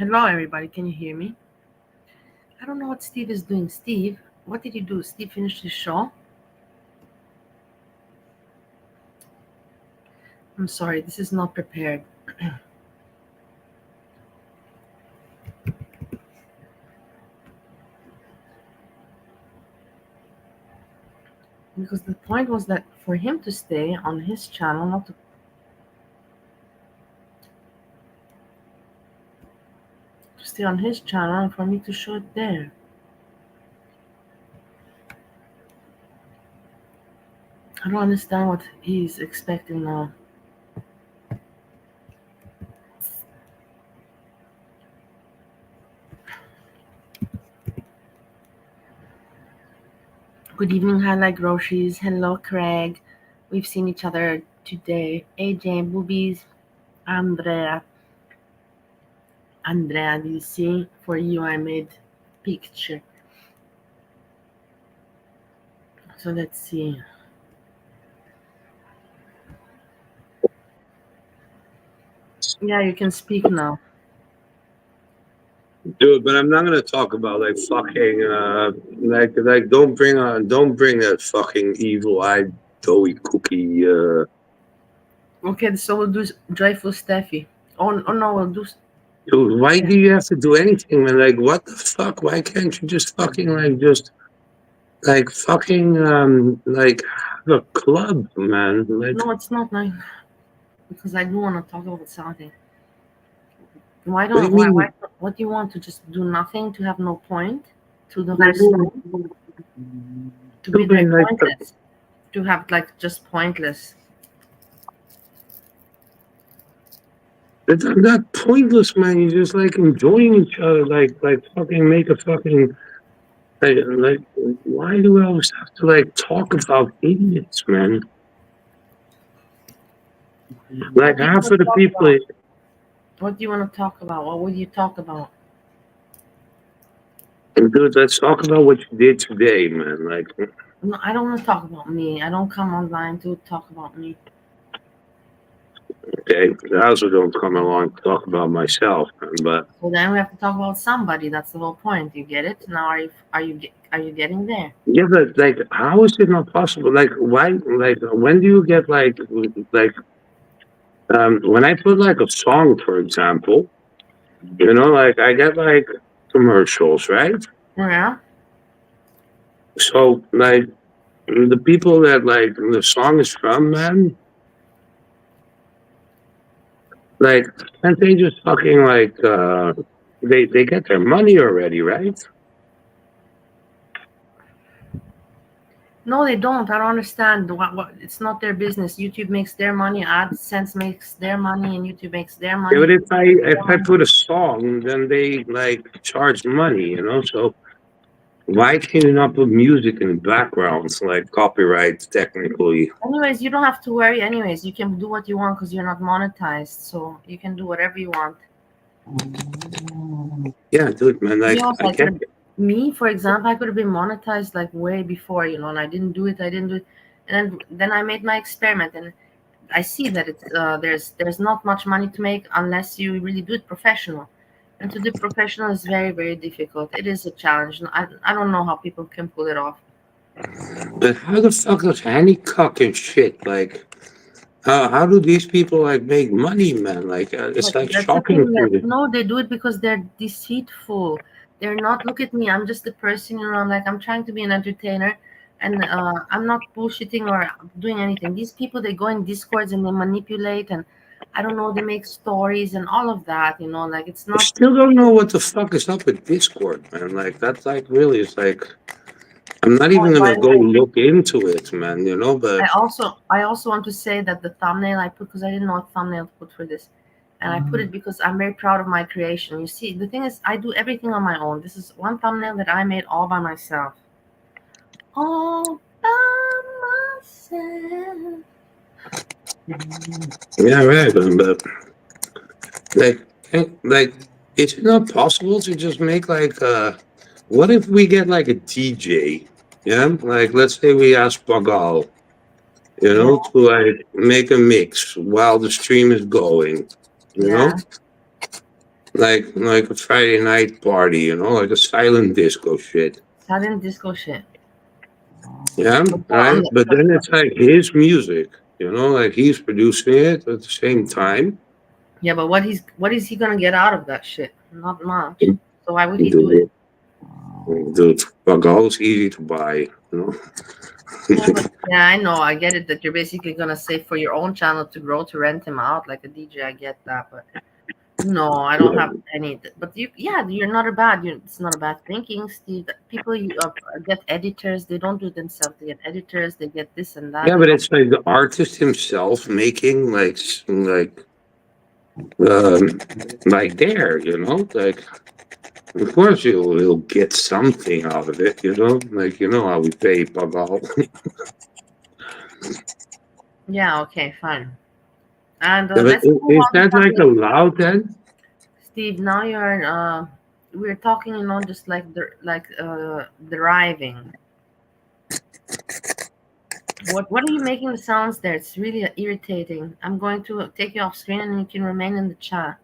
Hello, everybody. Can you hear me? I don't know what Steve is doing. Steve, what did you do? Steve finished his show? I'm sorry, this is not prepared. Because the point was that for him to stay on his channel, not to stay on his channel, and for me to show it there. I don't understand what he's expecting now. Good evening, Highlight Groceries. Hello, Craig. We've seen each other today. AJ, Boobies, Andrea. Andrea, do you see? For you, I made picture. So let's see. Yeah, you can speak now. Dude, but I'm not gonna talk about like fucking like don't bring that fucking evil-eyed doughy cookie. Okay, so we'll do Joyful Steffi. Oh no, we'll do. Dude, why do you have to do anything, man? Like, what the fuck? Why can't you just fucking like fucking like have a club, man? Like, No, it's not like because I do want to talk about something. Why what do don't? you mean? What do you want to just do nothing to have no point to the whole stream? To be Dude, man, like like pointless. To have like just pointless. it's not pointless, man. You're just like enjoying each other, like fucking make a fucking. Like, why do we always have to like talk about idiots, man? Like What do you half want of to the talk people, about? What do you want to talk about? What would you talk about? dude. Let's talk about what you did today, man. Like, No, I don't want to talk about me. I don't come online to talk about me. okay, I also don't come along to talk about myself, man. But So then we have to talk about somebody. That's the whole point. You get it? Now are you getting there? yeah, but like, how is it not possible? Like, why? Like, when do you get like when I put like a song, for example, like I get like commercials, right? Yeah. So like the people that like the song is from, man, like can't they just fucking like they get their money already, right? No, they don't. I don't understand. What? It's not their business. YouTube makes their money. AdSense makes their money, and YouTube makes their Yeah, but money. if I put a song, then they like charge money. So why can you not put music in the background, like copyright technically? Anyways, you don't have to worry. Anyways, you can do what you want because you're not monetized, so you can do whatever you want. Yeah, dude, man, Me like also, I can't. me, for example, I could have been monetized like way before, and I didn't do it. I didn't do it, and then I made my experiment, and I see that it's there's not much money to make unless you really do it professional, and to do professional is very very difficult. It is a challenge. And I don't know how people can pull it off. But how the fuck is Kcockey and shit? Like, how do these people like make money, man? Like, it's But like that's the shocking thing to that me. no, they do it because they're deceitful. They're not. Look at me. I'm just a person. I'm like I'm trying to be an entertainer, and I'm not bullshitting or doing anything. These people they go in discords and they manipulate and I don't know. They make stories and all of that. Like it's I not. still don't know what the fuck is up with Discord, man. Like, that's like really, it's like I'm not Oh, even and by gonna the go way, look into it, man. But I also want to say that the thumbnail I put because I didn't know what thumbnail to put for this, and I put it because I'm very proud of my creation. You see, the thing is, I do everything on my own. This is one thumbnail that I made all by myself. All by myself. yeah, right. But like, like, it's not possible to just make like what if we get like a DJ? Yeah, like let's say we ask Pagal, Yeah, to like make a mix while the stream is going. You know, yeah. like a Friday night party, like a silent disco shit. Silent disco shit. Yeah, But, right. But then it's like his music, like he's producing it at the same time. yeah, but what is he gonna get out of that shit? Not much. So why would he do it? Dude, dude, Pagal's easy to buy, you know. Yeah, but yeah, I know. I get it that you're basically gonna save for your own channel to grow to rent him out like a DJ. I get that, but no, I don't have any. But yeah, you're not a bad. It's not a bad thinking, Steve. People get editors. They don't do it themselves. They get editors. They get this and that. Yeah, but it's like the artist himself making like there, like of course you'll get something out of it, like how we pay Pagal. Yeah. Okay. Fine. And Yeah, but let's move is on to that like something. allowed then? Steve, now you're we're talking, just like deriving. What are you making the sounds there? It's really irritating. I'm going to take you off screen and you can remain in the chat.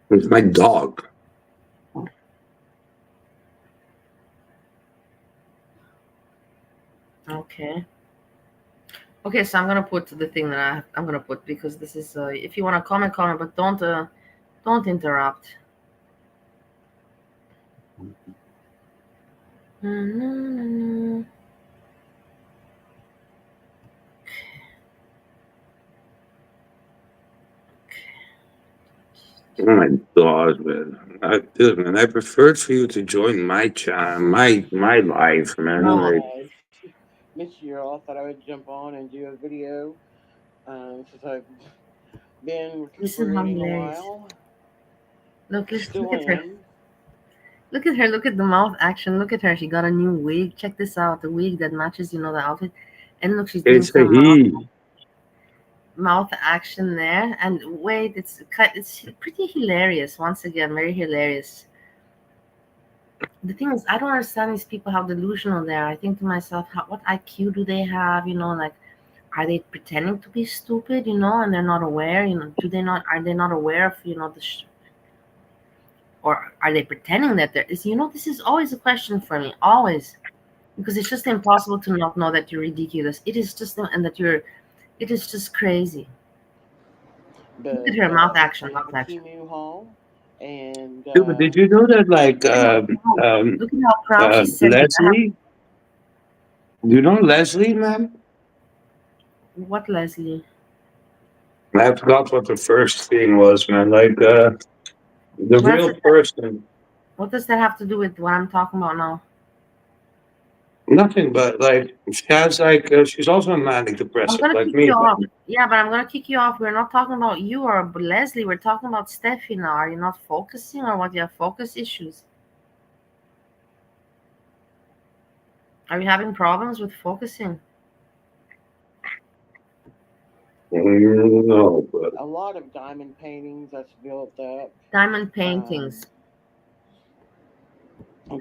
It's my dog. Okay. Okay, so I'm gonna put the thing that I'm gonna put because this is if you wanna comment, but don't interrupt. Oh my god, man! Dude, man, I preferred for you to join my chat, my life, man. No, Like, Hi. Missed you all. Thought I would jump on and do a video since I've been listen how recuperating a hilarious. while. Look Still at her. am. Look at her. Look at the mouth action. Look at her. She got a new wig. Check this out. The wig that matches, the outfit. And look, she's doing it's a some he. mouth action there. And wait, it's pretty hilarious. Once again, very hilarious. The thing is, I don't understand these people how delusional they are. I think to myself, what IQ do they have? Like, are they pretending to be stupid? And they're not aware. Do they not? Are they not aware of or are they pretending that there is? This is always a question for me, always, because it's just impossible to not know that you're ridiculous. It is just, and that you're. It is just crazy. Look at But her mouth it's action, kind of mouth a action. Timu haul. And Dude, but did you know that Look at how proud she said it. Leslie? Do you know Leslie, man? What, Leslie? I forgot what the first thing was, man. Like the What does real it? person. What does that have to do with what I'm talking about now? Nothing, but like she has she's also a manic I'm depressive gonna like kick me. you off. Man. Yeah, but I'm gonna kick you off. We're not talking about you or Leslie. We're talking about Stephie now. Are you not focusing, or what? You have focus issues? Are you having problems with focusing? No, but a lot of diamond paintings that's built up. Diamond Um, paintings.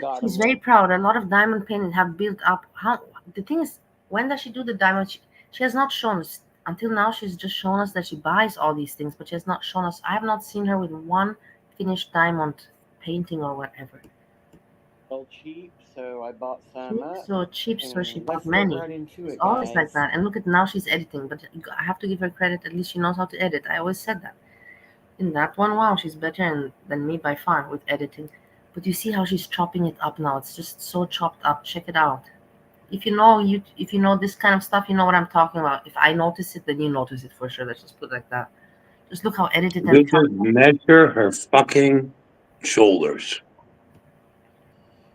got She's them. very proud. A lot of diamond paintings have built up. How the thing is, when does she do the diamond? She has not shown us until now. She's just shown us that she buys all these things, but she has not shown us. I have not seen her with one finished diamond painting or whatever. Real cheap, so I bought some Cheap, up. so cheap, so she And bought let's get many. right into It's it, always like guys. that. And look at now she's editing, but I have to give her credit. At least she knows how to edit. I always said that. In that one, wow, she's better than me by far with editing. But you see how she's chopping it up now. It's just so chopped up. Check it out. If you know this kind of stuff, you know what I'm talking about. If I notice it, then you notice it for sure. Let's just put it like that. Just look how edited and you chopped. just measure her fucking shoulders.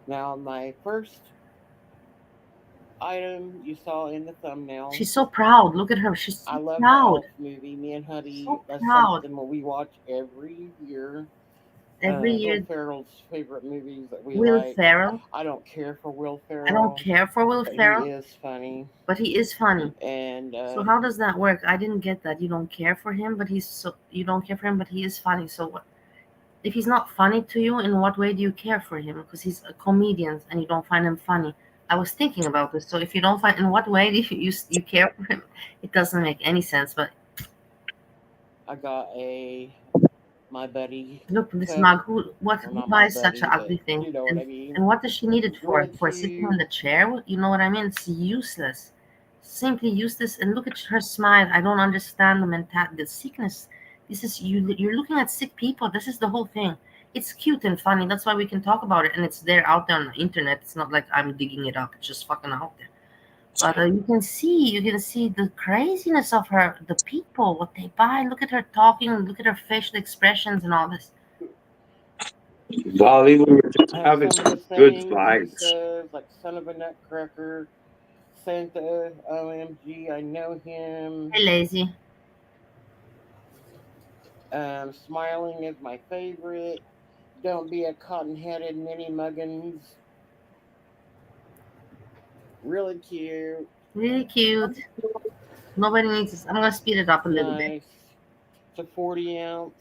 Now, my first item you saw in the thumbnail. She's so proud. Look at her. She's I so love the proud. Elf movie. Me and Huddy, So that's proud. something we watch every year. Every Will year, Ferrell's favorite movies that we Will like. Ferrell. I don't care for Will I don't Ferrell, care for Will but he Ferrell, is funny. but he is funny. And So how does that work? I didn't get that. You don't care for him, but you don't care for him, but he is funny. So what? If he's not funny to you, in what way do you care for him? Because he's a comedian and you don't find him funny. I was thinking about this. So if you don't find, in what way do you care for him? It doesn't make any sense. But I got my buddy look, this took, mug. well, Who not my buys such buddy, an but ugly thing? you know what I mean. And what does she need it It's for? really For sitting on cute. the chair? You know what I mean? It's useless. Simply useless. And look at her smile. I don't understand the sickness. This is you. You're looking at sick people. This is the whole thing. It's cute and funny. That's why we can talk about it. And it's there out there on the internet. It's not like I'm digging it up. It's just fucking out there. But you can see the craziness of her, the people, what they buy. Look at her talking. Look at her facial expressions and all this. Bali, we were just I have having some of the some good sayings he vibes. says, like "son of a nutcracker," "Santa," "OMG," "I know him." Hey, lazy. Smiling is my favorite. Don't be a cotton-headed mini muggins. Really cute. Really cute. Nobody needs this. I'm gonna speed it up a little bit. Nice. It's a 40 ounce.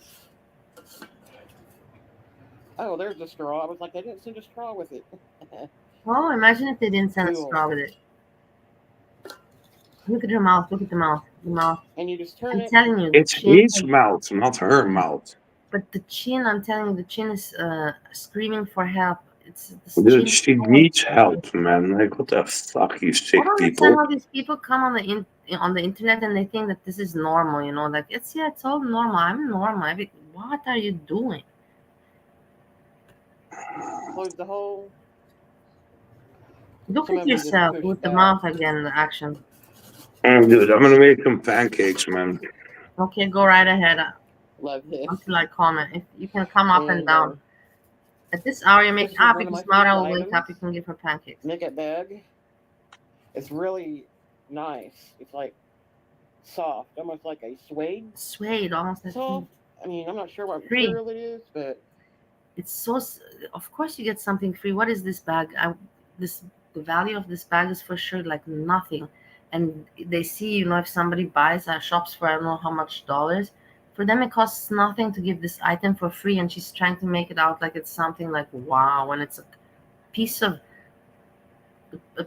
Oh, there's the straw. I was like, I didn't send a straw with it. Oh, imagine if they didn't send a Cool. straw with it. Look at her mouth. Look at the mouth. The mouth. And you just turn I'm it. telling you, the It's chin. his mouth, not her mouth. But the chin. I'm telling you, the chin is screaming for help. It's this Dude, chin. she needs help, man. Like, what the fuck, you I sick don't understand people? how these people come on the internet and they think that this is normal. You know, like it's all normal. I'm normal. What are you doing? Close the hole. Look Some at of them just yourself push with the back. mouth again. The action. Dude, I'm gonna make some pancakes, man. Okay, go right ahead. Love this. Until I comment, if you can come up and And down. At this hour, you make this is one of my because Mara favorite will wake items. up. You can give her pancakes. Makeup bag. It's really nice. It's like soft, almost like a suede. Suede, almost like Soft. I mean, I'm not sure what free. material it is, but It's so. Of course, you get something free. What is this bag? This the value of this bag is for sure like nothing. And they see, if somebody buys shops for I don't know how much dollars, for them it costs nothing to give this item for free. And she's trying to make it out like it's something like wow, when it's a piece of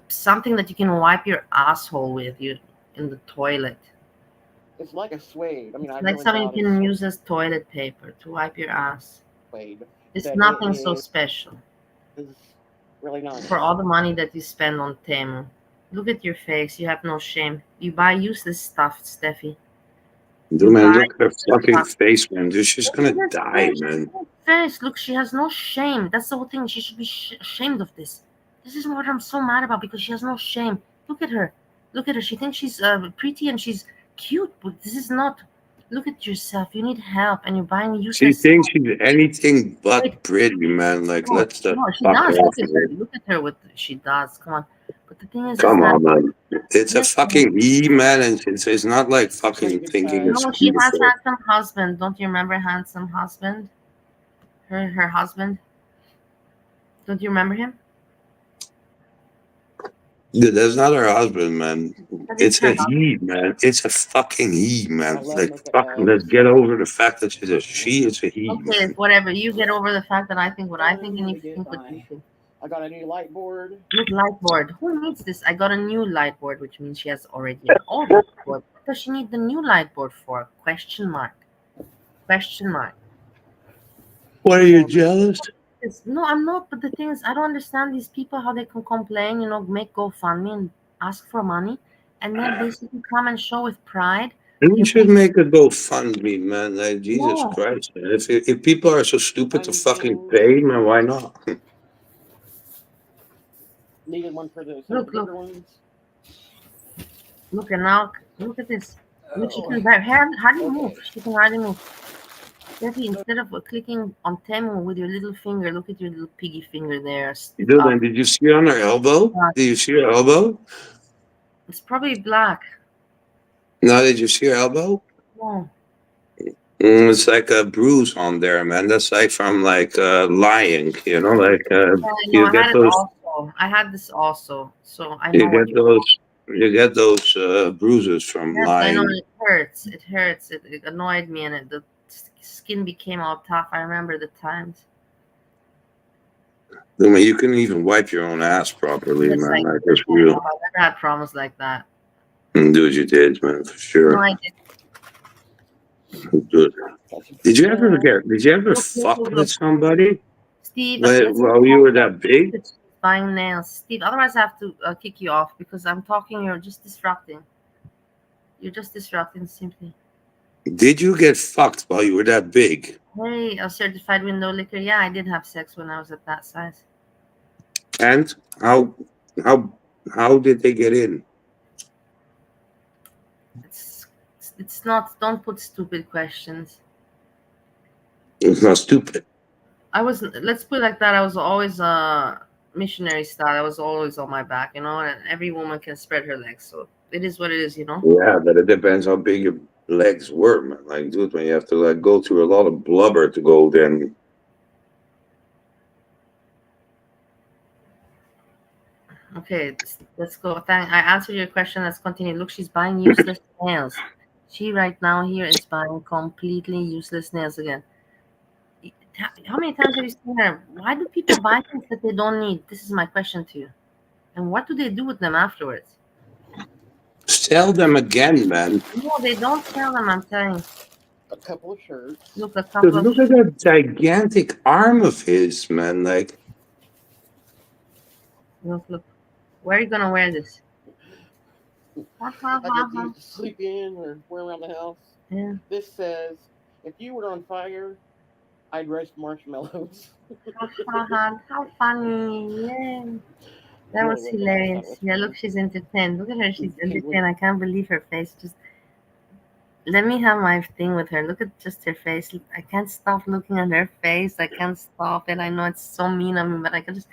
something that you can wipe your asshole with you in the toilet. it's like a suede. I mean, It's I like really something you doubt it's can use as toilet paper to wipe your ass. suede, It's but it nothing so is special really nice. for all the money that you spend on Temu. Look at your face. You have no shame. You buy useless stuff, Steffi. Dude, You man, buy look at her useless fucking stuff. face, man. Dude, she's Look gonna at her die, face. man. Look at her face. Look, she has no shame. That's the whole thing. She should be ashamed of this. This is what I'm so mad about because she has no shame. Look at her. Look at her. She thinks she's pretty and she's cute, but this is not. Look at yourself. You need help, and you're buying She useless thinks stuff. she's anything Wait, but pretty, man. Like, no, let's the no, she fuck does. off of her. Look at her. What she does. Come on. But the thing is Come that on, man. It's a listen, fucking E, man, and it's not like Pretty fucking good thinking size. it's no, she has beautiful. handsome husband. Don't you remember handsome husband? Her husband. Don't you remember him? Dude, that's not her husband, man. That is It's her a husband. he, man. It's a fucking he, I man. love Like, makeup fuck, let's bags. get over the fact that she's a she. It's a he, Okay, man. whatever. You get over the fact that I think what I think, and you Let me think get what you my. think. I got a new light board. Look, light board. Who needs this? I got a new light board, which means she has already an old light board. What does she need the new light board for? Question mark. Question mark. What are you Well, this jealous? No, I'm not. But the thing is, I don't understand these people how they can complain. Make GoFundMe and ask for money, and then basically come and show with pride And that we you're should paying. make a GoFundMe, man. Like, Jesus No, Christ, man. If people are so stupid to tiny fucking things. pay, man, why not? Needed one for some of the look, bigger look, ones. look, and now look at this. Look, she Oh, can hardly move. okay. She can hardly move. Debbie, instead of clicking on Temu with your little finger, look at your little piggy finger there. Dude, and did you see it on her elbow? Did you see her elbow? It's probably black. No, did you see her elbow? No, It's like a bruise on there, man. That's like from like lying, like yeah, I know. you get those, I had this also, so I you know what get you. those, you get those bruises from Yes, I know lying. it hurts. It hurts. It annoyed me, and the skin became all tough. I remember the times. I mean, you couldn't even wipe your own ass properly, Yes, man. I Like, did. it's real. I never had problems like that. Dude, you did, man, for No, sure. I did. Dude. That's a Did you ever female. did you ever Look, fuck look, with look. somebody Steve, let's while you were that big? look at buying nails. Steve, otherwise I have to kick you off because I'm talking. You're just disrupting. You're just disrupting simply. Did you get fucked while you were that big? Hey, a certified window licker. Yeah, I did have sex when I was at that size. And how how did they get in? It's it's not. Don't put stupid questions. It's not stupid. I was. Let's put it like that. I was always missionary style. I was always on my back, and every woman can spread her legs. So it is what it is. Yeah, but it depends how big your legs were, man. Like, dude, when you have to like go through a lot of blubber to go then. Okay, let's go. I answered your question. Let's continue. Look, she's buying useless nails. She right now here is buying completely useless nails again. How many times have you seen her? Why do people buy things that they don't need? This is my question to you. And what do they do with them afterwards? Sell them again, man. No, they don't sell them. I'm telling you. A couple of shirts. Look, a Dude, couple of. look at that gigantic arm of his, man. Like, Look. Where are you gonna wear this? Ha, ha, I ha, get ha. these to sleep in or wear around the house. Yeah. This says, if you were on fire, I'd roast marshmallows. Ha, ha, ha. How funny! Yeah. That I'm was gonna wear that. I thought it hilarious. was Yeah, funny. look, she's entertained. Look at her, she's Penguin. entertained. I can't believe her face. Just let me have my thing with her. Look at just her face. I can't stop looking at her face. I can't stop it. I know it's so mean of me, but I can just.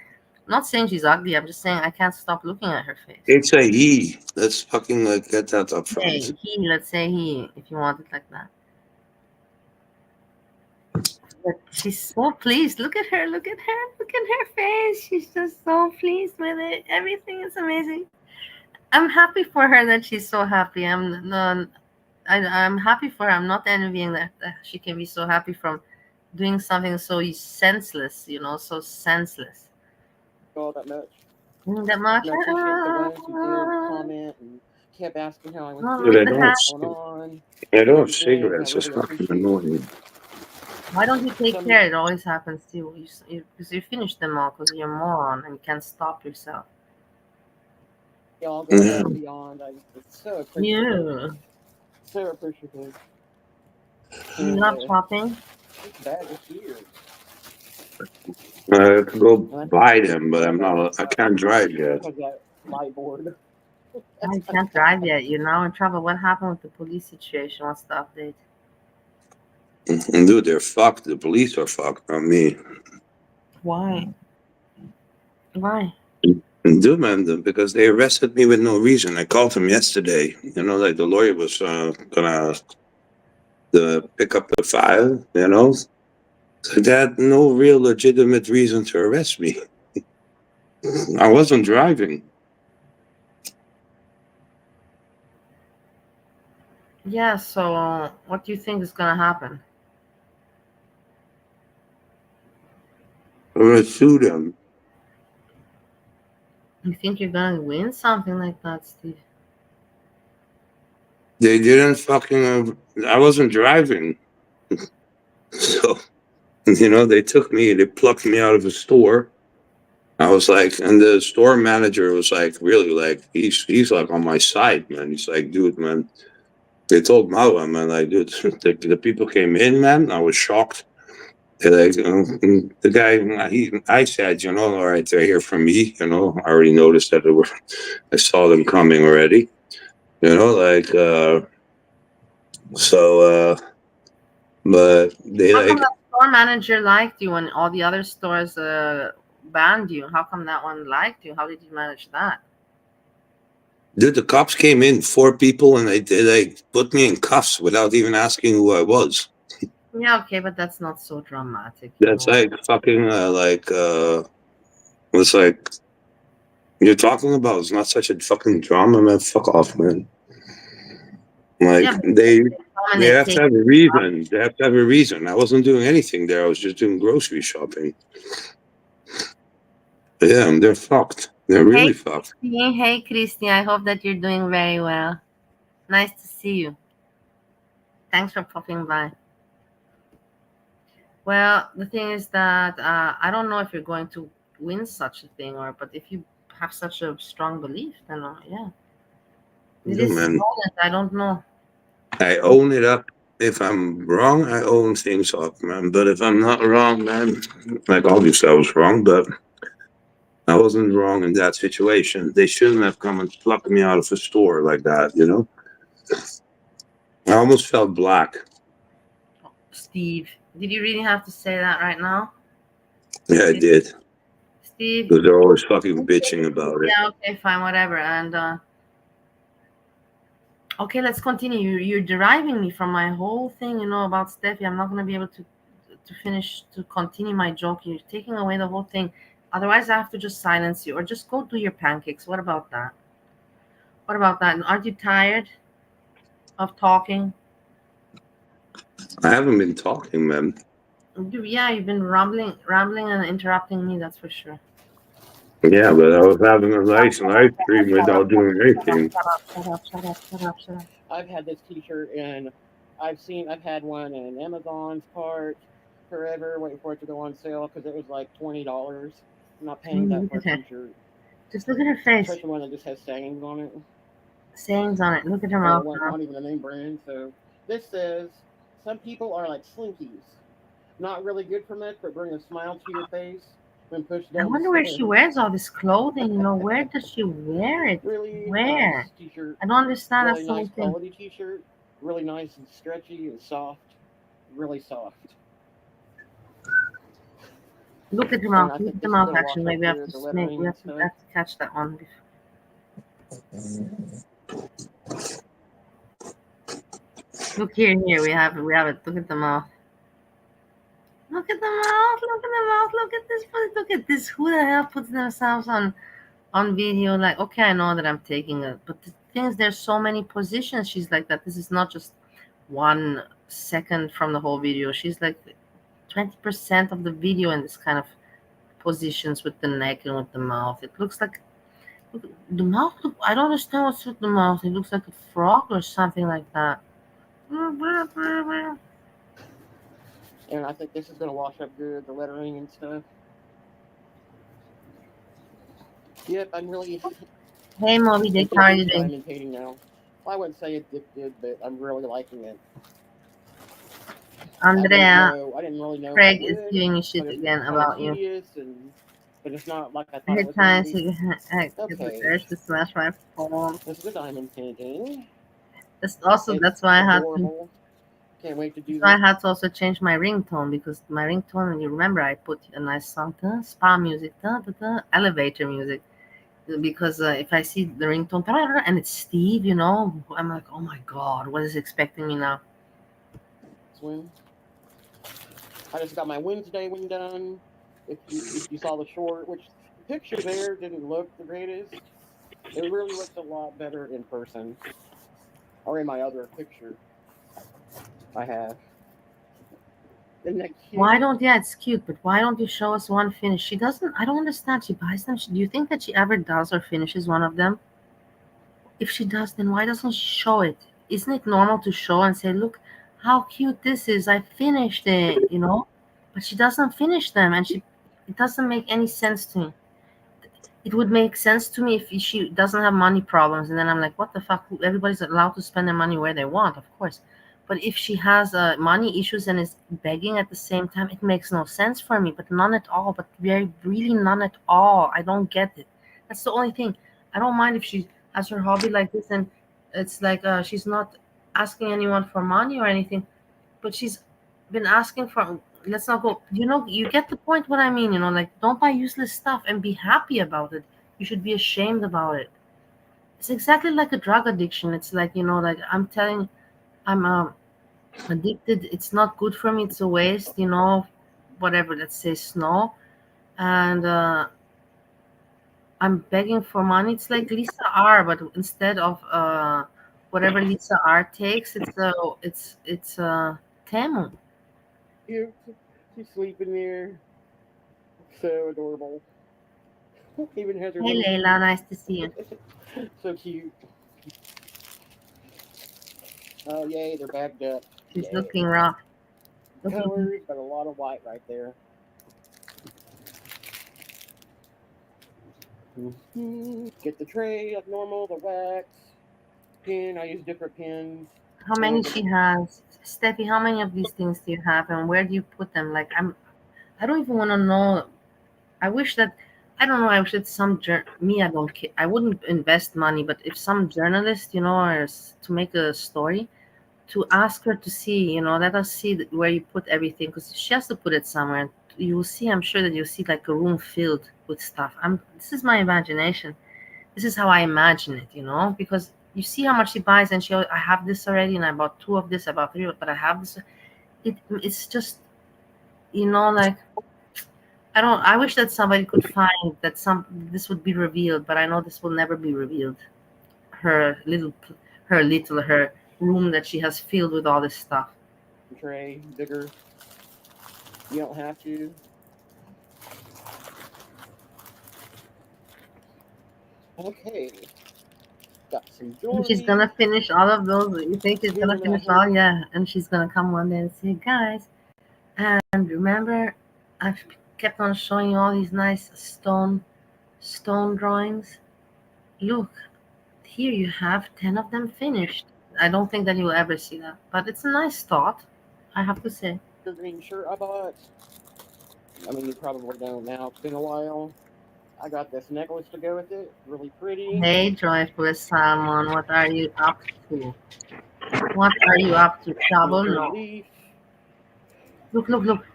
I'm not saying she's ugly. I'm just saying I can't stop looking at her face. it's a he. Let's fucking like get that up Hey, front. let's say he, if you want it like that. But she's so pleased. Look at her. Look at her. Look at her face. She's just so pleased with it. Everything is amazing. I'm happy for her that she's so happy. I'm happy for her. I'm not envying that she can be so happy from doing something so senseless, so senseless. All that much. That much. And I appreciate the ones who did comment and kept asking how I was Oh, doing, with Dude, the what's hat. going on, I don't have everything. I cigarettes. It's really fucking appreciate it. annoying. Why don't you take Some, care? It always happens to you. Because you finish them all because you're a moron and you can't stop yourself. y'all go above and beyond. It's so appreciative. Yeah. So appreciative. You And love shopping? this bag is here. I have to go And buy them, but I can't drive yet. because that light board. I can't drive yet. You're now in trouble. What happened with the police situation? What's the update? And dude, they're fucked. The police are fucked, not me. Why? Why? And dude, man, because they arrested me with no reason. I called them yesterday. Like the lawyer was gonna pick up the file. So they had no real legitimate reason to arrest me. I wasn't driving. Yeah, so what do you think is gonna happen? I'm gonna sue them. You think you're gonna win something like that, Steve? They didn't fucking. I wasn't driving, so they took me. They plucked me out of a store. I was like, and the store manager was like, really, like, he's like on my side, man. He's like, dude, man. They told Mawa, man, like, dude, the people came in, man. I was shocked. They're like, the guy, I said, all right, they're here for me. I already noticed that I saw them coming already. Like, but they How come like, that store manager liked you and all the other stores banned you? How come that one liked you? How did you manage that? dude, the cops came in, 4 people, and they put me in cuffs without even asking who I was. Yeah, okay, but that's not so dramatic. That's like fucking it's like you're talking about. It's not such a fucking drama, man. Fuck off, man. Like Yeah, but they come and they they have to take have a reason. They have to have a reason. I wasn't doing anything there. I was just doing grocery shopping. Yeah, they're fucked. They're really Hey, fucked. Christine. Hey, Christine. I hope that you're doing very well. Nice to see you. Thanks for popping by. Well, the thing is that I don't know if you're going to win such a thing, but if you have such a strong belief, then yeah, it No, is man. important. I don't know. I own it up. If I'm wrong, I own things up, man. But if I'm not wrong, man, like obviously I was wrong, but I wasn't wrong in that situation. They shouldn't have come and plucked me out of a store like that, you know? I almost felt black. Steve, did you really have to say that right now? Yeah, I Okay, did. Steve. Because they're always fucking bitching about it. Yeah, okay, fine, whatever. And okay, let's continue. You're deriving me from my whole thing, about Steffi. I'm not gonna be able to continue my joke. You're taking away the whole thing. Otherwise, I have to just silence you or just go do your pancakes. What about that? What about that? And aren't you tired of talking? I haven't been talking, man. Yeah, you've been rambling and interrupting me. That's for sure. Yeah, but I was having a nice live stream without doing anything. Shut up. I've had this T-shirt and I've had one in Amazon's cart forever, waiting for it to go on sale because it was like $20. I'm not paying that Look for a at her. T-shirt, Just look at her face. especially one that just has sayings on it. Sayings on it. Look at her And mouth it wasn't now. not even a name brand. So this says, some people are like slinkies, not really good for much, but bring a smile to your face when pushed I down the wonder where she stairs. wears all this clothing. Where does she wear it? Really Where? nice T-shirt, I don't understand. really That's the whole nice thing. quality T-shirt, really nice and stretchy and soft, really soft. Look at the And mouth. I Look think at the this is mouth. gonna Actually, wash up maybe we have good, to the make. lettering We and have to, stuff. catch that one. Look here. We have it. Look at the mouth. Look at the mouth. Look at the mouth. Look at this. Look at this. Who the hell puts themselves on video? Like, okay, I know that I'm taking it, but the thing is, there's so many positions. She's like that. This is not just 1 second from the whole video. She's like 20% of the video in this kind of positions with the neck and with the mouth. It looks like the mouth. I don't understand what's with the mouth. It looks like a frog or something like that. And I think this is gonna wash up good, the lettering and stuff. Yep, I'm really Hey, Moby Dick, how are addicted you to doing? diamond painting now. Well, I wouldn't say addicted, but I'm really liking it. Andrea, I didn't really know if I Craig is would, giving me but shit it's again kind of about you. tedious but it's not like I thought it Hey, was going to times be. he Okay, prepares to smash my phone. this is a diamond painting. That's It's why I had to. adorable. Can't wait to That's do why I this. had to also change my ringtone because my ringtone. You remember I put a nice song, spa music, elevator music. Because if I see the ringtone and it's Steve, I'm like, oh my god, what is expecting me now? Swim. I just got my Wednesday wing done. If you saw the short, which the picture there didn't look the greatest, it really looks a lot better in person or in my other picture I have. Isn't that cute? Why don't Yeah, it's cute, but why don't you show us one finish? She doesn't. I don't understand. She buys them. Do you think that she ever does or finishes one of them? If she does, then why doesn't she show it? Isn't it normal to show and say, look how cute this is? I finished it. But she doesn't finish them, and it doesn't make any sense to me. It would make sense to me if she doesn't have money problems, and then I'm like, what the fuck? Everybody's allowed to spend their money where they want, of course. But if she has money issues and is begging at the same time, it makes no sense for me. But none at all. But very really none at all. I don't get it. That's the only thing. I don't mind if she has her hobby like this, and it's like she's not asking anyone for money or anything, but she's been asking for. Let's not go. You get the point. What I mean. Like, don't buy useless stuff and be happy about it. You should be ashamed about it. It's exactly like a drug addiction. It's like, like I'm addicted. It's not good for me. It's a waste. Whatever. Let's say snow, and I'm begging for money. It's like Lisa R, but instead of whatever Lisa R takes, it's Temu. Cute. She's sleeping there. So adorable. Even has her Hey, little Layla, nice to see you. so cute. Oh yay, they're backed up. She's Yay. looking rough. Looking. Colors, got a lot of white right there. Get the tray like normal, the wax, pin. I use different pins. How many she has? Steffi, how many of these things do you have, and where do you put them? Like, I don't even want to know. I wish that, I don't know. I wish that me, I don't care. I wouldn't invest money, but if some journalist, to make a story, to ask her to see, let us see where you put everything, because she has to put it somewhere. You will see. I'm sure that you'll see like a room filled with stuff. This is my imagination. This is how I imagine it, because you see how much she buys, and I have this already, and I bought two of this, I bought three, but I have this. It's just, like, I wish that somebody could find that this would be revealed, but I know this will never be revealed. Her her room that she has filled with all this stuff. Tray bigger. You don't have to. Okay. Got some jewelry. And she's gonna finish all of those. You think she's gonna Remember that finish all? Yeah, and she's gonna come one day and say, guys, and remember, I've kept on showing you all these nice stone drawings. Look, here you have 10 of them finished. I don't think that you'll ever see that, but it's a nice thought, I have to say. The green shirt I bought. I mean, you probably don't now. It's been a while. I got this necklace to go with it. Really pretty. Hey, Joyful Salmon, what are you up to? What are you up to? Trouble? No. Leaf. Look.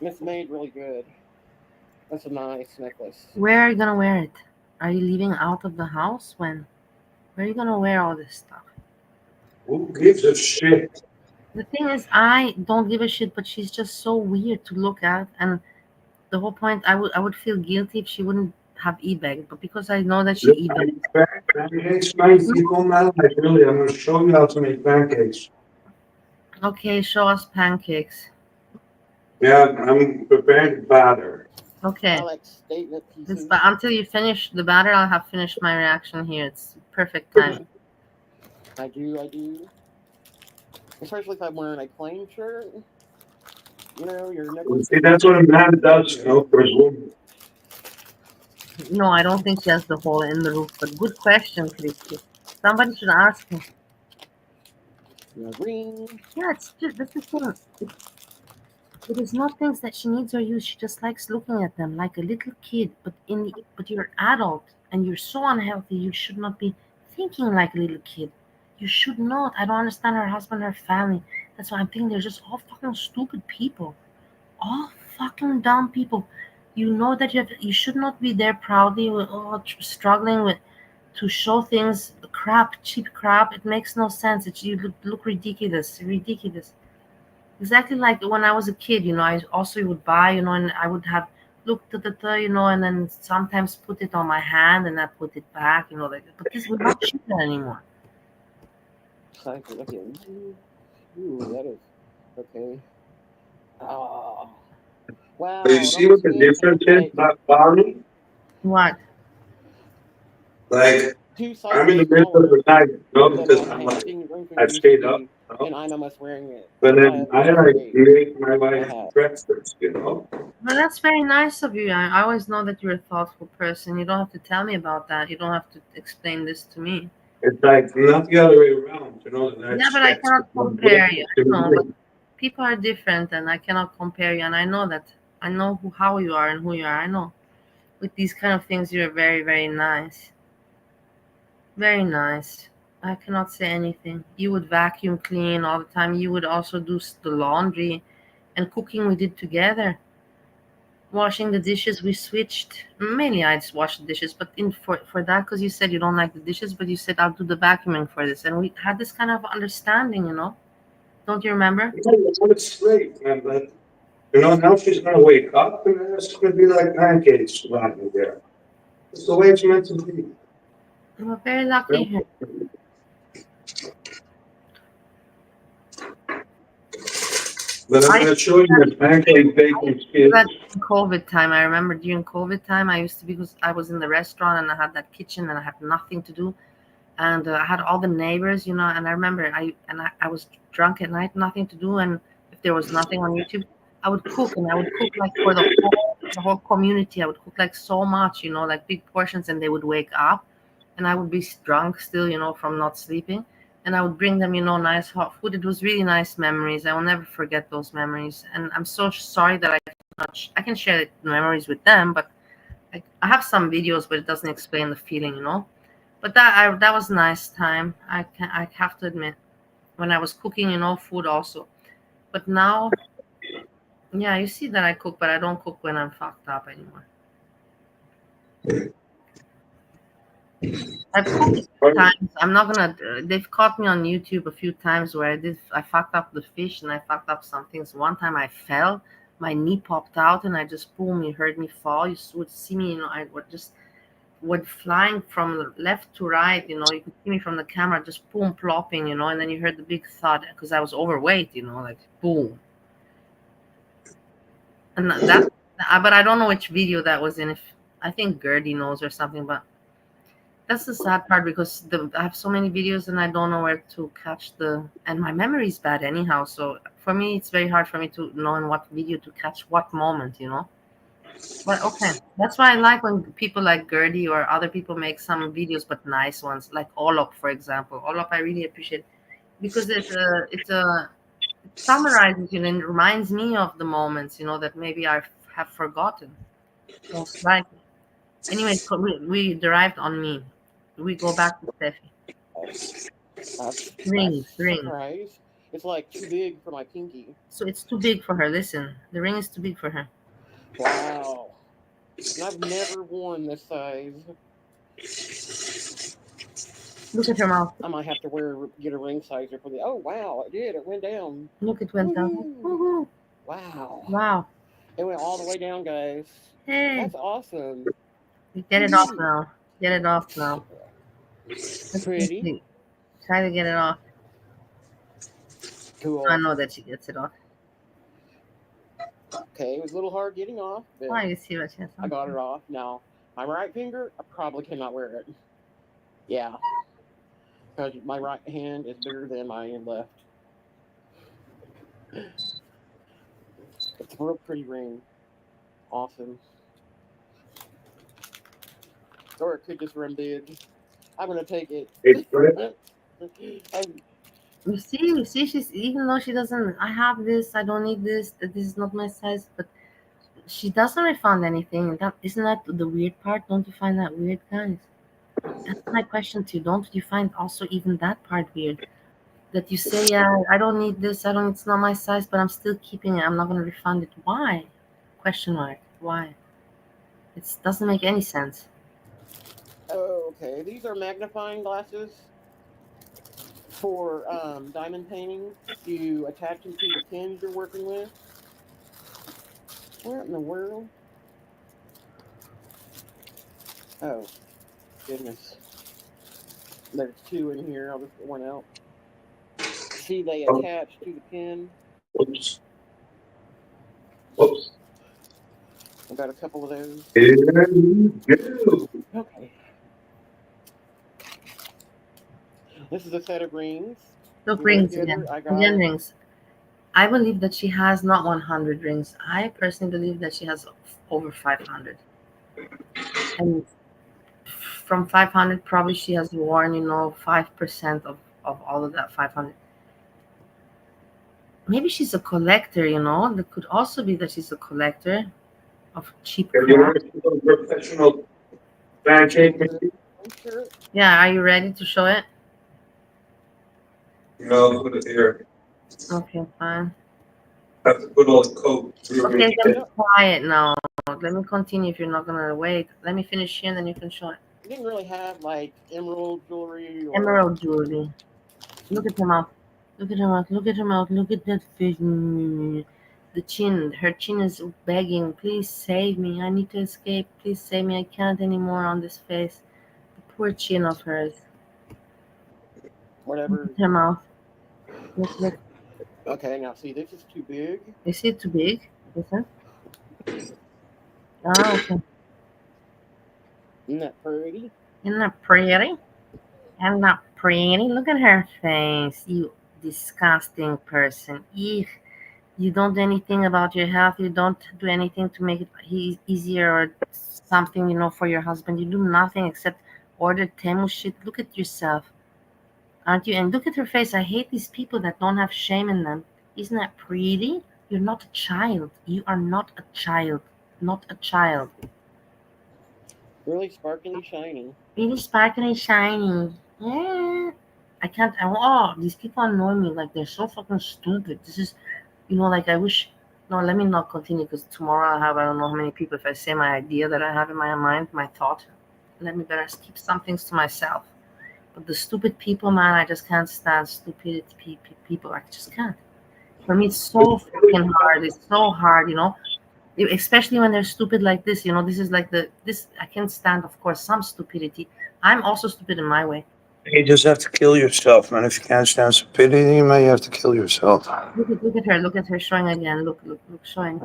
It's made really good. That's a nice necklace. Where are you gonna wear it? Are you leaving out of the house? When? Where are you gonna wear all this stuff? Who gives a shit? The thing is, I don't give a shit, but she's just so weird to look at, and the whole point, I would feel guilty if she wouldn't have eBay, but because I know that she eBay. Pancakes, mate. You come out, like, really, I'm going to show you how to make pancakes. Okay, show us pancakes. Yeah, I'm preparing batter. Okay. I like statement pieces. But until you finish the batter, I'll have finished my reaction here. It's perfect time. I do. Especially if I'm wearing a plain shirt. Your necklace. See, that's what a man does, for his woman. No, I don't think she has the hole in the roof, but good question, Christy. Somebody should ask her. Green. Yeah, it's just, that's the thing. It is not things that she needs or use. She just likes looking at them like a little kid. But you're an adult and you're so unhealthy. You should not be thinking like a little kid. You should not. I don't understand her husband, her family. That's why I'm thinking they're just all fucking stupid people, all fucking dumb people. You know that you should not be there proudly struggling with to show things cheap crap. It makes no sense. You look ridiculous. Exactly like when I was a kid, I also would buy, and I would have look and then sometimes put it on my hand and I put it back, like, but this we're not cheating anymore. Okay. Ooh, that is okay. Oh, wow. But you see what the difference is, Barney? What? Like, Two I'm in the sizes middle of the smaller night, than because what I'm my like, thing room I used to stayed up, be, and I'm almost wearing it. but then I like make my I wife have. breakfast, Well, that's very nice of you. I always know that you're a thoughtful person. You don't have to tell me about that. You don't have to explain this to me. It's like not the other way around, Yeah, but I cannot compare you. I know, but people are different, and I cannot compare you. And I know that. I know how you are and who you are. I know. With these kind of things, you're very, very nice. Very nice. I cannot say anything. You would vacuum clean all the time. You would also do the laundry, and cooking we did together. Washing the dishes, we switched. Mainly I just wash the dishes, but for that, because you said you don't like the dishes, but you said I'll do the vacuuming for this, and we had this kind of understanding. Don't you remember? It's straight, man, but now she's gonna wake up and it's gonna be like pancakes lying there. It's the way it's meant to be. We're very lucky here. But I'm I gonna show you the pancake baking skills. that COVID time. I remember during COVID time, I used to, because I was in the restaurant and I had that kitchen and I had nothing to do, and I had all the neighbors, and I remember I was drunk at night, nothing to do, and if there was nothing on YouTube, I would cook, and I would cook like for the whole community. I would cook like so much, like big portions, and they would wake up, and I would be drunk still, from not sleeping, and I would bring them, nice hot food. It was really nice memories. I will never forget those memories, and I'm so sorry that I can share the memories with them, but I have some videos, but it doesn't explain the feeling. But that was a nice time. I have to admit, when I was cooking, food also. But now, yeah, you see that I cook, but I don't cook when I'm fucked up anymore. I've cooked a few times. I'm not gonna. They've caught me on YouTube a few times where I fucked up the fish and I fucked up some things. One time I fell, my knee popped out, and I just boom. You heard me fall. You would see me. I would just would flying from left to right. You could see me from the camera, just boom, plopping. And then you heard the big thud because I was overweight. Like boom. And that, but I don't know which video that was in. If I think Gertie knows or something, but that's the sad part because I have so many videos and I don't know where to catch and my memory is bad anyhow. So for me, it's very hard for me to know in what video to catch what moment. But okay, that's why I like when people like Gertie or other people make some videos, but nice ones, like Olop, for example. Olop, I really appreciate because it summarizes, and it reminds me of the moments, that maybe I have forgotten, most likely. Anyway, we derived on me. We go back to Steffi. Rings. Surprise. It's like too big for my pinky. So it's too big for her. Listen, the ring is too big for her. Wow. And I've never worn this size. Look at her mouth. I might have to get a ring sizer for the. Oh wow, it did. It went down. Look, it went down. Woohoo. Woohoo. Wow. Wow. It went all the way down, guys. Hey, That's awesome. get it off now. Get it off now. Pretty. Try to get it off. Cool. I know that she gets it off. Okay, it was a little hard getting off, but Why you see what she has on? I got it off. Now, my right finger, I probably cannot wear it. Yeah. Because my right hand is bigger than my left. It's a real pretty ring. Awesome. Or it could just run big. I'm going to take it. You see, she's, even though she doesn't, I have this, I don't need this, that this is not my size, but she doesn't refund anything. Isn't that the weird part? Don't you find that weird, guys? That's my question to you. Don't you find also even that part weird? That you say, yeah, I don't need this, it's not my size, but I'm still keeping it. I'm not gonna refund it. Why? Question mark. Why? It doesn't make any sense. Oh, okay. These are magnifying glasses for diamond painting. You attach them to the pins you're working with. What in the world? Oh, goodness. There's two in here. I'll just get one out. See, they attach to the pin. Whoops. Whoops. I've got a couple of those. Okay. This is a set of rings. Look, rings again. Again, rings. I believe that she has not 100 rings. I personally believe that she has over 500. And from 500, probably she has worn, 5% of all of that 500. Maybe she's a collector, That could also be that she's a collector of cheap crap. Professional pancake. Yeah, are you ready to show it? No, put it here. Okay, fine. Have to put all the coat. Okay, then be quiet now. Let me continue if you're not gonna wait. Let me finish here and then you can show it. You didn't really have like emerald jewelry or Emerald jewelry. Look at her mouth. Look at her mouth. Look at her mouth. Look at that face. The chin. Her chin is begging. Please save me. I need to escape. Please save me. I can't anymore on this face. The poor chin of hers. whatever. Look at her mouth. Look. Okay, now see, this is too big. Is it too big? Is it? Ah, okay. Isn't that pretty? Isn't that pretty? I'm not pretty. Look at her face, you disgusting person. Eek. You don't do anything about your health. You don't do anything to make it easier or something, for your husband. You do nothing except order Temu shit. Look at yourself, aren't you? And look at her face. I hate these people that don't have shame in them. Isn't that pretty? You're not a child. You are not a child. Not a child. Really sparkly, shiny. Really sparkly, shiny. Yeah. I can't. These people annoy me. Like, they're so fucking stupid. This is, like, I wish. No, let me not continue because tomorrow I'll have, I don't know how many people. If I say my idea that I have in my mind, my thought, let me better keep some things to myself. But the stupid people, man, I just can't stand stupid people. I just can't. For me, it's so fucking hard. It's so hard, especially when they're stupid like this. This is like this. I can't stand, of course, some stupidity. I'm also stupid in my way. You just have to kill yourself, man. If you can't stand stupidity, man, you have to kill yourself. Look at her. Look at her showing again. Look, showing.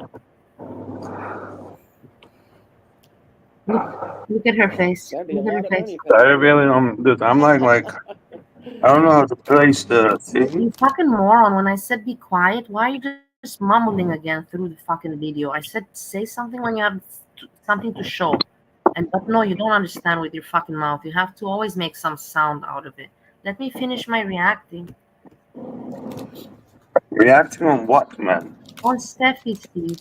Look at her face. That'd be a Look at her lot of face. money. I really dude, I'm like I don't know how to place the thing. You fucking moron. When I said be quiet, why are you just mumbling again through the fucking video? I said say something when you have something to show. But no, you don't understand with your fucking mouth. You have to always make some sound out of it. Let me finish my reacting. Reacting on what, man? On Stephie, Steve.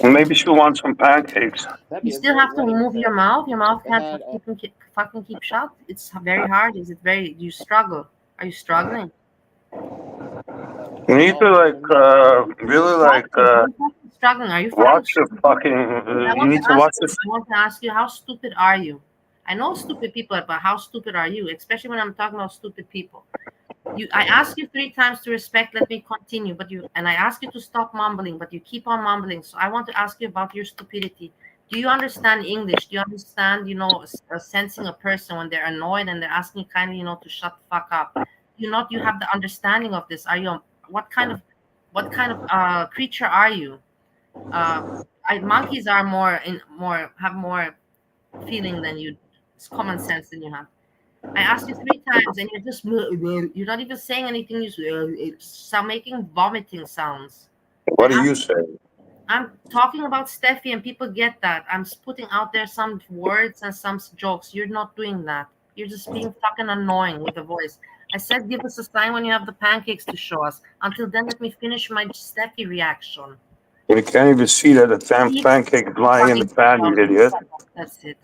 Maybe she'll want some pancakes. You still have to move your mouth. Your mouth They can't had, fucking keep shut. It's very hard. Is it very? Do you struggle? Are you struggling? You need to really Struggling. Are you watch the fucking fucking. You need to watch this. I want to ask you, how stupid are you? I know stupid people, but how stupid are you? Especially when I'm talking about stupid people. I asked you 3 times to respect. Let me continue, and I asked you to stop mumbling, but you keep on mumbling. So I want to ask you about your stupidity. Do you understand English? Do you understand, sensing a person when they're annoyed and they're asking kindly, to shut the fuck up? You have the understanding of this. Are you what kind of creature are you? Monkeys are have more feeling than you. It's common sense than you have. I asked you 3 times, and you're not even saying anything. You start making vomiting sounds. What do you say? I'm talking about Stephie, and people get that. I'm putting out there some words and some jokes. You're not doing that. You're just being fucking annoying with the voice. I said, give us a sign when you have the pancakes to show us. Until then, let me finish my Stephie reaction. You can't even see that a damn pancake is lying in the pan, you idiot. That's it.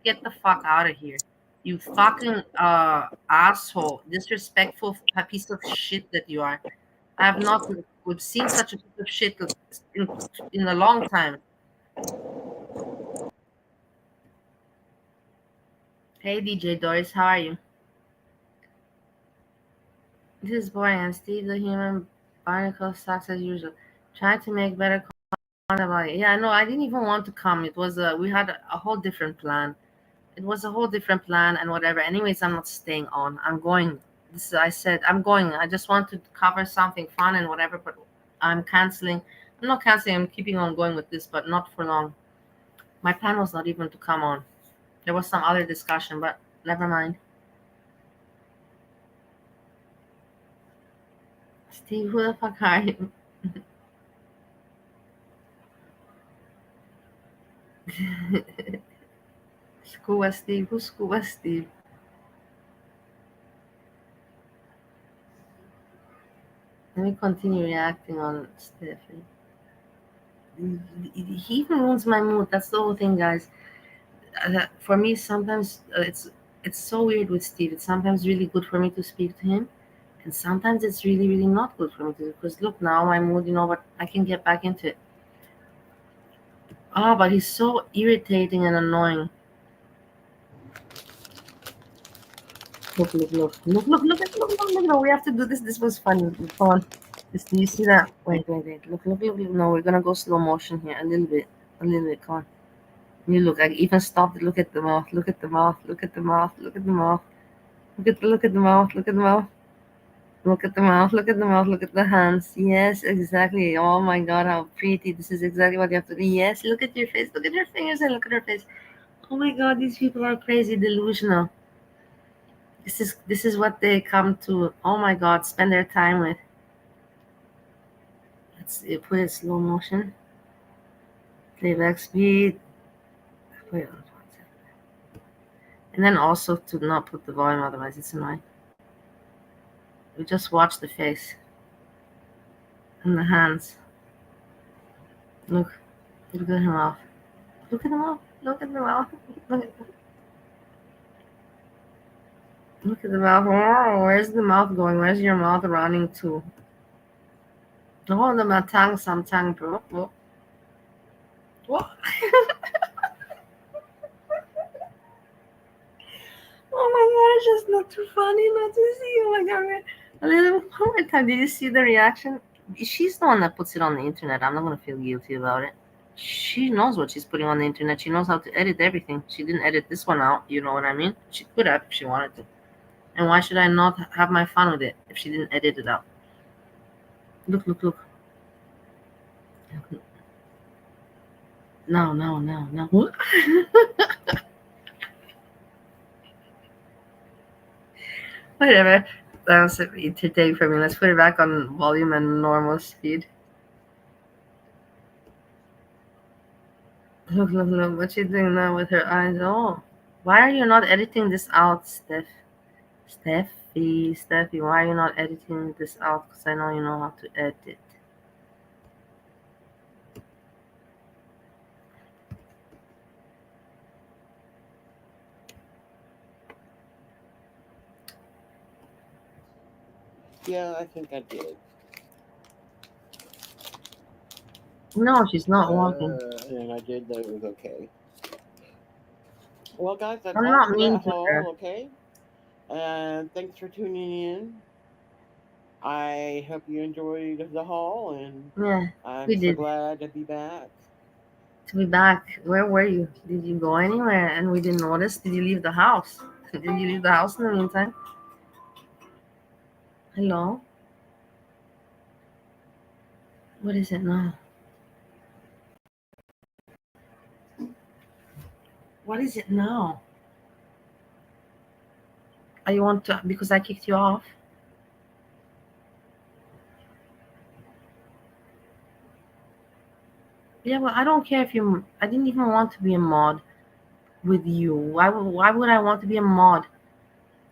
Get the fuck out of here. You fucking asshole. Disrespectful piece of shit that you are. I have not seen such a piece of shit in a long time. Hey DJ Doris, how are you? This is boring, and Steve the human barnacle sucks as usual. Trying to make better content about it. Yeah, no, I didn't even want to come. It was we had a whole different plan. It was a whole different plan and whatever. Anyways, I'm not staying on. I'm going. I said I'm going. I just want to cover something fun and whatever, but I'm canceling. I'm not canceling. I'm keeping on going with this, but not for long. My plan was not even to come on. There was some other discussion, but never mind. Steve, who the fuck are you? Scuba Steve. Who's Scuba Steve? Let me continue reacting on Stephie. He even ruins my mood. That's the whole thing, guys. For me, sometimes it's so weird with Steve. It's sometimes really good for me to speak to him, and sometimes it's really, really not good for me to. Because look, now my mood, but I can get back into it. But he's so irritating and annoying. Look. No, we have to do this. This was funny. Come on. Do you see that? Wait. Look. No, we're gonna go slow motion here a little bit. Come on. You look. I even stopped. Look at the mouth. Look at the mouth. Look at the mouth. Look at the mouth. Look at the mouth. Look at the mouth. Look at the mouth, look at the mouth, look at the hands. Yes, exactly. Oh my god, how pretty. This is exactly what you have to do. Yes, look at your face, look at her fingers, and look at her face. Oh my god, these people are crazy delusional. This is what they come to, oh my god, spend their time with. Let's put it slow motion. Playback speed. Wait, and then also to not put the volume, otherwise it's annoying. We just watch the face and the hands. Look at the mouth. Look at the mouth. Look at the mouth. Look at the mouth. Oh, where's the mouth going? Where's your mouth running to? Oh, the tongue, some tongue, bro. What? Oh my god, it's just not too funny not to see. Oh my god, a little one more time. Did you see the reaction? She's the one that puts it on the internet. I'm not gonna feel guilty about it. She knows what she's putting on the internet. She knows how to edit everything. She didn't edit this one out. You know what I mean? She could have if she wanted to. And why should I not have my fun with it if she didn't edit it out? Look, look, look. No, no, no, no. Whatever. That was entertaining for me. Let's put it back on volume and normal speed. Look, look, look. What's she doing now with her eyes? Oh. Why are you not editing this out, Stephie, why are you not editing this out? Because I know you know how to edit. Yeah, I think I did. No, she's not walking. And I did that. It was okay. Well, guys, that's I'm all not for mean that to her. haul. Okay, and thanks for tuning in. I hope you enjoyed the haul, and Yeah, I'm we so did. glad to be back. To be back. Where were you? Did you go anywhere and we didn't notice? Did you leave the house? Did you leave the house in the meantime? Hello? What is it now? What is it now? Are you want to, because I kicked you off? Yeah, well, I don't care if you. I didn't even want to be a mod with you. Why would I want to be a mod?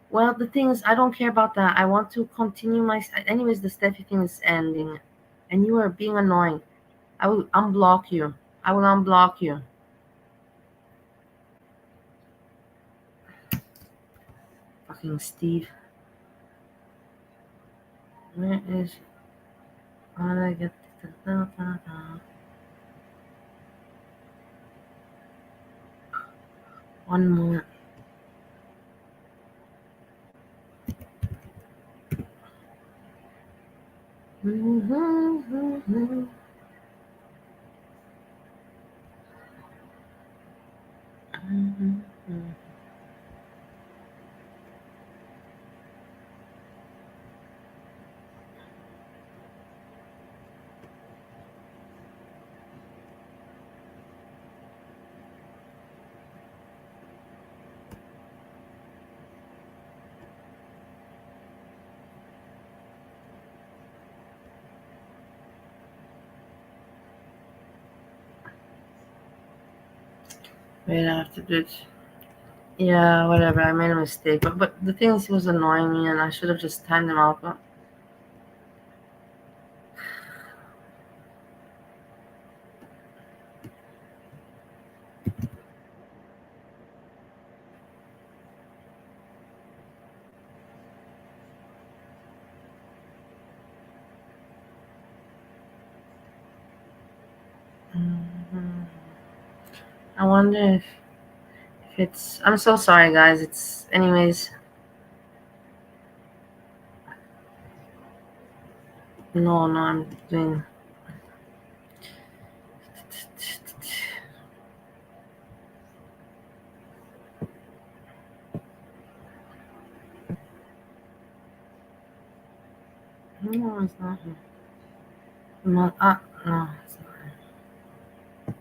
Well, the thing is, I don't care about that. I want to continue my. Anyways, the Steffi thing is ending, and you are being annoying. I will unblock you. I will unblock you. Fucking Steve. Where is? How did I get? One moment. Wait, I have to do it. Yeah, whatever. I made a mistake, but the thing is, he was annoying me, and I should have just timed him out. But I wonder if it's. I'm so sorry, guys. It's anyways. No, no, I'm doing. No, it's not. No, no, it's not.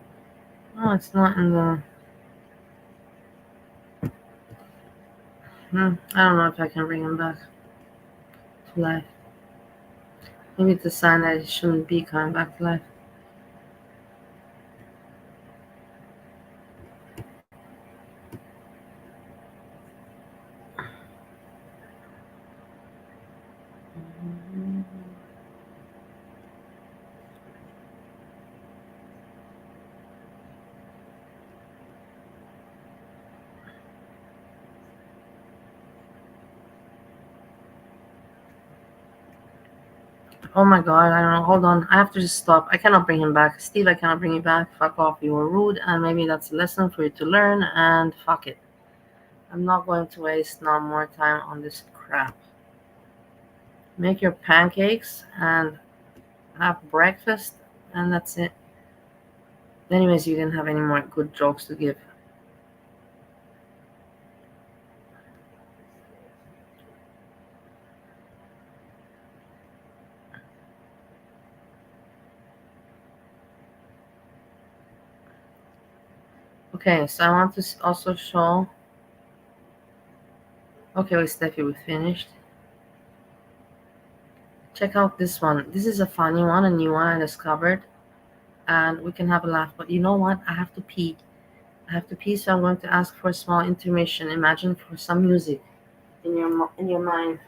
No, it's not in the. I don't know if I can bring him back to life. Maybe it's a sign that he shouldn't be coming back to life. Oh my god, I don't know. Hold on. I have to just stop. I cannot bring him back. Steve, I cannot bring you back. Fuck off. You were rude, and maybe that's a lesson for you to learn, and fuck it. I'm not going to waste no more time on this crap. Make your pancakes and have breakfast, and that's it. Anyways, you didn't have any more good jokes to give. Okay, so I want to also show. Okay, wait, Steffi, we finished. Check out this one. This is a funny one, a new one I discovered, and we can have a laugh. But you know what? I have to pee. So I'm going to ask for a small intermission. Imagine for some music in your mind.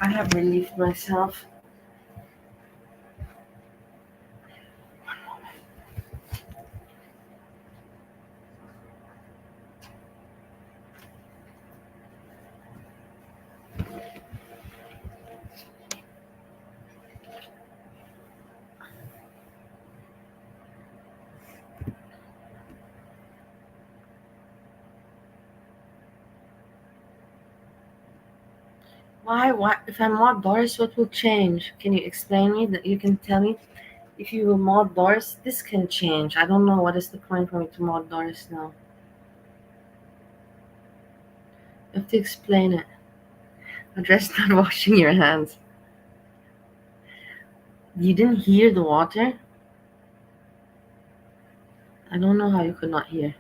I have relieved myself. Why? Why? If I mod Doris, what will change? Can you explain me? That you can tell me if you will mod Doris, this can change. I don't know what is the point for me to mod Doris now. You have to explain it. Address not washing your hands. You didn't hear the water? I don't know how you could not hear.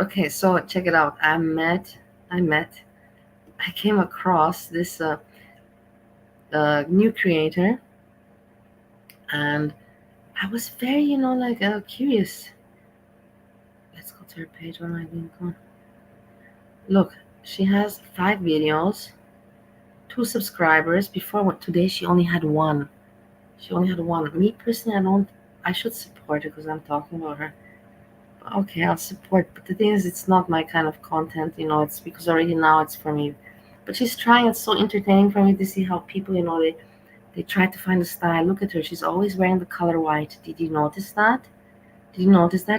Okay, so check it out. I came across this new creator, and I was very, curious. Let's go to her page. What am I doing? Come on. Look, she has 5 videos, 2 subscribers. Today she only had 1. Me personally, I should support her because I'm talking about her. Okay, I'll support. But the thing is, it's not my kind of content. It's because already now it's for me. But she's trying. It's so entertaining for me to see how people, they try to find a style. Look at her. She's always wearing the color white. Did you notice that?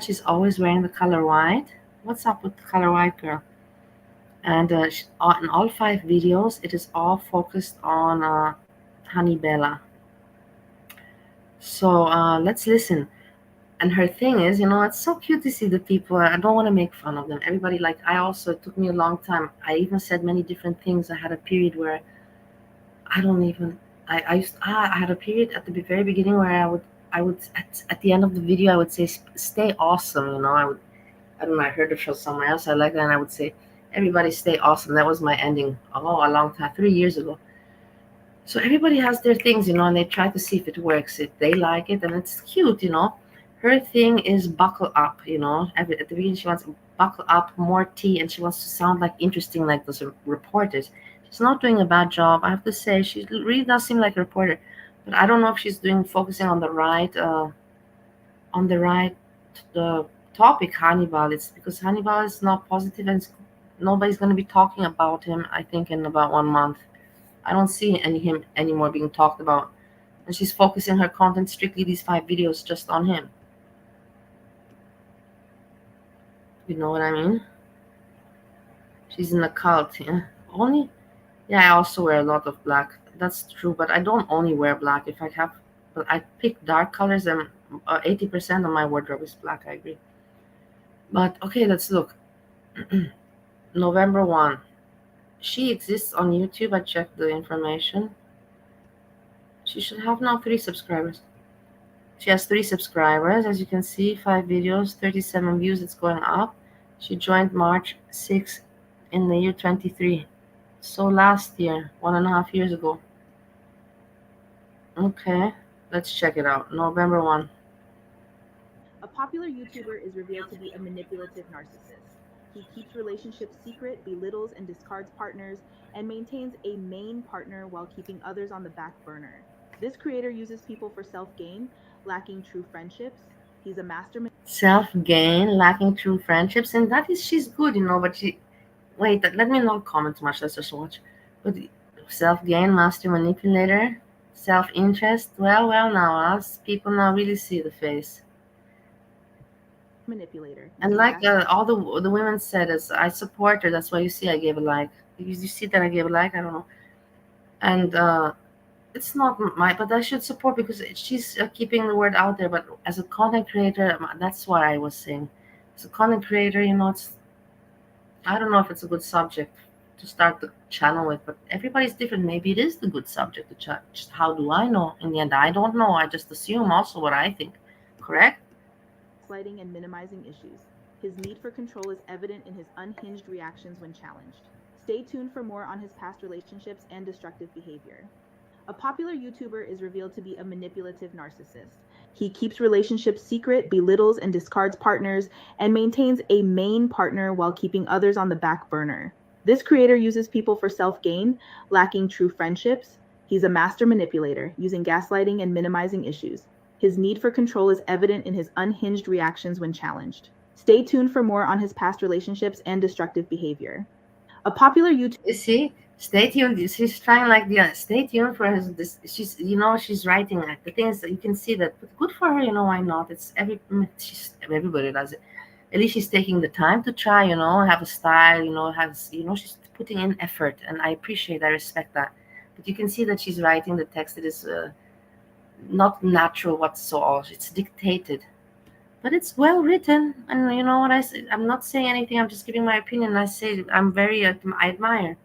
She's always wearing the color white? What's up with the color white, girl? And in all 5 videos, it is all focused on Honey Bella. So let's listen. And her thing is, it's so cute to see the people. I don't want to make fun of them. Everybody, it took me a long time. I even said many different things. I had a period where I don't even, I had a period at the very beginning where I would at the end of the video I would say stay awesome. I don't know, I heard it from somewhere else. I like that, and I would say everybody stay awesome. That was my ending. A long time, 3 years ago. So everybody has their things, and they try to see if it works. If they like it, and it's cute. Her thing is buckle up. At the beginning she wants buckle up, more tea, and she wants to sound like interesting, like those reporters. She's not doing a bad job, I have to say. She really does seem like a reporter, but I don't know if she's focusing on the right uh, topic. Hannibal. It's because Hannibal is not positive, and nobody's going to be talking about him. I think in about 1 month. I don't see him anymore being talked about, and she's focusing her content strictly these 5 videos just on him. You know what I mean? She's in a cult. Yeah. I also wear a lot of black. That's true, but I don't only wear black. If I have, but I pick dark colors, and 80% of my wardrobe is black. I agree. But okay, let's look. November 1. She exists on YouTube. I checked the information. She should have now 3 subscribers. She has 3 subscribers, as you can see, 5 videos, 37 views. It's going up. She joined March 6th in the year 23. So last year, 1.5 years ago. Okay, let's check it out. November 1. A popular YouTuber is revealed to be a manipulative narcissist. He keeps relationships secret, belittles and discards partners, and maintains a main partner while keeping others on the back burner. This creator uses people for self-gain, lacking true friendships. He's a master Self-gain, lacking true friendships, and that is she's good, but she wait, let me not comment much, let's just watch. But self-gain, master manipulator, self-interest, well now us people now really see the face. manipulator. And like all the women said, is I support her. That's why you see I gave a like. You see that I gave a like. I don't know. And it's not but I should support because she's keeping the word out there. But as a content creator, that's what I was saying. As a content creator, it's I don't know if it's a good subject to start the channel with, but everybody's different. Maybe it is the good subject to chat. Just how do I know? In the end, I don't know. I just assume also what I think. Correct? Gaslighting and minimizing issues. His need for control is evident in his unhinged reactions when challenged. Stay tuned for more on his past relationships and destructive behavior. A popular YouTuber is revealed to be a manipulative narcissist. He keeps relationships secret, belittles and discards partners, and maintains a main partner while keeping others on the back burner. This creator uses people for self-gain, lacking true friendships. He's a master manipulator, using gaslighting and minimizing issues. His need for control is evident in his unhinged reactions when challenged. Stay tuned for more on his past relationships and destructive behavior. A popular YouTuber. You see, stay tuned. She's trying like stay tuned for his. She's she's writing it. The thing is that you can see that. But good for her. Why not? It's everybody does it. At least she's taking the time to try. Have a style. She's putting in effort, and I appreciate. I respect that. But you can see that she's writing the text. It is not natural whatsoever. It's dictated. But it's well written, and you know what I say. I'm not saying anything. I'm just giving my opinion. I say I admire.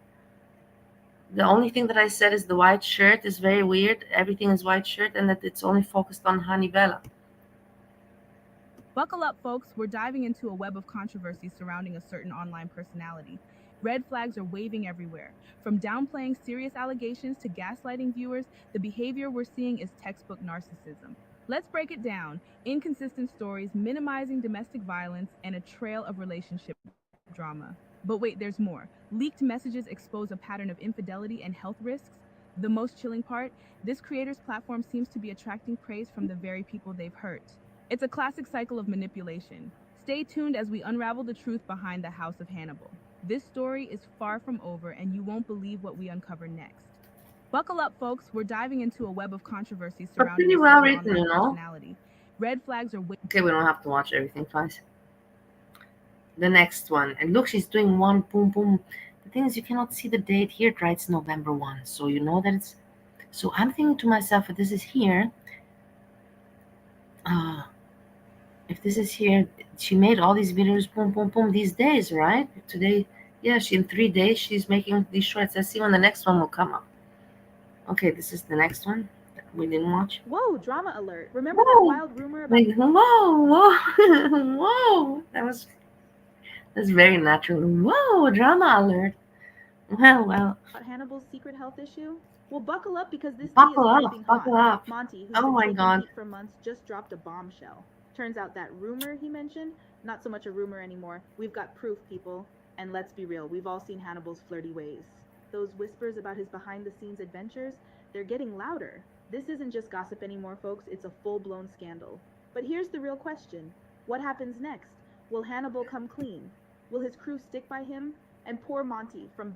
The only thing that I said is the white shirt is very weird. Everything is white shirt, and that it's only focused on Hannibal. Buckle up, folks. We're diving into a web of controversy surrounding a certain online personality. Red flags are waving everywhere. From downplaying serious allegations to gaslighting viewers, the behavior we're seeing is textbook narcissism. Let's break it down. Inconsistent stories, minimizing domestic violence, and a trail of relationship drama. But wait, there's more. Leaked messages expose a pattern of infidelity and health risks. The most chilling part, this creator's platform seems to be attracting praise from the very people they've hurt. It's a classic cycle of manipulation. Stay tuned as we unravel the truth behind the House of Hannibal. This story is far from over, and you won't believe what we uncover next. Buckle up, folks. We're diving into a web of controversy surrounding pretty a well certain written, online personality. Red flags are okay. We don't have to watch everything twice. The next one, and look, she's doing one boom boom. The thing is, you cannot see the date here. It writes November 1, so you know that it's. So I'm thinking to myself, if this is here, if this is here, she made all these videos boom boom boom these days, right? Today, yeah, she in 3 days she's making these shorts. Let's see when the next one will come up. Okay, this is the next one. We didn't watch. Whoa, drama alert. Remember that Whoa! wild rumor about Like whoa, whoa, whoa! That's very natural. Whoa! Drama alert. Well. Hannibal's secret health issue? Well, buckle up because this tea is Buckle piping up, buckle hot. up. Monty, who's Oh been my taking god. heat for months, just dropped a bombshell. Turns out that rumor he mentioned, not so much a rumor anymore. We've got proof, people. And let's be real, we've all seen Hannibal's flirty ways. Those whispers about his behind the scenes adventures, they're getting louder. This isn't just gossip anymore, folks, it's a full blown scandal. But here's the real question: what happens next? Will Hannibal come clean? Will his crew stick by him? And poor Monty from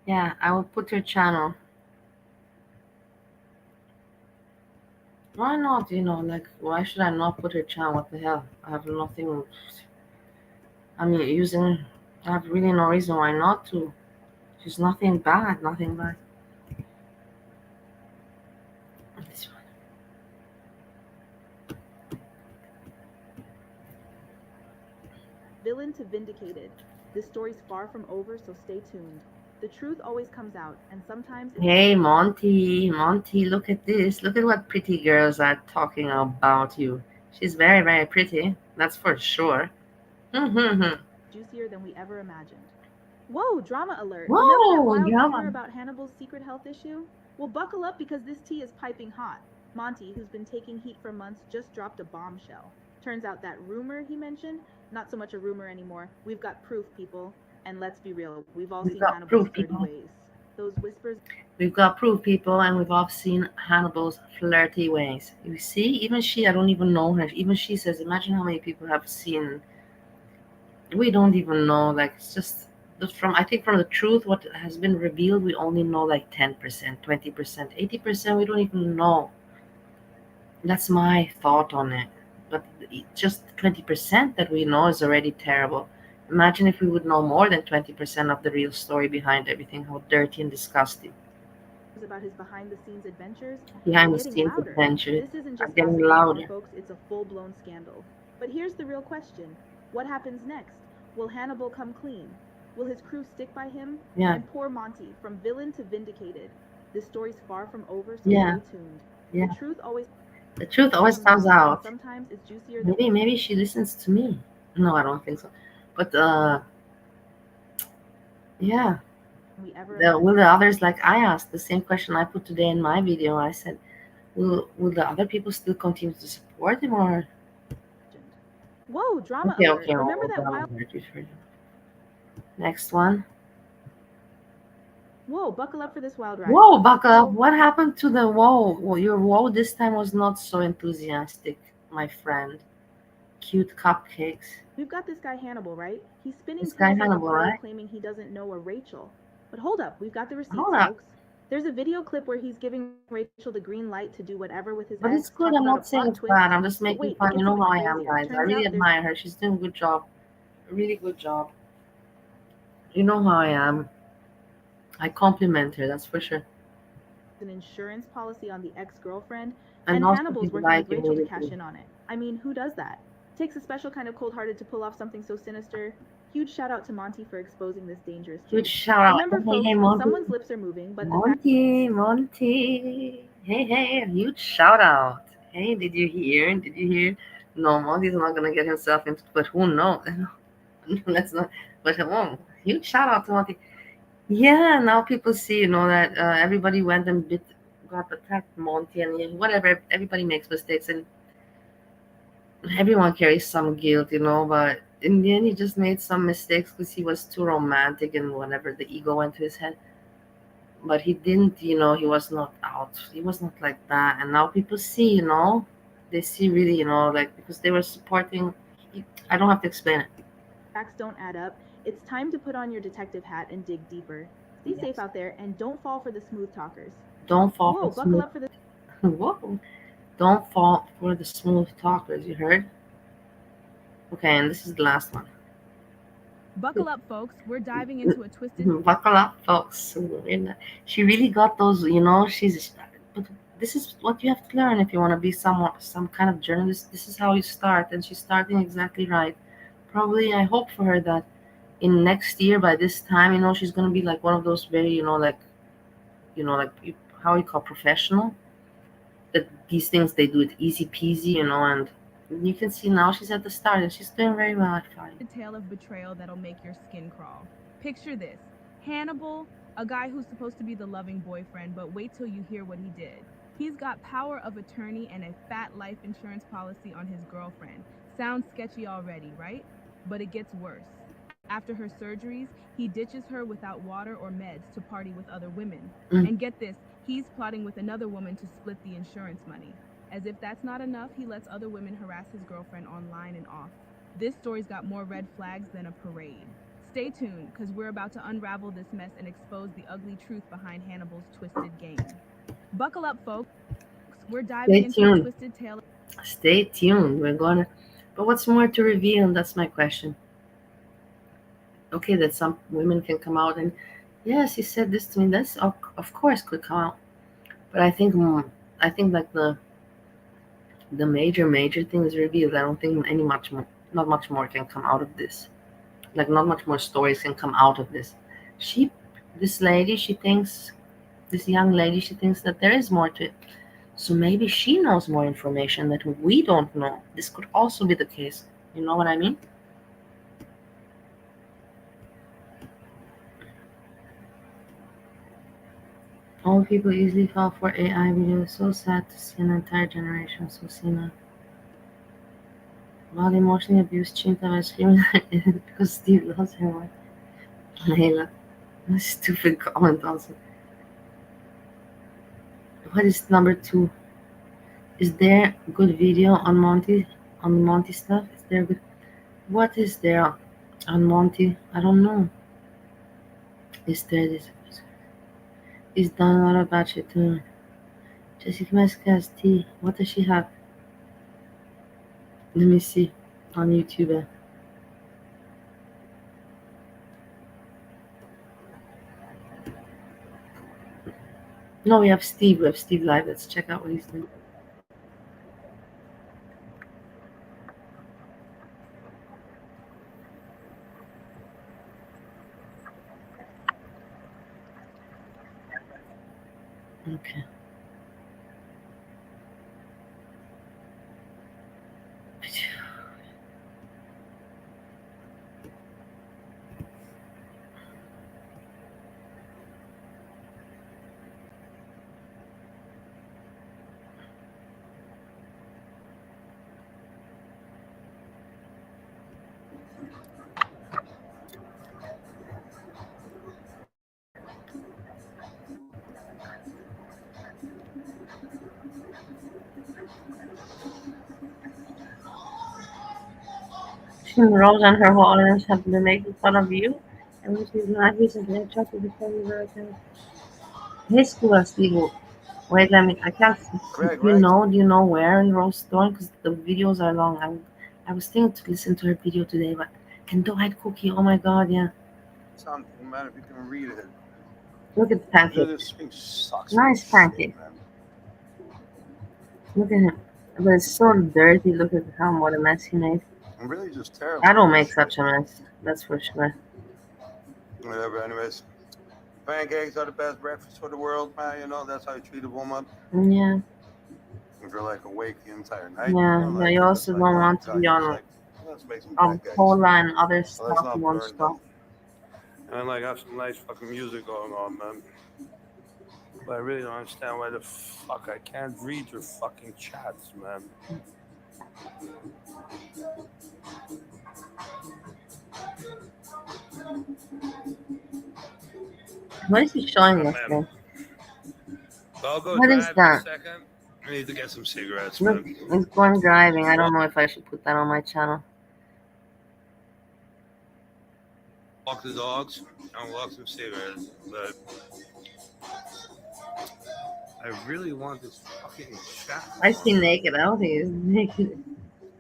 Yeah, I will put your channel. Why not? Like, why should I not put her channel? What the hell? I have nothing. I mean, I have really no reason why not to. She's nothing bad, nothing bad. This one. villain to vindicated. This story's far from over, so stay tuned. The truth always comes out, and sometimes it's Hey, Monty, look at this. Look at what pretty girls are talking about you. She's very, very pretty. That's for sure. Mm-hmm. juicier than we ever imagined. Whoa, drama alert. Remember that Whoa, wild rumor drama. about Hannibal's secret health issue? Well, buckle up because this tea is piping hot. Monty, who's been taking heat for months, just dropped a bombshell. Turns out that rumor he mentioned, not so much a rumor anymore. We've got proof, people. And let's be real, we've all We've seen got Hannibal's proof, flirty people. ways. Those whispers We've got proof, people, and we've all seen Hannibal's flirty ways. You see, even she, I don't even know her. Even she says, imagine how many people have seen. We don't even know. Like, it's just from, I think, from the truth, what has been revealed, we only know like 10%, 20%, 80%. We don't even know. That's my thought on it. But just 20% that we know is already terrible. Imagine if we would know more than 20% of the real story behind everything, how dirty and disgusting. about his behind the scenes adventures, Behind they're the getting scenes louder. adventures This isn't are just getting gossip anymore, louder. folks, it's a full blown scandal. But here's the real question: what happens next? Will Hannibal come clean? Will his crew stick by him? Yeah, And poor Monty, from villain to vindicated. This story's far from over, so yeah, stay tuned. yeah. The truth always The truth always comes comes out, and out. sometimes it's juicier than Maybe she listens to me. No, I don't think so. But yeah. we ever Will the others, like I asked the same question I put today in my video? I said, will the other people still continue to support him, or imagined. Whoa, drama okay, alert. okay, Remember well, that wild next one. Whoa, buckle up for this wild ride. Whoa, buckle up. What happened to the whoa? Well, your whoa this time was not so enthusiastic, my friend. Cute cupcakes. We've got this guy Hannibal, right? He's spinning This guy tales like a Hannibal, pro, right? claiming he doesn't know a Rachel. But hold up, we've got the receipts, Hold up. folks. There's a video clip where he's giving Rachel the green light to do whatever with his But ex. it's good. Talk I'm about a not saying plot it's twist. bad. I'm just But making wait, it fun. You gets know even how I am, crazier. guys. I Turns really out there's admire her. She's doing a good job. A really good job. You know how I am. I compliment her, that's for sure. an insurance policy on the ex-girlfriend, And and also Hannibal's she's working like with Rachel to immediately. cash in on it. I mean, who does that? Takes a special kind of cold-hearted to pull off something so sinister. Huge shout out to Monty for exposing this dangerous Huge case. shout out. Remember, Hey, folks, hey, Monty. someone's lips are moving, but the fact Monty. Hey, huge shout out. Hey, did you hear? Did you hear? No, Monty's not gonna get himself into, but who knows? Let's not. But huge shout out to Monty. Yeah, now people see, that everybody went and got attacked Monty, and whatever. Everybody makes mistakes, and everyone carries some guilt, but in the end, he just made some mistakes because he was too romantic and whatever, the ego went to his head. But he didn't, he was not out. He was not like that. And now people see, they see really, like because they were supporting. I don't have to explain it. facts don't add up, it's time to put on your detective hat and dig deeper. Stay Yes. safe out there and don't fall for the smooth talkers. Don't fall Whoa, for buckle smooth. up for this. Whoa. Don't fall for the smooth talkers. You heard? Okay, and this is the last one. Buckle up, folks. We're diving into a twisted. Buckle up, folks. She really got those. She's. But this is what you have to learn if you want to be some kind of journalist. This is how you start, and she's starting exactly right. Probably, I hope for her that in next year by this time, she's gonna be like one of those very, like how you call professional. that these things they do it easy peasy, you know, and you can see now she's at the start and she's doing very well, I find. A tale of betrayal that'll make your skin crawl. Picture this: Hannibal, a guy who's supposed to be the loving boyfriend, but wait till you hear what he did. He's got power of attorney and a fat life insurance policy on his girlfriend. Sounds sketchy already, right? But it gets worse. After her surgeries, he ditches her without water or meds to party with other women. And get this, he's plotting with another woman to split the insurance money. As if that's not enough, he lets other women harass his girlfriend online and off. This story's got more red flags than a parade. Stay tuned, because we're about to unravel this mess and expose the ugly truth behind Hannibal's twisted game. Buckle up, folks. We're diving into a twisted tale. Stay tuned. We're gonna. But what's more to reveal? That's my question. Okay, that some women can come out and, yes, he said this to me. That's of course could come out. But I think like the major thing is revealed. I don't think not much more can come out of this. Like not much more stories can come out of this. This lady, this young lady, she thinks that there is more to it. So maybe she knows more information that we don't know. This could also be the case. You know what I mean? All people easily fall for AI videos. So sad to see an entire generation so senile. While emotionally abused Chinta by screaming because Steve loves her wife. Layla. Stupid comment also. What is number 2? Is there good video on the Monty stuff? Is there good? What is there on Monty? I don't know. Is there this? Is done a lot about it too. Jessica Mescas T. What does she have? Let me see on YouTube. No, we have Steve. We have Steve live. Let's check out what he's doing. Okay. Rose and her whole audience have been making fun of you. And when she's not recently, I tried to defend you very thing. His school, Steve. Wait, I can't. Greg, Do right? you know where in Rose Storm? Because the videos are long. I was thinking to listen to her video today, but and Dwight Cookie, oh my god, yeah. Something, man, if you can read it. Look at the Dude, pancake. this thing sucks. Nice Shit, pancake. man. Look at him. But it's so dirty. Look at what a mess he made. I'm really just terrible. I don't at make this such shit. a mess. That's for sure. Whatever, anyways. Pancakes are the best breakfast for the world, man. You know, that's how you treat a woman. Yeah. If you're like awake the entire night, Yeah. you know, But like you you're also just like, don't oh my want to god, be you're on just like, let's make some pancakes. cola and other So let's stuff. You not want burn stuff. them. And like have some nice fucking music going on, man. But I really don't understand why the fuck I can't read your fucking chats, man. What is he showing Oh, us man. there? I'll go What is drive in a that? second. I need to get some cigarettes, Look, man. it's going driving. I don't know if I should put that on my channel. Walk the dogs and walk some cigarettes, but I really want this fucking chat. I see naked. I don't think he's naked.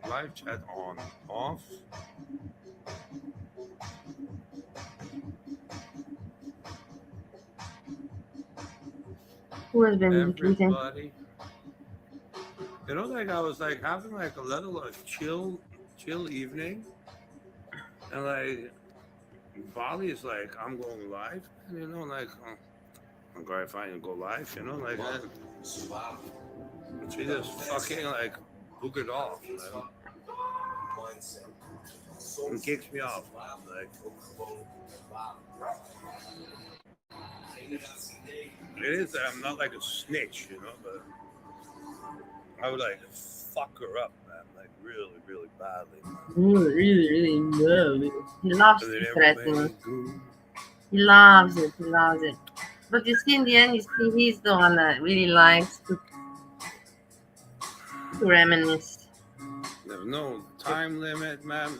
Live chat on, off. Who has been tweeting? Everybody. You know, like I was like having like a little like chill evening, and like Bali is like, I'm going live, and you know, like I'm going to find and go live, you know, like that. She just fucking like boogered off, man. It kicks me off. Like, it is that I'm not like a snitch, you know, but I would like fuck her up, man, like really, really badly. Really love it. He loves And to then threaten. everybody goes, He loves it. He loves it. But you see, in the end, you see, he's the one that really likes to reminisce. there's no time limit, man.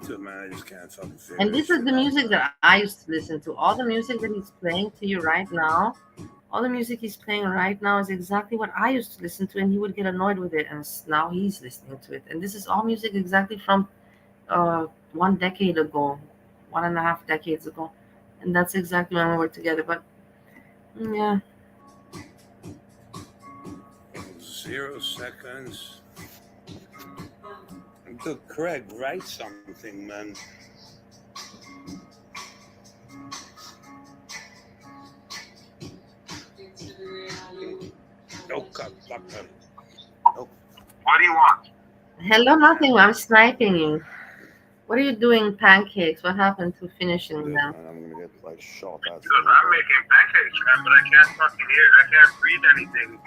Dude, man, I just can't fucking figure And this is the music that I used to listen to. All the music that he's playing to you right now, all the music he's playing right now is exactly what I used to listen to, and he would get annoyed with it. And now he's listening to it. And this is all music exactly from 1 decade ago, 1.5 decades ago. And that's exactly when we were together. But yeah. 0 seconds. Dude, Craig, write something, man. No, fuck him. Nope. What do you want? Hello, nothing. I'm sniping you. What are you doing, pancakes? What happened to finishing Dude, them? man, I'm gonna get like shot at. Because I'm making pancakes, man, but I can't fucking hear. I can't read anything.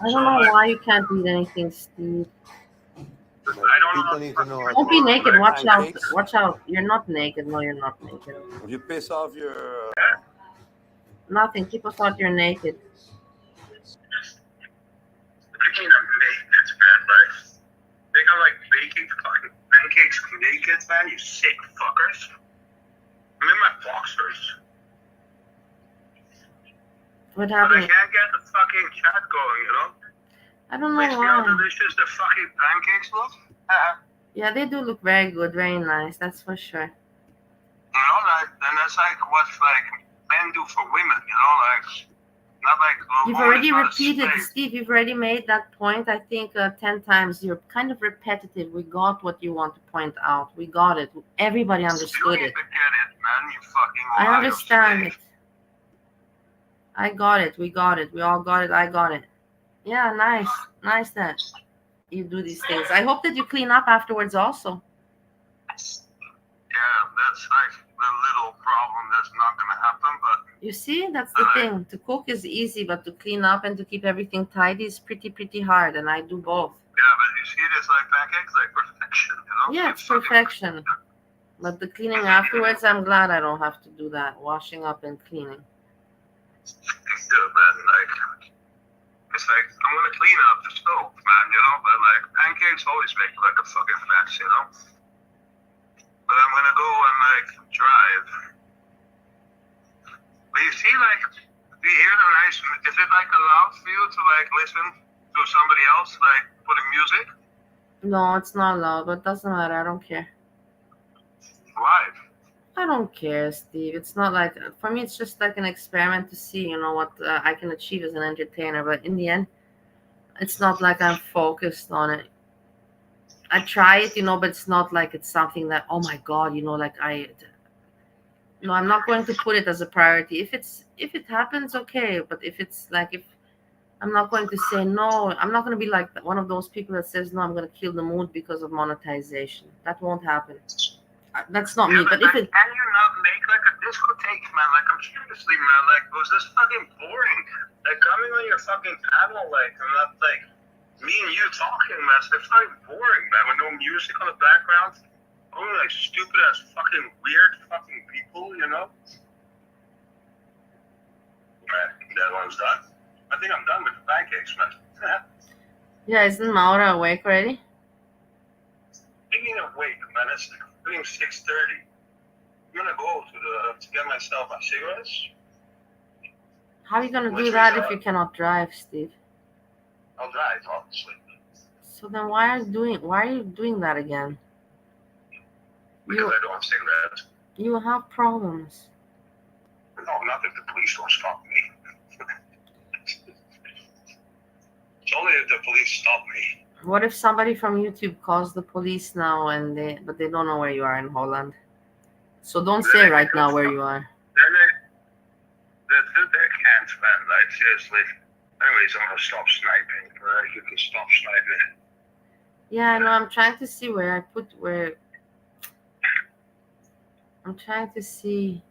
I don't know why you can't read anything, Steve. I don't People know. need to know how Don't to be naked. Watch out. pancakes. Watch out. You're not naked. No, you're not naked. Would you piss off your? Nothing. Keep us out. You're naked. Speaking of naked, man, like, they got like baking fucking pancakes naked, man, you sick fuckers. I'm in my boxers. What But I happened? can't get the fucking chat going, you know? I don't Like, know see how why. delicious the fucking pancakes look? Yeah, they do look very good. Very nice. That's for sure. You know, like, and that's like what like men do for women, you know, like not like a You've woman already is not a repeated, slave. Steve. You've already made that point. I think 10 times. You're kind of repetitive. We got what you want to point out. We got it. Everybody You understood need it. to get it, man, you fucking I Ohio understand slave. it. I got it. We got it. We all got it. I got it. Yeah, nice. Nice that you do these things. I hope that you clean up afterwards also. Yeah, that's like the little problem that's not gonna happen, but You see, that's the thing. To cook is easy, but to clean up and to keep everything tidy is pretty hard, and I do both. yeah, but you see this like pancakes like perfection, you know? Yeah, it's perfection. But the cleaning afterwards, I'm glad I don't have to do that. Washing up and cleaning. It's good, man. Like, it's like I'm gonna clean up the stove, man, you know? But like pancakes always make like a fucking mess, you know? But I'm gonna go and like drive. But you see, like, do you hear the nice? Is it like allowed for you to like listen to somebody else like putting music? No, it's not loud, but it doesn't matter. I don't care. Why? I don't care, Steve. It's not like, for me, it's just like an experiment to see, what I can achieve as an entertainer. But in the end, it's not like I'm focused on it. I try it, but it's not like it's something that, oh my God, like no, I'm not going to put it as a priority. If it happens, okay. But if I'm not going to say no, I'm not going to be like one of those people that says, no, I'm going to kill the mood because of monetization. That won't happen. That's not me. But if it, can you not make like a discotheque, man? Like, I'm seriously, man. Like, was this fucking boring? Like, coming on your fucking panel, like, I'm not like me and you talking, man. It's like fucking boring, man. With no music on the background, only like stupid ass fucking weird fucking people, you know? Man, that one's done. I think I'm done with the pancakes, man. yeah, isn't Maura awake already? Speaking of wake, man, it's like 6:30. I'm gonna go to get myself a cigarettes. How are you going to Which do that means, if you cannot drive, Steve? I'll drive, obviously. So then why are you doing that again? Because I don't have cigarettes. You have problems. No, not if the police don't stop me. It's only if the police stop me. What if somebody from YouTube calls the police now but they don't know where you are in Holland? So don't say right now where you are. Then they can seriously. Anyways, I'm gonna stop sniping. You can stop sniping. Yeah, no, I'm trying to see where I put where. I'm trying to see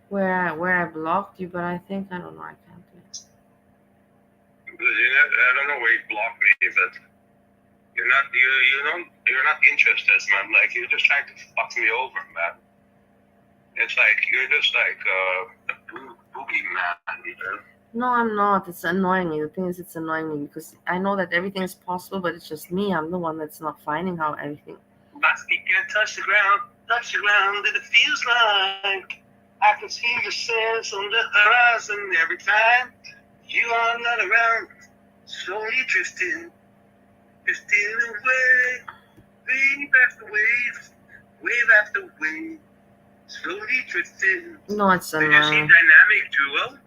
where I blocked you, but I think I don't know. I can't do it. I don't know where you blocked me, but you're not interested, man. Like you're just trying to fuck me over, man. It's like you're just like a boogeyman, you know? No, I'm not. It's annoying me. The thing is, it's annoying me because I know that everything is possible, but it's just me. I'm the one that's not finding how everything. My feet can't touch the ground, and it feels like I can see the sands on the horizon every time you are not around. Slowly drifting away, wave after wave, wave after wave, slowly drifting. No, it's Did you see annoying. Dynamic Duo?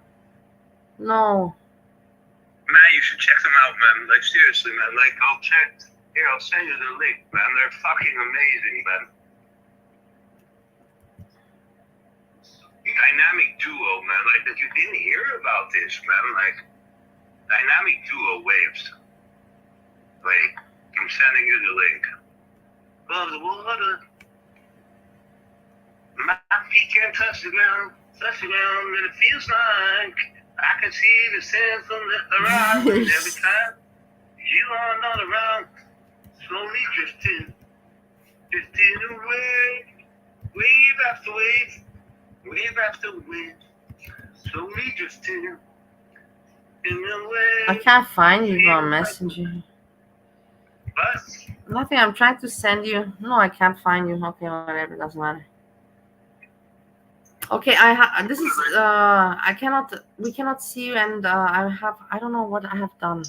No. Man, you should check them out, man. Like, seriously, man. Like, I'll send you the link, man. They're fucking amazing, man. Dynamic Duo, man. Like, that you didn't hear about this, man. Like, Dynamic Duo waves. Wait, I'm sending you the link. Above the water. My feet can't touch the ground, and it feels like I can see the sands on the horizon every time you are not around. Slowly drifting away, wave after wave, wave after wave, slowly drifting away. I can't find you on Messenger. But Nothing. I'm trying to send you. No, I can't find you. Okay, whatever. Doesn't matter. Okay, this is I cannot. We cannot see you, and I don't know what I have done.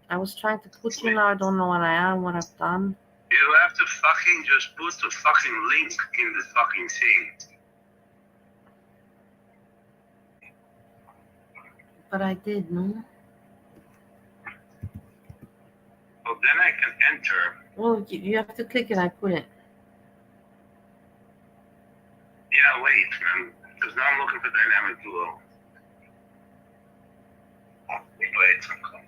I was trying to put you now. I don't know what I am. What I've done. you have to fucking just put the fucking link in the fucking thing. But I did, no? Well, then I can enter. Well, you have to click it. I put it. Yeah, wait, man. Because now I'm looking for Dynamic Duo. Wait, I'm coming.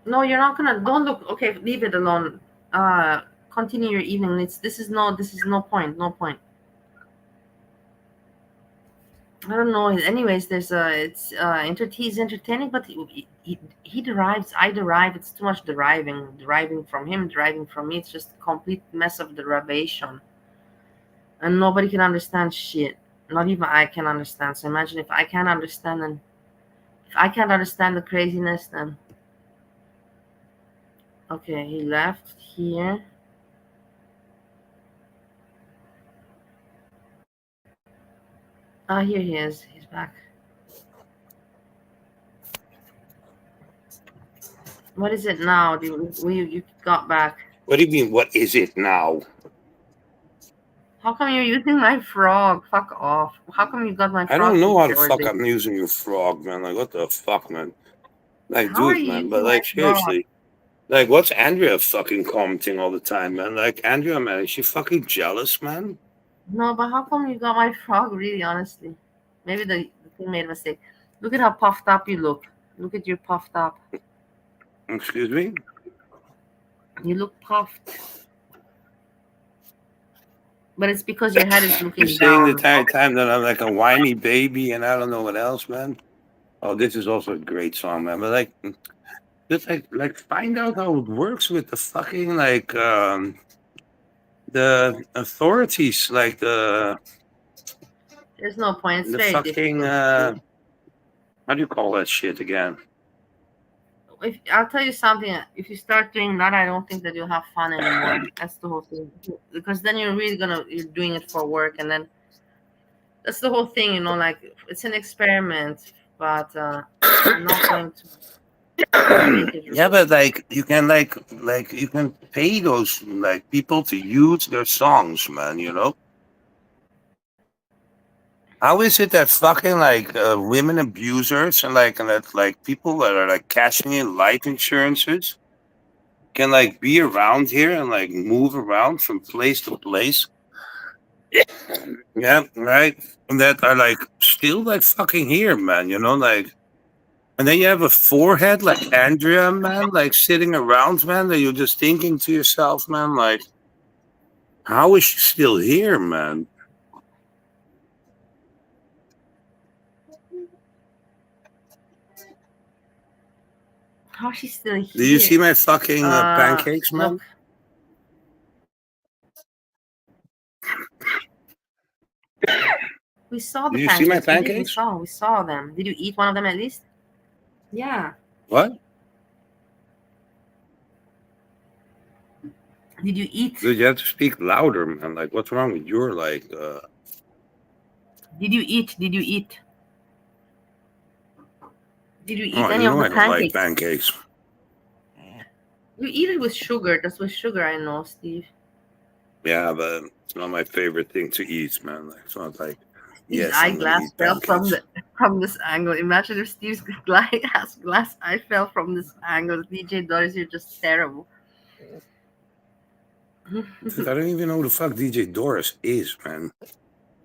No, you're not gonna. Don't look. Okay, leave it alone. Continue your evening. This is no point. No point. I don't know. Anyways, he's entertaining, but he derives. I derive. It's too much deriving from him, deriving from me. It's just a complete mess of derivation, and nobody can understand shit. Not even I can understand. So imagine if I can't understand, and if I can't understand the craziness, then okay, he left here. Here he is. He's back. What is it now? You got back? What do you mean, what is it now? How come you're using my frog? Fuck off. How come you got my frog? I don't know how the picture fuck already? I'm using your frog, man. Like, what the fuck, man? Like, How are dude, you man. using But, my like, frog? seriously. Like, what's Andrea fucking commenting all the time, man? Like, Andrea, man, is she fucking jealous, man? No, but how come you got my frog, really, honestly? Maybe the thing made a mistake. Look at how puffed up you look. Look at you puffed up. Excuse me? You look puffed. But it's because your head is looking You're saying the down. entire time that I'm like a whiny baby and I don't know what else, man. Oh, this is also a great song, man. But like, just like find out how it works with the fucking the authorities, like There's no point. It's the very fucking difficult. how do you call that shit again? If I'll tell you something, if you start doing that, I don't think that you'll have fun anymore. That's the whole thing. Because then you're doing it for work, and then that's the whole thing, you know. Like it's an experiment, but I'm not going to make it. Yeah, but like you can you can pay those like people to use their songs, man. You know. How is it that fucking like women abusers and that like people that are like cashing in life insurances can like be around here and like move around from place to place Yeah, right. And that are like still like fucking here, man. You know, like, and then you have a forehead like Andrea, man, like sitting around, man, that you're just thinking to yourself, man, like, how is she still here, man? How she's still here? Do you see my fucking pancakes, man? Look. We saw the Did you see my pancakes. pancakes? We saw them. Did you eat one of them at least? Yeah. What? Did you eat? Dude, you have to speak louder, man. Like, what's wrong with your like? Did you eat? Did you eat? Did you eat Oh, any you of know the I don't like pancakes? pancakes. You eat it with sugar. That's with sugar, I know, Steve. Yeah, but it's not my favorite thing to eat, man. Like, it's not like, Steve's yes, I'm gonna eyeglass eat fell pancakes. from this angle. Imagine if Steve's glass eye fell from this angle. DJ Doris, you're just terrible. Dude, I don't even know who the fuck DJ Doris is, man.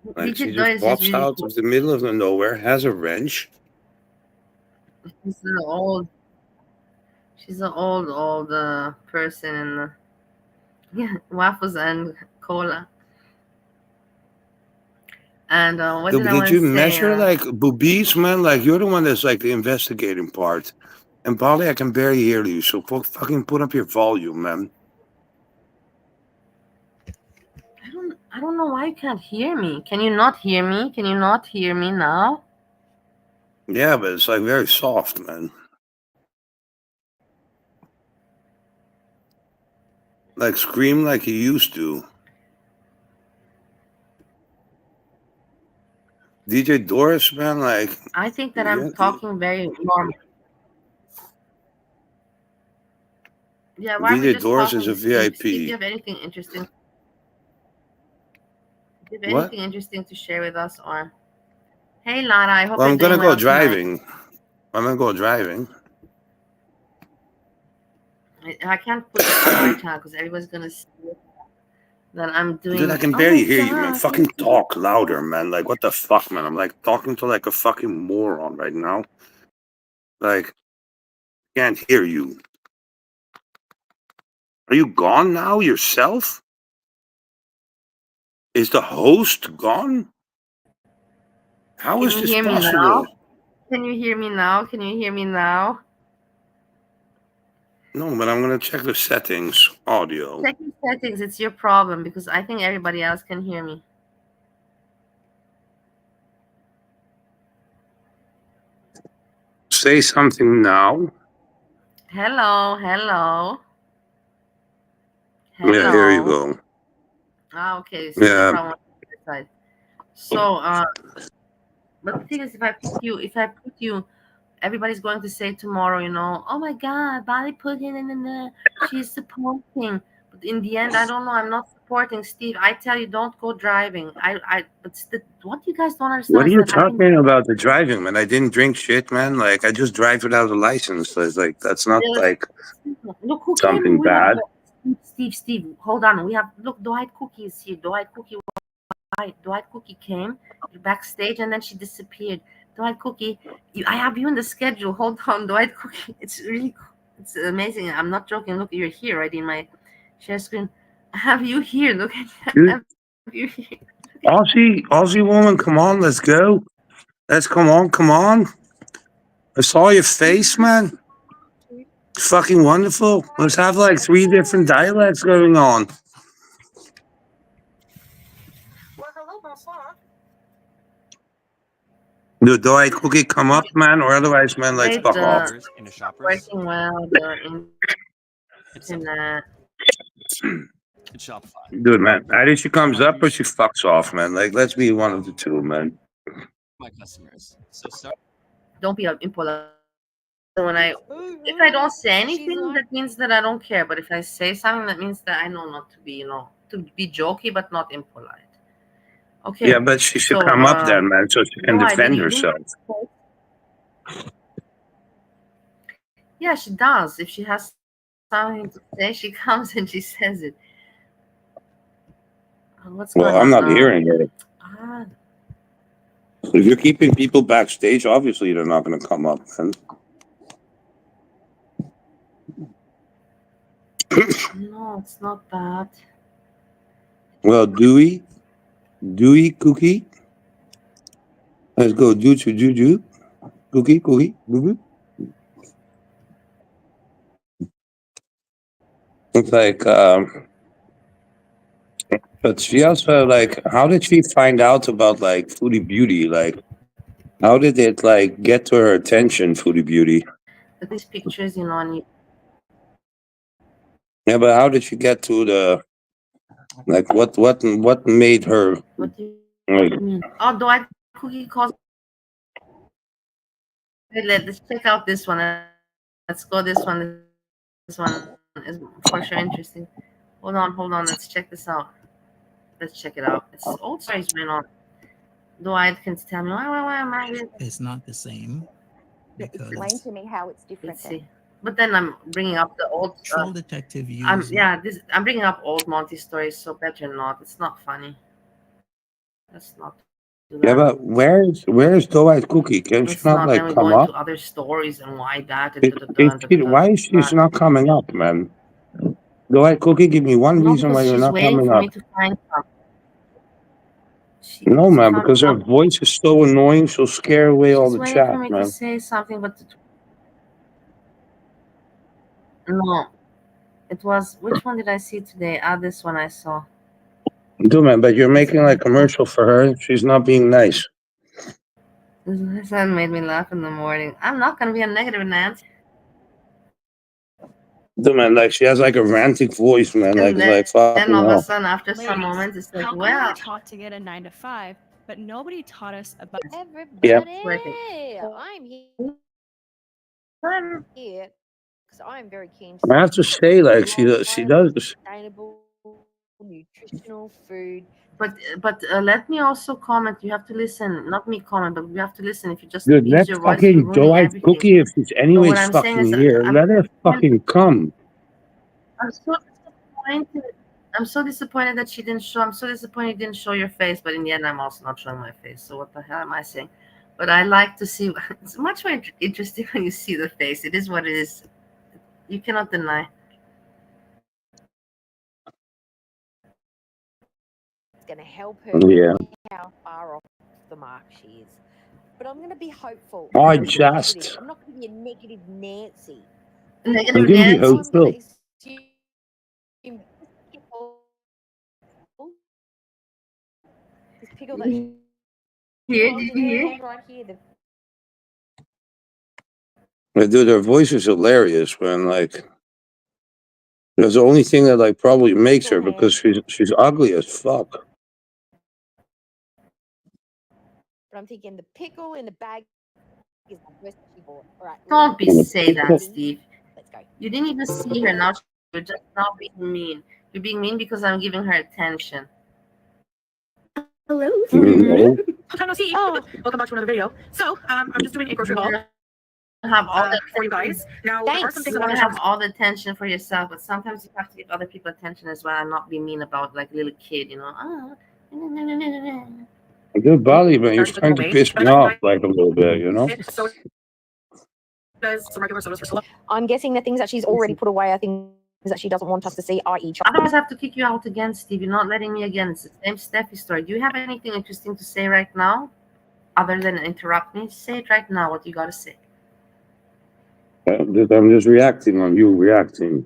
Like, DJ she Doris just is pops really out cool. of the middle of the nowhere, has a wrench. She's an old person in the waffles and cola. And what Dude, did I did want you to say? measure like boobies, man? Like, you're the one that's like the investigating part. And Polly, I can barely hear you, so fucking put up your volume, man. I don't know why you can't hear me. Can you not hear me? Can you not hear me now? Yeah, but it's like very soft, man. Like, scream like you used to. DJ Doris, man, like. I think that I'm Yeah, talking very normal. Yeah, why are we DJ just Doris talking is to a Steve? Steve, do you VIP. have anything interesting? Do you have What? anything interesting to share with us? Or hey, Lara, I hope Well, you're I'm gonna doing go well tonight. driving. I'm gonna go driving. I can't put this on my channel because everyone's gonna see that I'm doing. Dude, I can Oh barely my hear you, man. god! Fucking talk louder, man. Like, what the fuck, man? I'm like talking to like a fucking moron right now. Like, can't hear you. Are you gone now yourself? Is the host gone? How Can is you this hear me now? possible? Can you hear me now? Can you hear me now? No, but I'm gonna check the settings. Audio. Check your settings. It's your problem because I think everybody else can hear me. Say something now. Hello, hello, Yeah, here you hello. go. Okay, so the Yeah. problem on the side. So, but the thing is, if I put you, everybody's going to say tomorrow, oh my God, Bali put in the, she's supporting. But in the end, I don't know. I'm not supporting Steve. I tell you, don't go driving. But what you guys don't What understand are is you that I've been. talking about the driving, man? I didn't drink shit, man. Like, I just drive without a license. So it's like, that's not like Look who came. something We have bad. Steve. Hold on. We have Dwight Cookie is here. Dwight Cookie came backstage and then she disappeared. Dwight Cookie, I have you in the schedule. Hold on, Dwight Cookie. It's amazing. I'm not joking. Look, you're here right in my share screen. I have you here. Look at Dude, have you here. Aussie woman, come on, let's go. Come on. I saw your face, man. Fucking wonderful. Let's have like 3 different dialects going on. Do Dwight Cookie come up, man, or otherwise, man, like Wait, fuck off. In a shoppers. working well. The It's simple. internet. It's Shopify. Dude, man, either she comes up or she fucks off, man. Like, let's be one of the two, man. My customers. So start. Don't be impolite. So if I don't say anything, that means that I don't care. But if I say something, that means that I know not to be, to be jokey, but not impolite. Okay. Yeah, but she should So, come up then, man, so she can no, I defend didn't. herself. Yeah, she does. If she has something to say, she comes and she says it. What's Well, going I'm on? not hearing it. If you're keeping people backstage, obviously they're not going to come up, man. No, it's not that. Well, Dewey, Cookie. Let's go, Juju, Cookie, boo. It's like, but she also like, how did she find out about like Foodie Beauty? Like, how did it like get to her attention, Foodie Beauty? But these pictures, you know, and you, Yeah, but how did she get to the like what made her what do like? you mean? Oh, Dwight Cookie calls. Hey, let's check out this one. Let's go this one. This one is for sure interesting. Hold on. Let's check this out. Let's check it out. It's old stories going on. Dwight can tell me why am I here? It's not the same because Explain to me how it's different. Let's see. But then I'm bringing up the old. Troll Detective I'm used I'm bringing up old Monty stories, so better not. It's not funny. Let's not do Yeah, that. but where's Dwight Cookie? Can she It's not not. Then like we go come into up? other stories and why that and Why is she not coming up, man? Dwight Cookie, give me one No, reason why because you're she's not waiting coming for up. me to find some. She No, keeps man, coming because her up. voice is so annoying, she'll scare away all She's the waiting for chat, me to man. say something, but no. It was which one did I see today? This one I saw. Do man, but you're making like commercial for her. She's not being nice. This one made me laugh in the morning. I'm not gonna be a negative Nancy. Do man, like she has like a ranting voice, man. Like And it's like then fucking all of a hell. sudden, after some Ladies, moments, it's like, how come well, we were taught to get a 9 to 5, but nobody taught us about Yeah. Everybody, I'm here because I'm very keen to I have to say, like she does. sustainable, nutritional food. but let me also comment. You have to listen, not me comment, but you have to listen. If you just Dude, use let your voice, you're fucking ruining Dwight everything. Cookie, if she's So what anyways I'm saying is, fucking here, let her fucking come. I'm so disappointed. I'm so disappointed that she didn't show. I'm so disappointed you didn't show your face. But in the end, I'm also not showing my face. So what the hell am I saying? But I like to see. It's much more interesting when you see the face. It is what it is. You cannot deny. It's going to help her Yeah. how far off the mark she is. But I'm going to be hopeful. I I'm just. positive. I'm not going to be a negative Nancy. Negative You can be Nancy. I'm going hopeful. to assume this pickle that Here, did you hear? right here. But dude, her voice is hilarious, man. Like that's the only thing that like probably makes her because she's ugly as fuck. But I'm thinking the pickle in the bag is the worst she bought. All right. Don't be say that, Steve. Let's go. You didn't even see her. Now you're just not being mean. You're being mean because I'm giving her attention. Hello, No. Time no see. Welcome back to another video. So, I'm just doing a grocery haul Have all the for you guys. Now, there are some things you I'm want going to to have all the attention for yourself, but sometimes you have to give other people attention as well and not be mean about like a little kid, you know. Good body, man. You're starting to piss me off like a little bit, you know? So, some regular sodas for Scylla. I'm guessing the things that she's already put away are things that she doesn't want us to see, i.e. Otherwise, I have to kick you out again, Steve. You're not letting me again. It's the same Stephie story. Do you have anything interesting to say right now, other than interrupt me? Say it right now. What you gotta say? I'm just reacting on you reacting.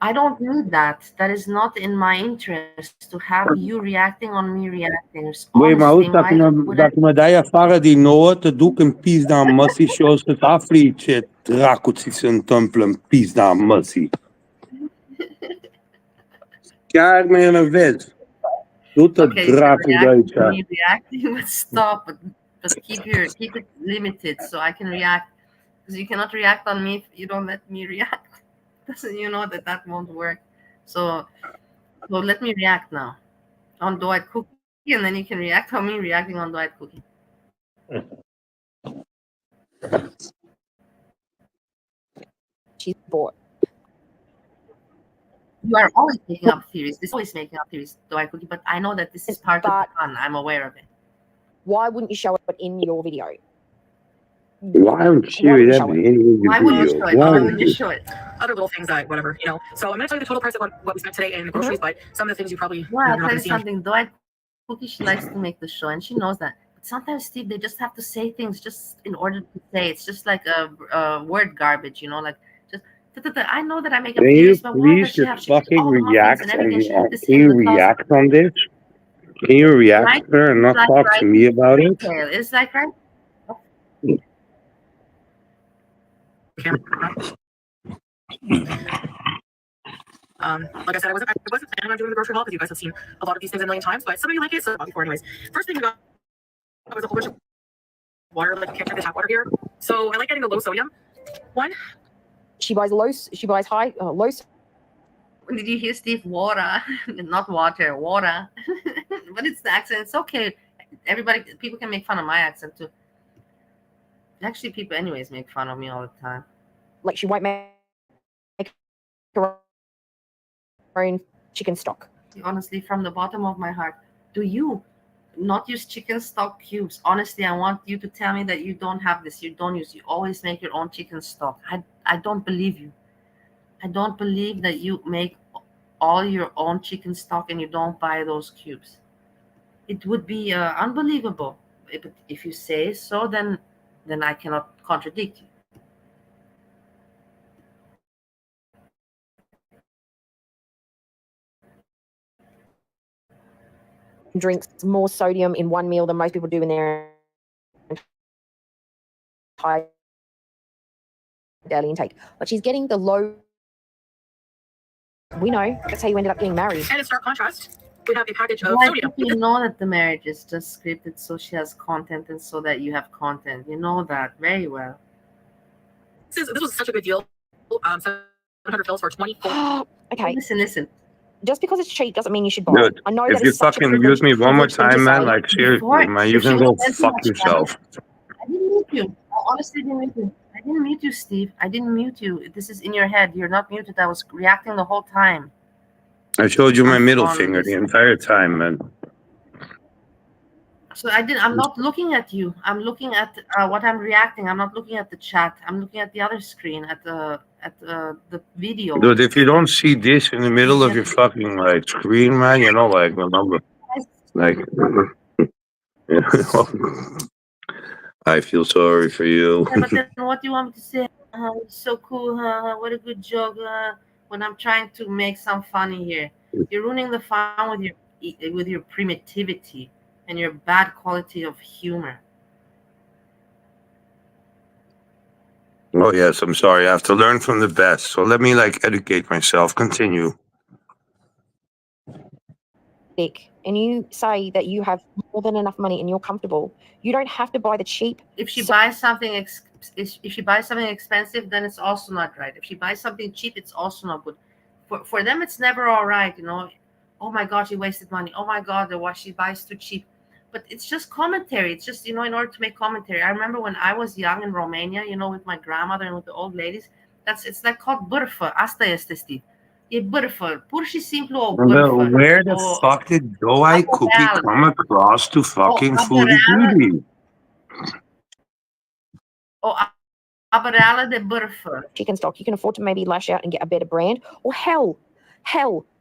I don't need that. That is not in my interest to have you reacting on me reacting. Băi, mă auzi, Honestly, dacă mă dai afară din nouă, te duc în pizda măsii și o să-ți afli ce dracu ți se întâmplă în pizda măsii. Chiar mă enervezi. Du-te dracu de aici. Me reacting, but stop. But keep it limited so I can react. Because you cannot react on me if you don't let me react. You know that won't work. So let me react now on Dwight Cookie, and then you can react on me reacting on Dwight Cookie. She's bored. You are always making up theories. This is always making up theories, though I Kcockey, but I know that this is part of the fun. I'm aware of it. Why wouldn't you show it in your video? Why would you show it in your Why would you video? show it? Why would you show it? Other little things that whatever, you know. So I'm gonna tell you the total price of what we spent today in the groceries, but some of the things you probably Well, I'll you're not tell you gonna see on something. Though I Kcockey, she likes to make the show, and she knows that. But sometimes, Steve, they just have to say things just in order to say. It's just like a word garbage, you know, like just. I know that I make a Can you theories, but why does please she have just fucking all the muffins react and on everything? She had this can in you the closet. react on this? Can you react Right? to her and not It's like talk to me about it? retail. It's like right. Like I said, I wasn't planning on doing the grocery haul because you guys have seen a lot of these things a million times, but some of you like it, so before anyways. First thing we got was a whole bunch of water, like you can't drink the tap water here. So I like getting the low sodium one. She buys low. She buys high low. Did you hear Steve? Water, not water, water. But it's the accent. It's okay. People can make fun of my accent too. Actually, people anyways make fun of me all the time. Like she won't make her own chicken stock. Honestly, from the bottom of my heart, do you not use chicken stock cubes? Honestly, I want you to tell me that you don't have this. You always make your own chicken stock. I don't believe you. I don't believe that you make all your own chicken stock and you don't buy those cubes. It would be unbelievable. If you say so, then I cannot contradict you. Drinks more sodium in one meal than most people do in their entire daily intake. But she's getting the low. We know that's how you ended up getting married. And in stark contrast, we have a package of Why sodium. you know that the marriage is just scripted so she has content and so that you have content. You know that very well. This was such a good deal. 700 pills for 24. Okay. Listen. Just because it's cheap doesn't mean you should buy Dude, it. I know if that you is such fucking a use me one more privileged thing to time, man, say. like seriously, man, you can go fuck yourself. I didn't mute you. I honestly didn't mute you. I didn't mute you, Steve. I didn't mute you. This is in your head. You're not muted. I was reacting the whole time. I showed you my middle finger the entire time, man. So I'm not looking at you. I'm looking at what I'm reacting. I'm not looking at the chat. I'm looking at the other screen, at the video. Dude, if you don't see this in the middle of your fucking like screen, man, you know, like remember, like, I feel sorry for you. Yeah, but then what do you want me to say? It's so cool. What a good joke. When I'm trying to make some funny here, you're ruining the fun with your primitivity and your bad quality of humor. Oh yes, I'm sorry. I have to learn from the best. So let me like educate myself. Continue. And you say that you have more than enough money and you're comfortable, you don't have to buy the cheap. If she buys something expensive, then it's also not right. If she buys something cheap, it's also not good. For them, it's never all right. You know, oh my God, she wasted money. Oh my God, she buys too cheap. But it's just commentary. It's just, in order to make commentary. I remember when I was young in Romania, with my grandmother and with the old ladies, it's like called bârfă. Asta este, Steve. E bârfă. Pur și simplu o bârfă. Where the fuck did Kcockey come across to fucking foodie beauty? Aberrale de bârfă. Chicken stock. You can afford to maybe lash out and get a better brand, or hell,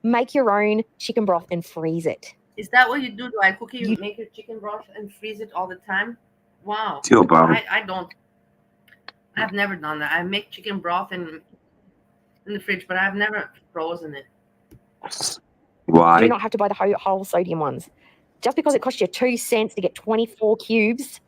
make your own chicken broth and freeze it. Is that what you do? Do I Kcockey? You make your chicken broth and freeze it all the time? Wow. I don't. I've never done that. I make chicken broth in the fridge, but I've never frozen it. Why? You do not have to buy the whole sodium ones. Just because it costs you 2 cents to get 24 cubes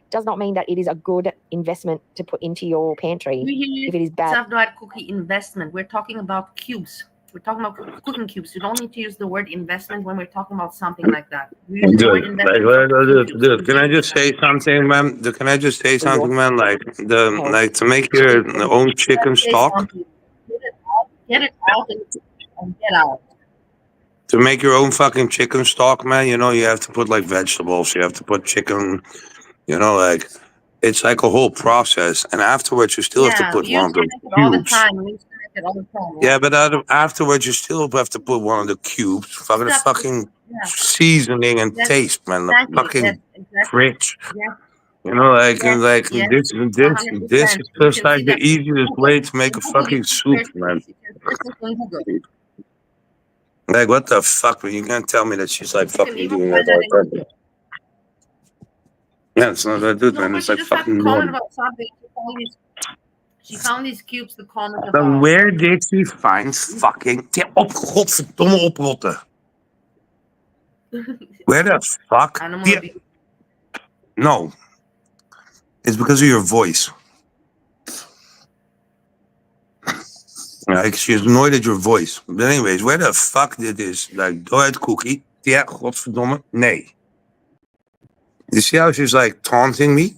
does not mean that it is a good investment to put into your pantry. If it is bad. Self-dried Kcockey investment. We're talking about cubes. We're talking about cooking cubes. You don't need to use the word investment when we're talking about something like that. Dude, can I just say something, man? Can I just say something, man? Like to make your own chicken stock. Get it out and get out. To make your own fucking chicken stock, man, you have to put like vegetables. You have to put chicken. Like it's like a whole process, and afterwards you still have to put one of those cubes. All the time. We used to make it all the time. Yeah, but afterwards you still have to put one of the cubes for the fucking seasoning and taste, man. The Exactly. fucking Yes, exactly. fridge. Yes, You know, like yes, like yes. this is 100%. You just can see like the that. easiest Google. way to make a Google. You fucking soup, man. can search this on Google. Like what the fuck? You can't tell me that she's like You can fucking even doing find that that all in the time. Google. Yeah, it's not that good, No, man. but It's she like just had to fucking comment naughty. about something. She found these cubes to comment But about. where did she find fucking... Ja, godverdomme oprotten. Where the fuck? Animal Yeah. abuse. No. It's because of your voice. Like, she's annoyed at your voice. But anyways, where the fuck did this? Like, go ahead, Kcockey. Ja, godverdomme. Nee. You see how she's like taunting me?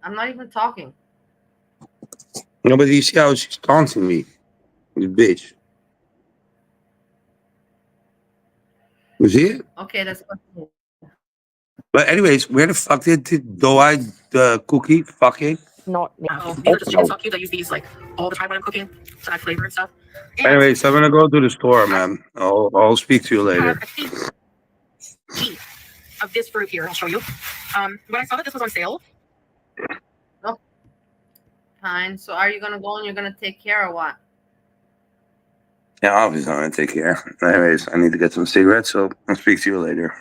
I'm not even talking. No, but you see how she's taunting me? You bitch. You see it? Okay, that's what. But anyways, where the fuck did the cookie fucking... Not me. These are just chicken stock cubes. I use these like all the time when I'm cooking to add flavor and stuff. And Anyways, I'm gonna go to the store, man. I'll speak to you I later. have a kg of this fruit here. I'll show you. When I saw that this was on sale, Fine. So are you gonna go and you're gonna take care or what? Yeah, obviously I'm gonna take care. Anyways, I need to get some cigarettes, so I'll speak to you later.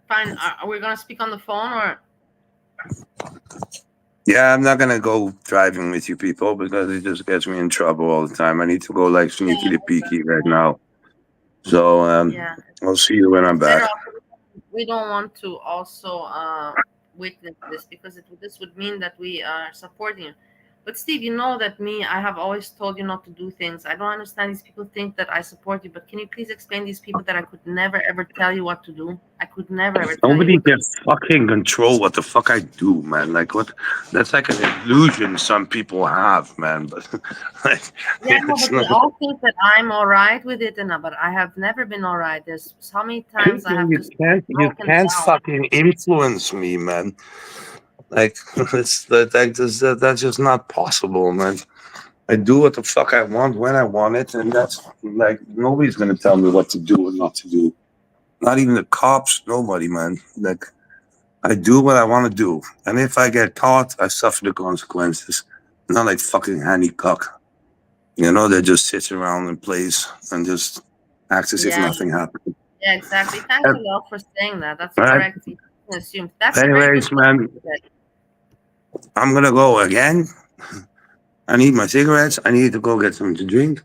Fine. Are we gonna speak on the phone or? Yeah, I'm not gonna go driving with you people because it just gets me in trouble all the time. I need to go like sneaky to peeky right now. So Yeah. I'll see you when I'm Better back. off. We don't want to also witness this because this would mean that we are supporting you. But Steve, you know that I have always told you not to do things. I don't understand. These people think that I support you, but can you please explain these people that I could never ever tell you what to do? I could never ever tell you Nobody what to can do. fucking control what the fuck I do, man. Like what? That's like an illusion some people have, man. But like, Yeah, no, it's but they not. all think that I'm all right with it, but I have never been all right. There's so many times I have just You broken can't down. fucking influence me, man. Like that's just not possible, man. I do what the fuck I want when I want it, and that's like nobody's gonna tell me what to do and not to do. Not even the cops, nobody, man. Like I do what I want to do, and if I get caught, I suffer the consequences. Not like fucking Kcockey. You know, that just sits around and plays and just acts as if Yeah, nothing happened. yeah, exactly. Thanks a lot for saying that. That's All right. correct. You can assume that's a very Anyways, good man, I'm gonna go again. I need my cigarettes. I need to go get something to drink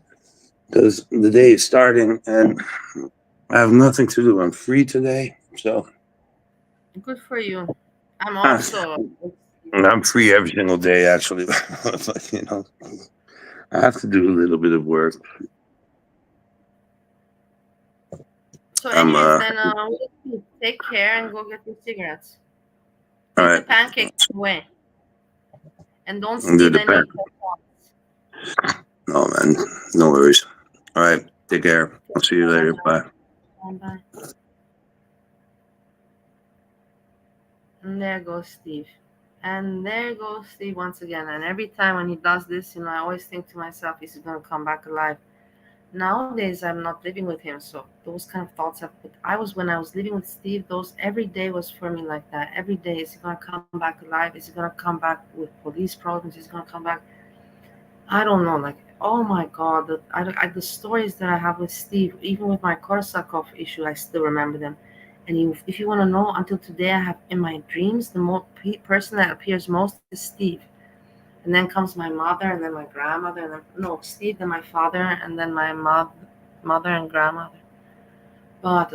because the day is starting and I have nothing to do. I'm free today, so Good for you. I'm also. I'm free every single day, actually. But you know, I have to do a little bit of work. So, anyways, then take care and go get your cigarettes. All Eat right. the pancakes away, and don't Do steal the any. No, man, no worries. All right, take care. I'll see you later. Bye. Bye. And there goes Steve. And there goes Steve once again. And every time when he does this, I always think to myself, is he going to come back alive? Nowadays, I'm not living with him, so those kind of thoughts have. But when I was living with Steve, every day was for me like that. Every day, is he going to come back alive? Is he going to come back with police problems? Is he going to come back? I don't know. Like, oh my God, the stories that I have with Steve, even with my Korsakoff issue, I still remember them. And if you want to know, until today, I have in my dreams the person that appears most is Steve. And then comes my mother, and then my grandmother, and then Steve, then my father, and then my mother and grandmother. But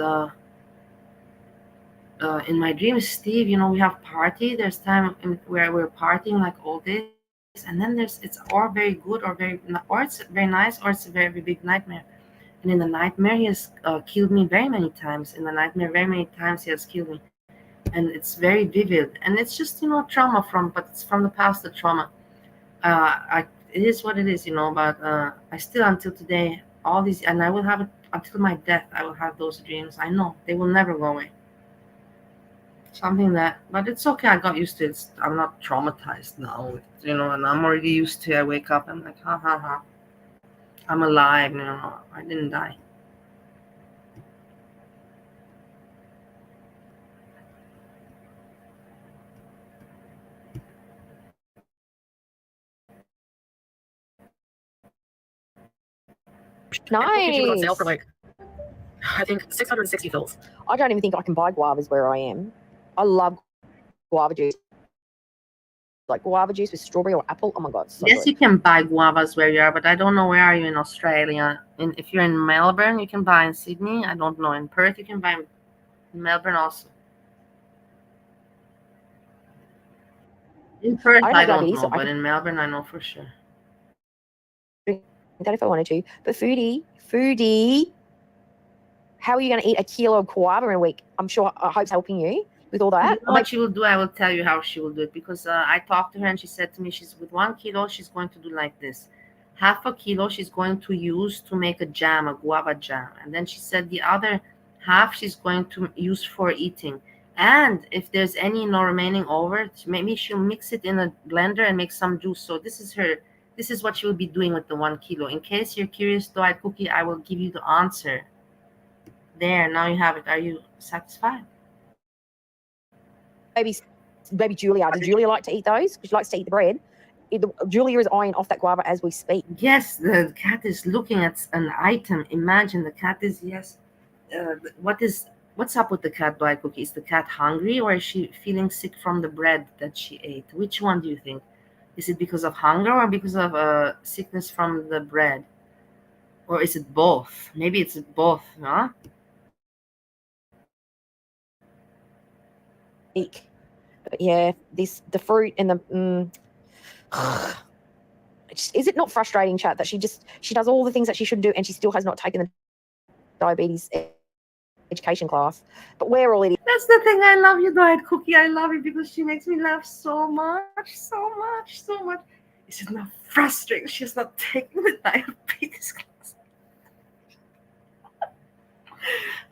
in my dreams, Steve, we have party. There's time where we're partying like all this, and then it's or very good or it's very nice or it's a very big nightmare. And in the nightmare, he has killed me very many times. In the nightmare, very many times he has killed me, and it's very vivid. And it's just trauma but it's from the past, the trauma. It is what it is, but I still, until today, all these, and I will have it until my death. I will have those dreams. I know they will never go away. Something that, but it's okay. I got used to it. I'm not traumatized now, you know, and I'm already used to it. I wake up, I'm like, ha ha ha. I'm alive, you know. I didn't die. Nice. She was on sale for like, I think 660 fills. I don't even think I can buy guavas where I am. I love guava juice. Like guava juice with strawberry or apple. Oh my god, so Yes, good. you can buy guavas where you are, but I don't know where are you in Australia. If you're in Melbourne, you can buy in Sydney. I don't know. In Perth, you can buy in Melbourne also. In Perth, I don't know, but in Melbourne, I know for sure. That if I wanted to. But Foodie, how are you going to eat a kilo of guava in a week? I'm sure Hope's helping you with all that. You know what she will do? I will tell you how she will do it, because I talked to her and she said to me, she's with 1 kilo, she's going to do like this. Half a kilo she's going to use to make a jam, a guava jam. And then she said the other half she's going to use for eating. And if there's any remaining over, maybe she'll mix it in a blender and make some juice. So this is what she will be doing with the 1 kilo. In case you're curious, though, Kcockey, I will give you the answer. There, now you have it. Are you satisfied? Baby Julia. Does Julia like to eat those? She likes to eat the bread. Julia is eyeing off that guava as we speak. Yes, the cat is looking at an item. Imagine the cat is, yes. What's up with the cat, Kcockey? Is the cat hungry, or is she feeling sick from the bread that she ate? Which one do you think? Is it because of hunger or because of sickness from the bread? Or is it both? Maybe it's both, huh? But yeah, the fruit and the is it not frustrating, chat, that she does all the things that she should do and she still has not taken the diabetes education class? But we're all idiots. That's the thing. I love you, Kcockey. I love you because she makes me laugh so much. Is it not frustrating? She's not taking the diabetes class.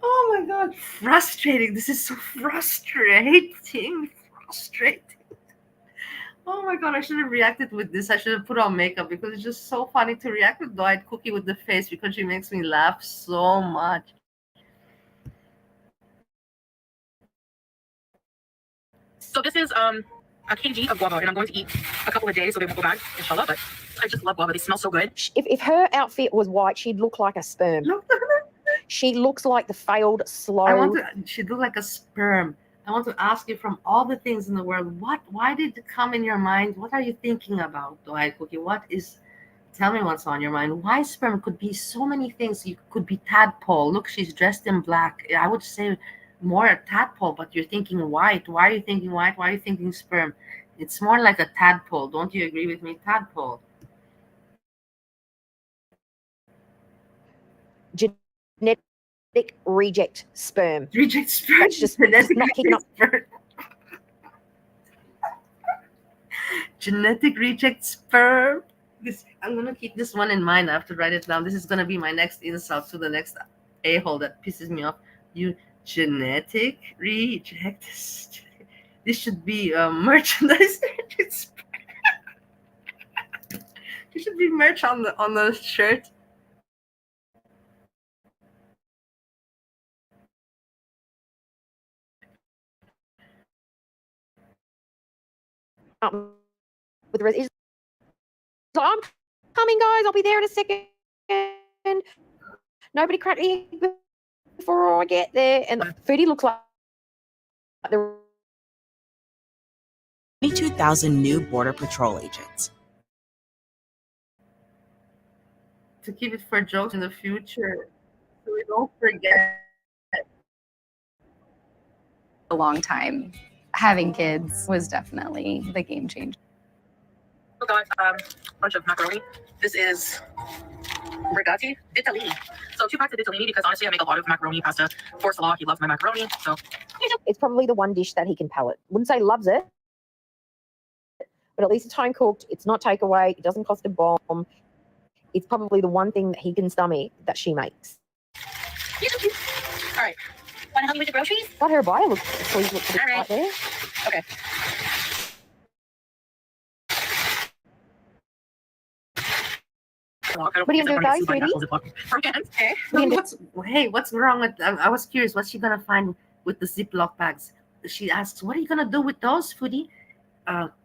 Oh my god, frustrating. This is so frustrating. Oh my god, I should have reacted with this. I should have put on makeup because it's just so funny to react with Kcockey with the face because she makes me laugh so much. So this is a kg of guava, and I'm going to eat a couple of days so they won't go bad, inshallah. But I just love guava. They smell so good. If her outfit was white, she'd look like a sperm. She looks like the failed slow. She looked like a sperm. I want to ask you, from all the things in the world, why did it come in your mind? What are you thinking about, Kcockey? Tell me what's on your mind. Why sperm? Could be so many things. You could be tadpole. Look, she's dressed in black. I would say more a tadpole, but you're thinking white. Why are you thinking white? Why are you thinking sperm? It's more like a tadpole. Don't you agree with me? Tadpole. Genetic reject sperm. Reject sperm. That's just not picking up. Genetic reject sperm. I'm gonna keep this one in mind. I have to write it down. This is gonna be my next insult to the next a-hole that pisses me off. You genetic reject. This should be merchandise. This should be merch on the shirt. With the rest, so I'm coming, guys. I'll be there in a second. Nobody crack the egg before I get there. And the foodie looks like the 22,000 new Border Patrol agents. To keep it for jokes in the future, so we don't forget. A long time. Having kids was definitely the game changer. I got a bunch of macaroni. This is Rigati Ditalini. So 2 packs of ditalini, because honestly I make a lot of macaroni pasta for Salah. He loves my macaroni. So it's probably the one dish that he can palate. Wouldn't say loves it, but at least it's home cooked. It's not takeaway. It doesn't cost a bomb. It's probably the one thing that he can stomach that she makes. All right. Want to help you with the groceries? Got her bio. Please look for the right there. Okay. What are you going to do, guys, sweetie? What's wrong with? I was curious. What's she gonna find with the Ziploc bags? She asks, "What are you gonna do with those, foodie?"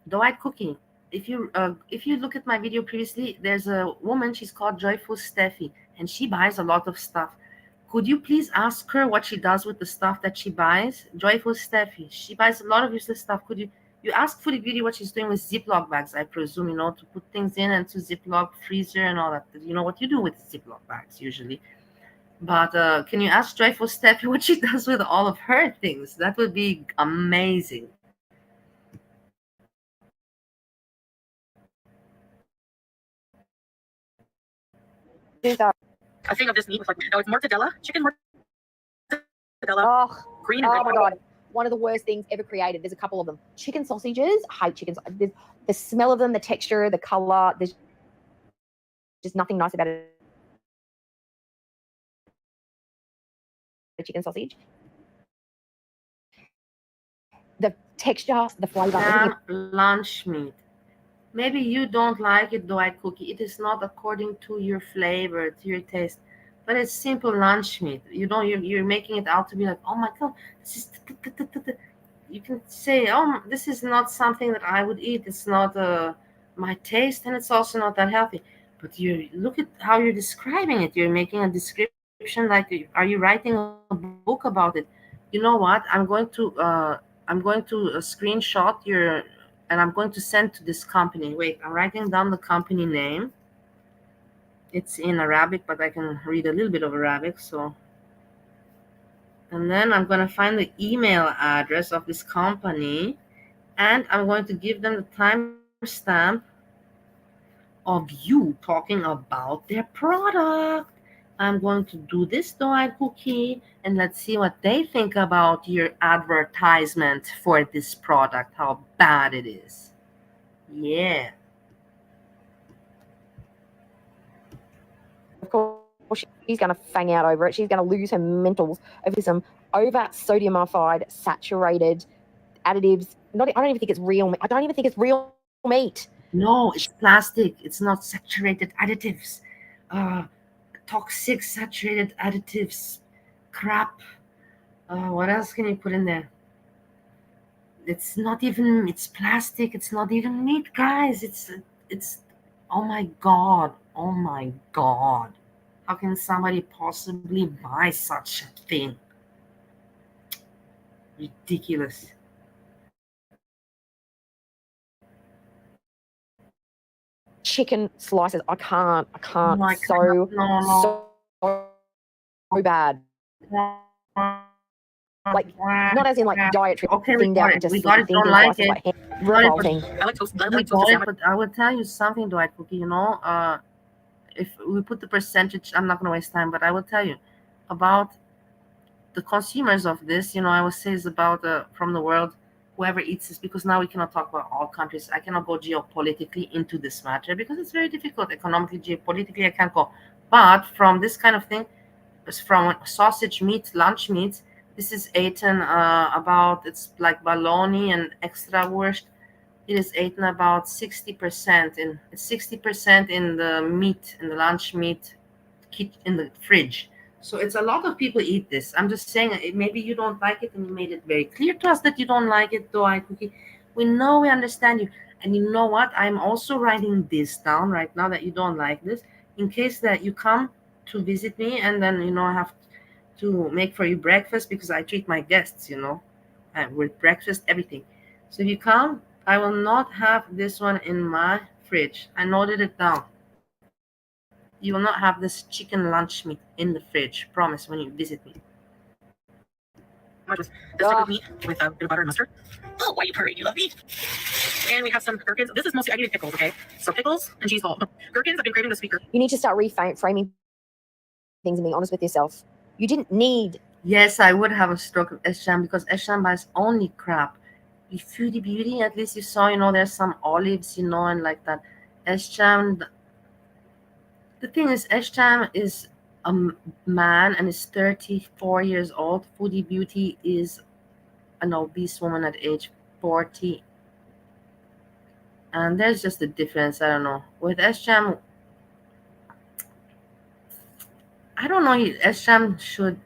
Dwight Cookie. If you look at my video previously, there's a woman. She's called Joyful Stephie, and she buys a lot of stuff. Could you please ask her what she does with the stuff that she buys? Joyful Stephie. She buys a lot of useless stuff. Could you ask Foodie Beauty what she's doing with Ziploc bags, I presume, to put things in and to Ziploc freezer and all that. You know what you do with Ziploc bags usually. But can you ask Joyful Stephie what she does with all of her things? That would be amazing. A thing of this meat with it's mortadella, chicken mortadella, green and oh red. my God. One of the worst things ever created. There's a couple of them. Chicken sausages. I hate chicken. The smell of them, the texture, the color. There's just nothing nice about it. A chicken sausage. The texture, the flavor. Lunch meat. Maybe you don't like it, Dwight Cookie. It is not according to your flavor, to your taste. But it's simple lunch meat. You're making it out to be like, oh my God, this is. You can say, oh, this is not something that I would eat. It's not my taste, and it's also not that healthy. But you look at how you're describing it. You're making a description like, are you writing a book about it? You know what? I'm going to screenshot your. And I'm going to send to this company. Wait, I'm writing down the company name. It's in Arabic, but I can read a little bit of Arabic. So, and then I'm going to find the email address of this company, and I'm going to give them the timestamp of you talking about their product. I'm going to do this, Dwight Cookie, and let's see what they think about your advertisement for this product, how bad it is. Yeah. Of course, she's going to fang out over it. She's going to lose her mentals over some over sodiumified, saturated additives. I don't even think it's real meat. I don't even think it's real meat. No, it's plastic. It's not saturated additives. Toxic saturated additives. Crap. What else can you put in there? It's plastic. It's not even meat, guys. It's oh my God. Oh my God. How can somebody possibly buy such a thing? Ridiculous. Chicken slices. I can't. No. So bad. Like, not as in like dietary. Okay, we got it. Don't like it. I like toast. But I will tell you something, Dwight Cookie. If we put the percentage, I'm not going to waste time, but I will tell you about the consumers of this. I will say is about from the world, whoever eats this, because now we cannot talk about all countries. I cannot go geopolitically into this matter because it's very difficult economically, geopolitically. I can't go. But from this kind of thing, from sausage meat, lunch meats, this is eaten it's like bologna and extra wurst. It is eaten about 60% in the meat, in the lunch meat, in the fridge. So it's a lot of people eat this. I'm just saying, maybe you don't like it, and you made it very clear to us that you don't like it, though. We know, we understand you. And you know what? I'm also writing this down right now that you don't like this, in case that you come to visit me, and then I have to make for you breakfast, because I treat my guests, with breakfast, everything. So if you come, I will not have this one in my fridge. I noted it down. You will not have this chicken lunch meat in the fridge. Promise, when you visit me. This type of meat with a bit of butter and mustard. Oh, why are you purring? You love meat. And we have some gherkins. This is mostly, I needed pickles, okay? So pickles and cheese ball. Gherkins, I've been craving the sweet gherkins. You need to start reframing things and being honest with yourself. You didn't need. Yes, I would have a stroke of Esham, because Esham buys only crap. You Foodie Beauty, at least you saw, there's some olives, and like that. Esham, the thing is, Esham is man and is 34 years old. Foodie Beauty is an obese woman at age 40. And there's just a difference. I don't know. With S-Jam, I don't know. S-Jam should.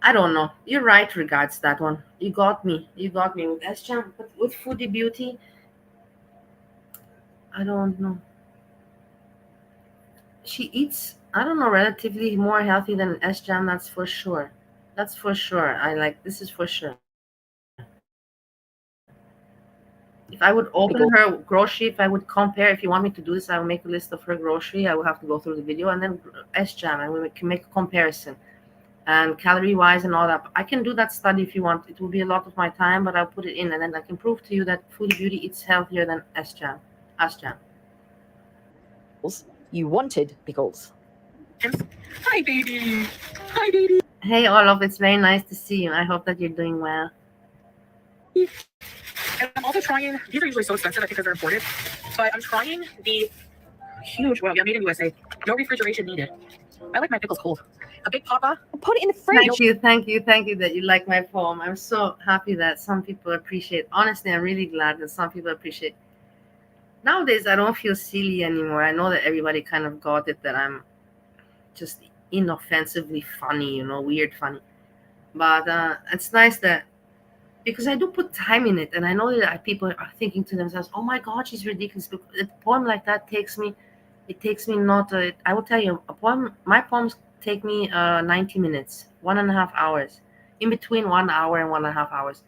I don't know. You're right regards that one. You got me. You got me with S-Jam. But with Foodie Beauty, I don't know. She eats, I don't know, relatively more healthy than S-Jam. That's for sure. That's for sure. This is for sure. If I would open her grocery, if I would compare, if you want me to do this, I will make a list of her grocery. I will have to go through the video and then S-Jam, and we can make a comparison and calorie wise and all that. I can do that study if you want. It will be a lot of my time, but I'll put it in, and then I can prove to you that Foodie Beauty eats healthier than S-Jam. You wanted pickles. Hi, baby. Hi, baby. Hey, Olaf, it's very nice to see you. I hope that you're doing well. And I'm also trying, these are usually so expensive, I think, because they're imported, but I'm trying the huge, well, yeah, made in USA. No refrigeration needed. I like my pickles cold. A big papa. Put it in the fridge. Thank you that you like my poem. I'm so happy that some people appreciate. Honestly, I'm really glad that some people appreciate. Nowadays, I don't feel silly anymore. I know that everybody kind of got it, that I'm just inoffensively funny, weird funny. But it's nice that, because I do put time in it, and I know that people are thinking to themselves, "Oh my God, she's ridiculous." A poem like that takes me not. I will tell you, my poems take me 90 minutes, 1.5 hours, in between 1 hour and 1.5 hours.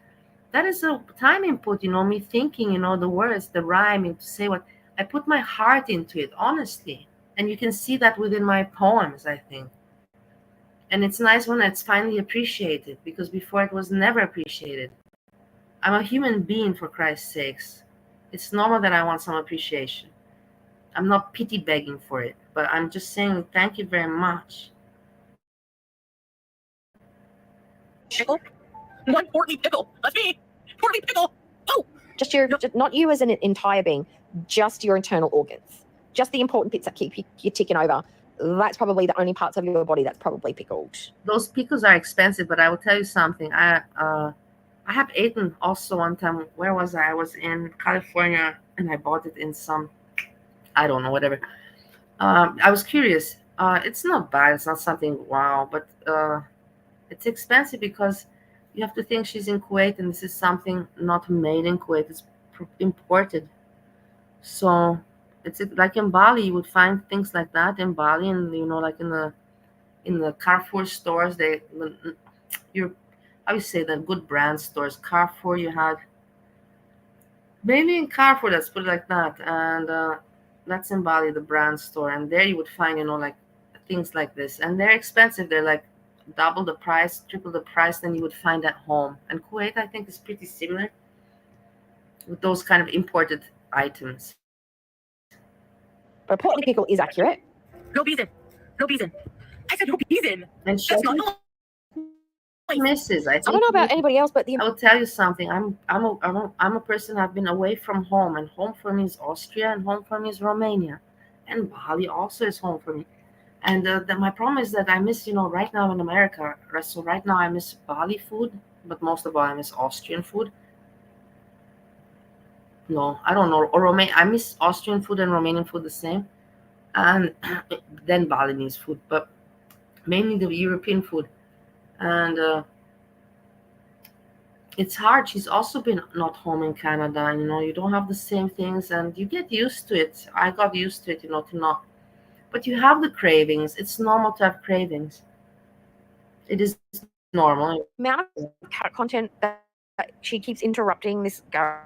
That is a time input, me thinking, the words, the rhyming, to say what I put my heart into it, honestly, and you can see that within my poems, I think. And it's nice when it's finally appreciated, because before it was never appreciated. I'm a human being, for Christ's sakes. It's normal that I want some appreciation. I'm not pity begging for it, but I'm just saying thank you very much. Pickle? One portly pickle. That's me. Portly pickle. Oh! Just not you as an entire being, just your internal organs. Just the important bits that keep you ticking over. That's probably the only parts of your body that's probably pickled. Those pickles are expensive, but I will tell you something. I have eaten also one time. Where was I? I was in California, and I bought it in some, I don't know, whatever. I was curious. It's not bad. It's not something wow, but it's expensive because you have to think she's in Kuwait, and this is something not made in Kuwait. It's imported. So it's like in Bali, you would find things like that in Bali, and like in the Carrefour stores, I would say the good brand stores. Carrefour, you had maybe in Carrefour, let's put it like that, and that's in Bali, the brand store, and there you would find like things like this, and they're expensive. They're like double the price, triple the price than you would find at home. And Kuwait, I think, is pretty similar with those kind of imported items. But a portly pickle is accurate. No beeson. No beeson. I said no beeson. And That's not misses. I don't know about anybody else, but I'll tell you something. I'm a person. I've been away from home, and home for me is Austria, and home for me is Romania, and Bali also is home for me. And my problem is that I miss, right now in America. So right now I miss Bali food, but most of all I miss Austrian food. No, I don't know. Or Romanian. I miss Austrian food and Romanian food the same, and then Balinese food, but mainly the European food. And it's hard. She's also been not home in Canada. You don't have the same things, and you get used to it. I got used to it, to not. But you have the cravings. It's normal to have cravings. It is normal. Amount of cat content that she keeps interrupting this guy.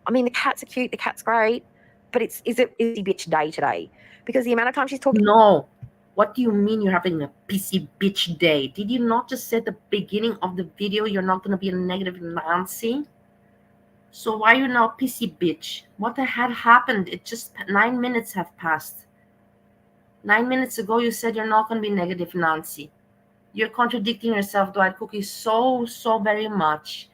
I mean, the cats are cute. The cat's great, but is it bitch day today? Because the amount of time she's talking. No. What do you mean you're having a pissy bitch day? Did you not just say at the beginning of the video you're not going to be a negative Nancy? So why are you now pissy bitch? What the hell happened? It just 9 minutes have passed. 9 minutes ago you said you're not going to be negative Nancy. You're contradicting yourself, Dwight Kcockey, so very much.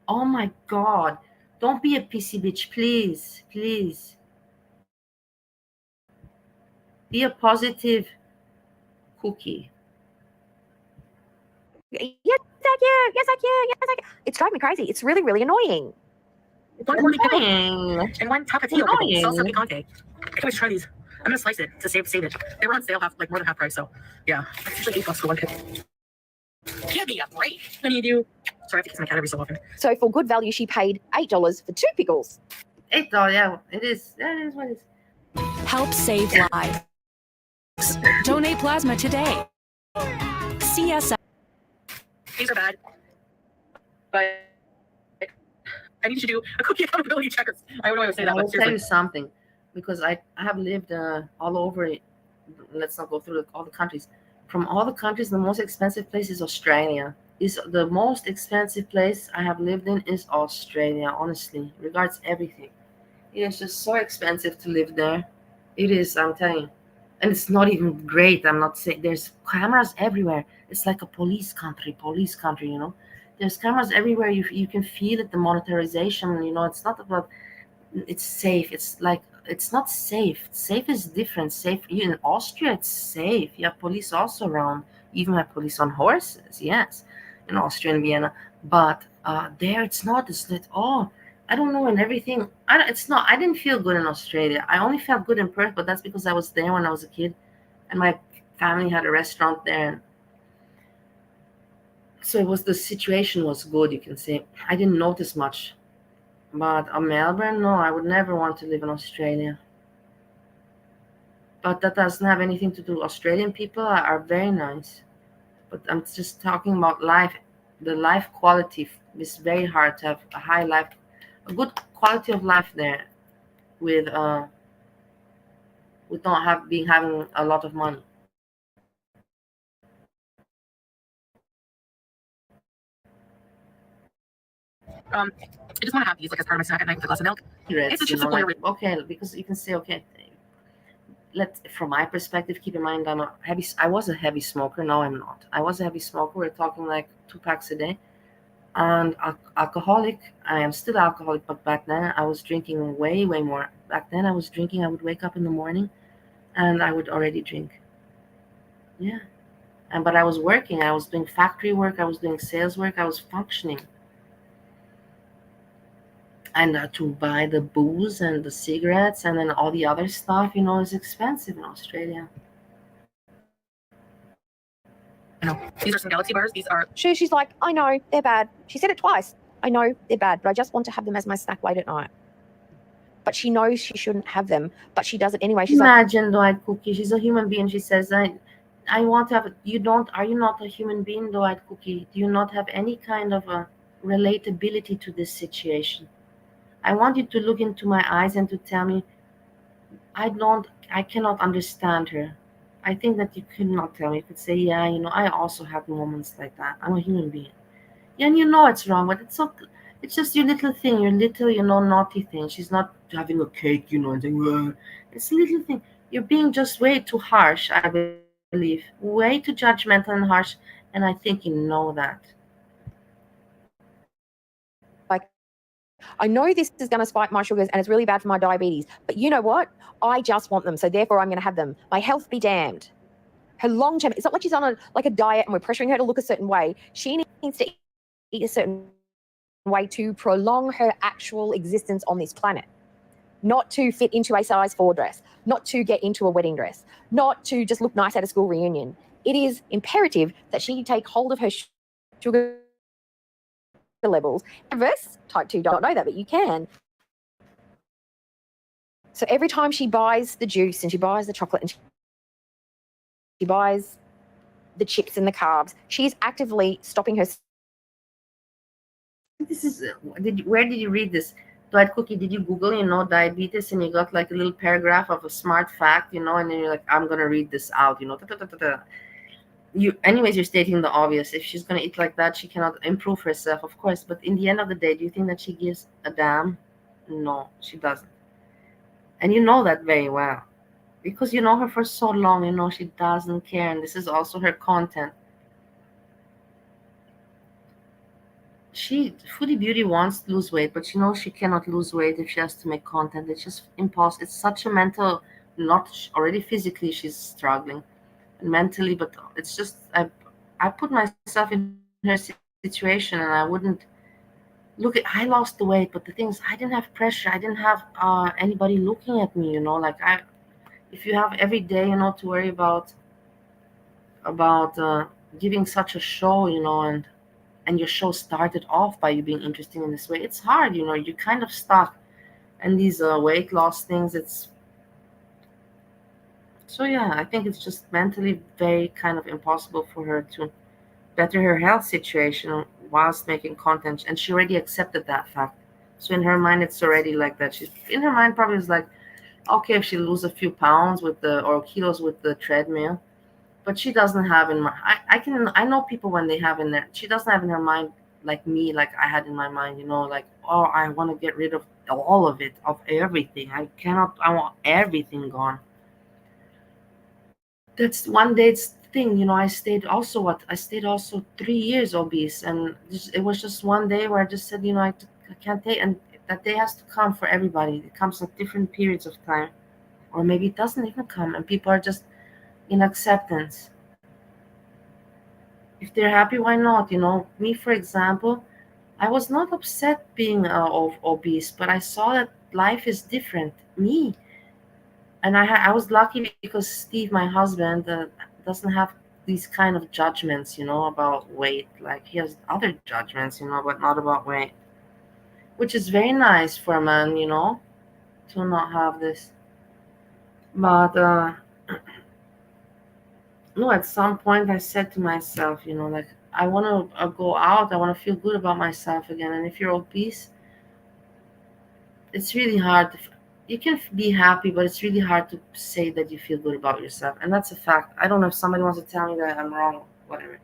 Oh my God. Don't be a pissy bitch, please. Be a positive Kcockey. Yes, thank you. Yes, thank you. Yes, thank you. It's driving me crazy. It's really, really annoying. One corny pickle Annoying. and one tapatio pickle. Annoying. Salsa picante. I can always try these. I'm gonna slice it to save it. They were on sale more than half price, so yeah. It's usually $8 for one pickle. Give me a break. I need you. Sorry, I have to kiss my cat every so often. So for good value, she paid $8 for 2 pickles. $8, yeah, it is. That is what it is. Help save lives. Donate plasma today. CSI. These are bad, but I need to do a cookie accountability checkers. I don't know how to say that, I but will tell seriously. you something, because I have lived all over it. Let's not go through all the countries. From all the countries, the most expensive place is Australia. Is the most expensive place I have lived in is Australia, honestly. Regards everything. It is just so expensive to live there. It is, I'm telling you. And it's not even great. I'm not saying there's cameras everywhere. It's like a police country, you know. There's cameras everywhere. You can feel it, the monetization, you know. It's not about it's safe. It's like it's not safe. Safe is different. Safe in Austria, it's safe. You have police also around. You even have police on horses, yes, in Austria and Vienna. But there it's not. It's like, oh, I don't know, and everything. It's not. I didn't feel good in Australia. I only felt good in Perth, but that's because I was there when I was a kid, and my family had a restaurant there. So it was the situation was good, you can say. I didn't notice much. But Melbourne, no, I would never want to live in Australia. But that doesn't have anything to do. Australian people are very nice. But I'm just talking about life. The life quality is very hard to have a good quality of life there with not having a lot of money. I just want to have these like as part of my snack at night with a glass of milk. It's just okay, because you can say, okay, from my perspective, keep in mind I was a heavy smoker. Now I'm not. I was a heavy smoker. We're talking like 2 packs a day. And alcoholic. I am still alcoholic, but back then I was drinking way more. Back then I would wake up in the morning and I would already drink. Yeah. But I was working. I was doing factory work. I was doing sales work. I was functioning. And to buy the booze and the cigarettes and then all the other stuff, you know, is expensive in Australia. I know. These are some Galaxy bars. These are. She's like, I know, they're bad. She said it twice. I know, they're bad, but I just want to have them as my snack late at night. But she knows she shouldn't have them, but she does it anyway. She's Imagine Dwight Kcockey. She's a human being. She says, I want to have are you not a human being, Dwight Kcockey? Do you not have any kind of a relatability to this situation? I want you to look into my eyes and to tell me, I cannot understand her. I think that you could not tell me. You could say, yeah, you know, I also have moments like that. I'm a human being. Yeah, and you know it's wrong, but it's okay. It's just your little thing, your little, you know, naughty thing. She's not having a cake, you know, and saying, "Whoa." It's a little thing. You're being just way too harsh, I believe. Way too judgmental and harsh. And I think you know that. like, I know this is going to spike my sugars and it's really bad for my diabetes, but you know what? I just want them, so therefore I'm going to have them. My health be damned. Her long-term, it's not like she's on a diet and we're pressuring her to look a certain way. She needs to eat a certain way to prolong her actual existence on this planet. Not to fit into a size 4 dress, not to get into a wedding dress, not to just look nice at a school reunion. It is imperative that she take hold of her sugar levels. Reverse type 2 don't know that, but you can. So every time she buys the juice and she buys the chocolate and she buys the chips and the carbs, she's actively stopping her. This is where did you read this? Dwight Kcockey, did you Google, you know, diabetes, and you got like a little paragraph of a smart fact, you know, and then you're like, I'm gonna read this out, you know. Anyways, you're stating the obvious. If she's gonna eat like that, she cannot improve herself, of course. But in the end of the day, do you think that she gives a damn? No, she doesn't. And you know that very well. Because you know her for so long, you know she doesn't care, and this is also her content. Foodie Beauty wants to lose weight, but she knows she cannot lose weight if she has to make content. It's just impossible. It's such a mental, not already physically she's struggling. mentally, but it's just I put myself in her situation, and I wouldn't look at. I lost the weight, but the thing is, I didn't have pressure. I didn't have anybody looking at me. Like if you have every day, to worry about giving such a show, and your show started off by you being interesting in this way, it's hard. You're kind of stuck. And these weight loss things, it's so yeah. I think it's just mentally very kind of impossible for her to better her health situation whilst making content, and she already accepted that fact. So in her mind, it's already like that. She's in her mind probably is like, okay, if she lose a few pounds with the or kilos with the treadmill, but she doesn't have in my. I know people when they have in there. She doesn't have in her mind like me, like I had in my mind. Like, oh, I want to get rid of all of it, of everything. I cannot. I want everything gone. That's one day it's the thing. I stayed also 3 years obese, and it was just one day where I just said, I can't take, and that day has to come for everybody. It comes at different periods of time, or maybe it doesn't even come, and people are just in acceptance. If they're happy, why not? Me, for example, I was not upset being obese, but I saw that life is different. Me, and I was lucky because Steve, my husband, doesn't have these kind of judgments, about weight. Like he has other judgments, but not about weight, which is very nice for a man, to not have this. But no, at some point I said to myself, like I want to go out, I want to feel good about myself again. And if you're obese, it's really hard. You can be happy, but it's really hard to say that you feel good about yourself, and that's a fact. I don't know if somebody wants to tell me that I'm wrong, whatever.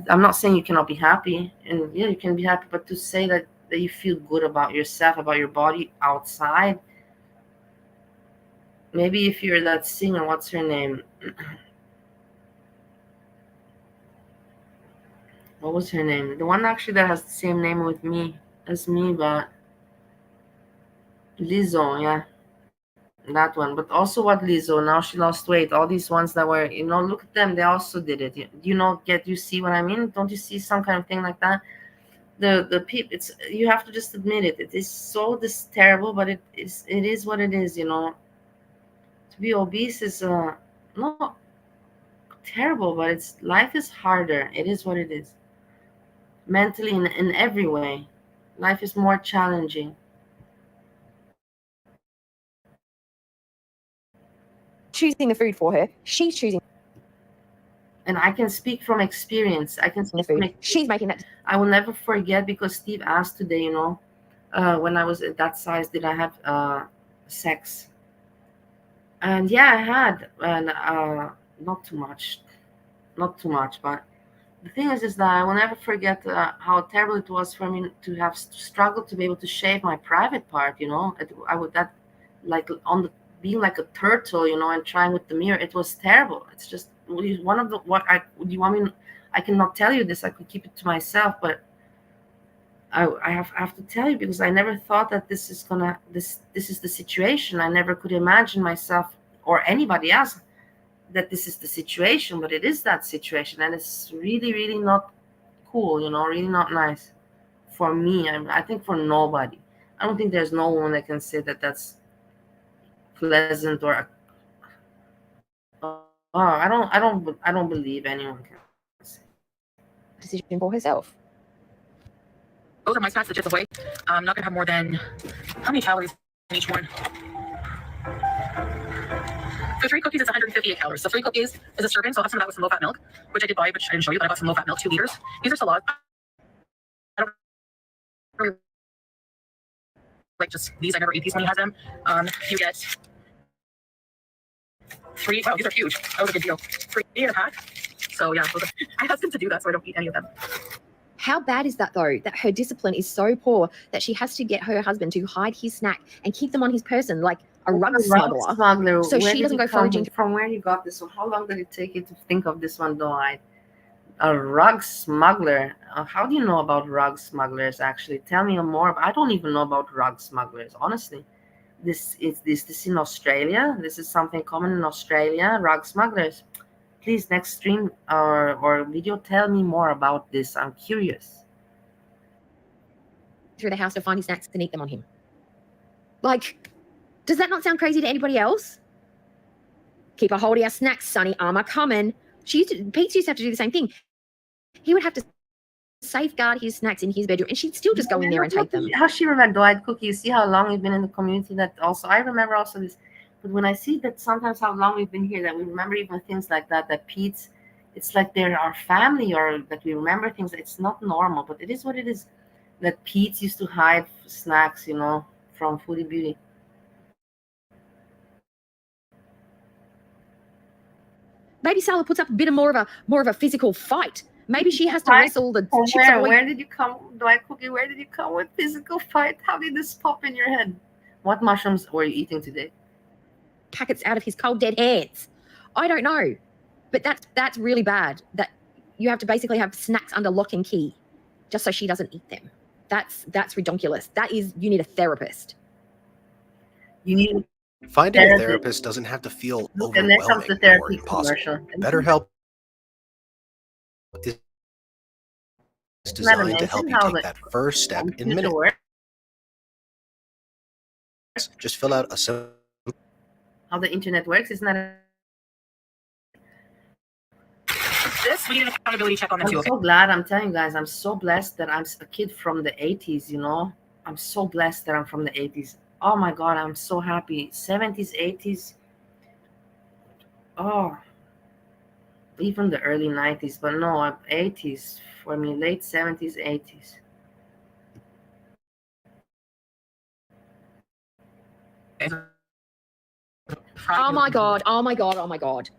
I'm not saying you cannot be happy, and yeah, you can be happy, but to say that you feel good about yourself, about your body outside. Maybe if you're that singer, what's her name? What was her name? The one actually that has the same name with me as me, but Lizzo, yeah. That one. But also what Lizzo, now she lost weight. All these ones that were, look at them, they also did it. You see what I mean? Don't you see some kind of thing like that? The people, it's, you have to just admit it. It is so this terrible, but it is what it is. To be obese is not terrible, but life is harder. It is what it is. Mentally, in every way, life is more challenging. Choosing the food for her. She's choosing. And I can speak from experience. I can speak from She's making that. I will never forget because Steve asked today, when I was at that size, did I have sex? And yeah, I had, and not too much, but the thing is that I will never forget how terrible it was for me to have struggled to be able to shave my private part. I would that like on the being like a turtle, and trying with the mirror. It was terrible. It's just one of the what I do you want me. I cannot tell you this. I could keep it to myself, but I have to tell you because I never thought that this is the situation. I never could imagine myself or anybody else that this is the situation, but it is that situation, and it's really, really not cool, really not nice for me. I think for nobody. I don't think there's no one that can say that that's pleasant or I don't believe anyone can say. Decision for herself. Those are my stats, digits of weight. I'm not gonna have more than how many calories in each one? For 3 cookies, it's 158 calories. So 3 cookies is a serving. So I'll have some of that with some low-fat milk, which I did buy, but I didn't show you. But I bought some low-fat milk, 2 liters. These are still a lot. I don't really like just these. I never eat these when he has them. You get 3. Wow, these are huge. That was a good deal. 3 in a pack. So yeah, I asked him to do that, so I don't eat any of them. How bad is that though? That her discipline is so poor that she has to get her husband to hide his snack and keep them on his person like a rug smuggler. So she doesn't go foraging. From where you got this one? How long did it take you to think of this one, though? A rug smuggler. How do you know about rug smugglers? Actually, tell me more. I don't even know about rug smugglers, honestly. This in Australia. This is something common in Australia. Rug smugglers. Please, next stream or video, tell me more about this. I'm curious. Through the house to find his snacks and eat them on him. Like, does that not sound crazy to anybody else? Keep a hold of your snacks, Sonny. I'm a coming. Pete used to have to do the same thing. He would have to safeguard his snacks in his bedroom, and she'd still just go in there and take them. How she remember Dwight Cookie? You see how long we've been in the community. That also I remember also this. But when I see that sometimes how long we've been here, that we remember even things like that. That Pete's, it's like they're our family, or that we remember things. It's not normal, but it is what it is. That Pete's used to hide snacks, you know, from Foodie Beauty. Maybe Salah puts up a bit of more of a physical fight. Maybe she has to wrestle the chips away. Where did you come, Dwight Cookie? Where did you come with physical fight? How did this pop in your head? What mushrooms were you eating today? Packets out of his cold dead hands. I don't know, but that's really bad. That you have to basically have snacks under lock and key, just so she doesn't eat them. That's ridiculous. You need a therapist. You need. Finding a therapist doesn't have to feel overwhelming or impossible. BetterHelp is designed to help you take that first step in minutes. Just fill out a simple. How the internet works is not. This we need an accountability check on them too. I'm so glad. I'm telling you guys, I'm so blessed that I'm a kid from the 80s. You know, I'm so blessed that I'm from the 80s. Oh my God, I'm so happy. 70s, 80s. Oh, even the early 90s, but no, 80s for me, late 70s, 80s. Oh my God, oh my God, oh my God.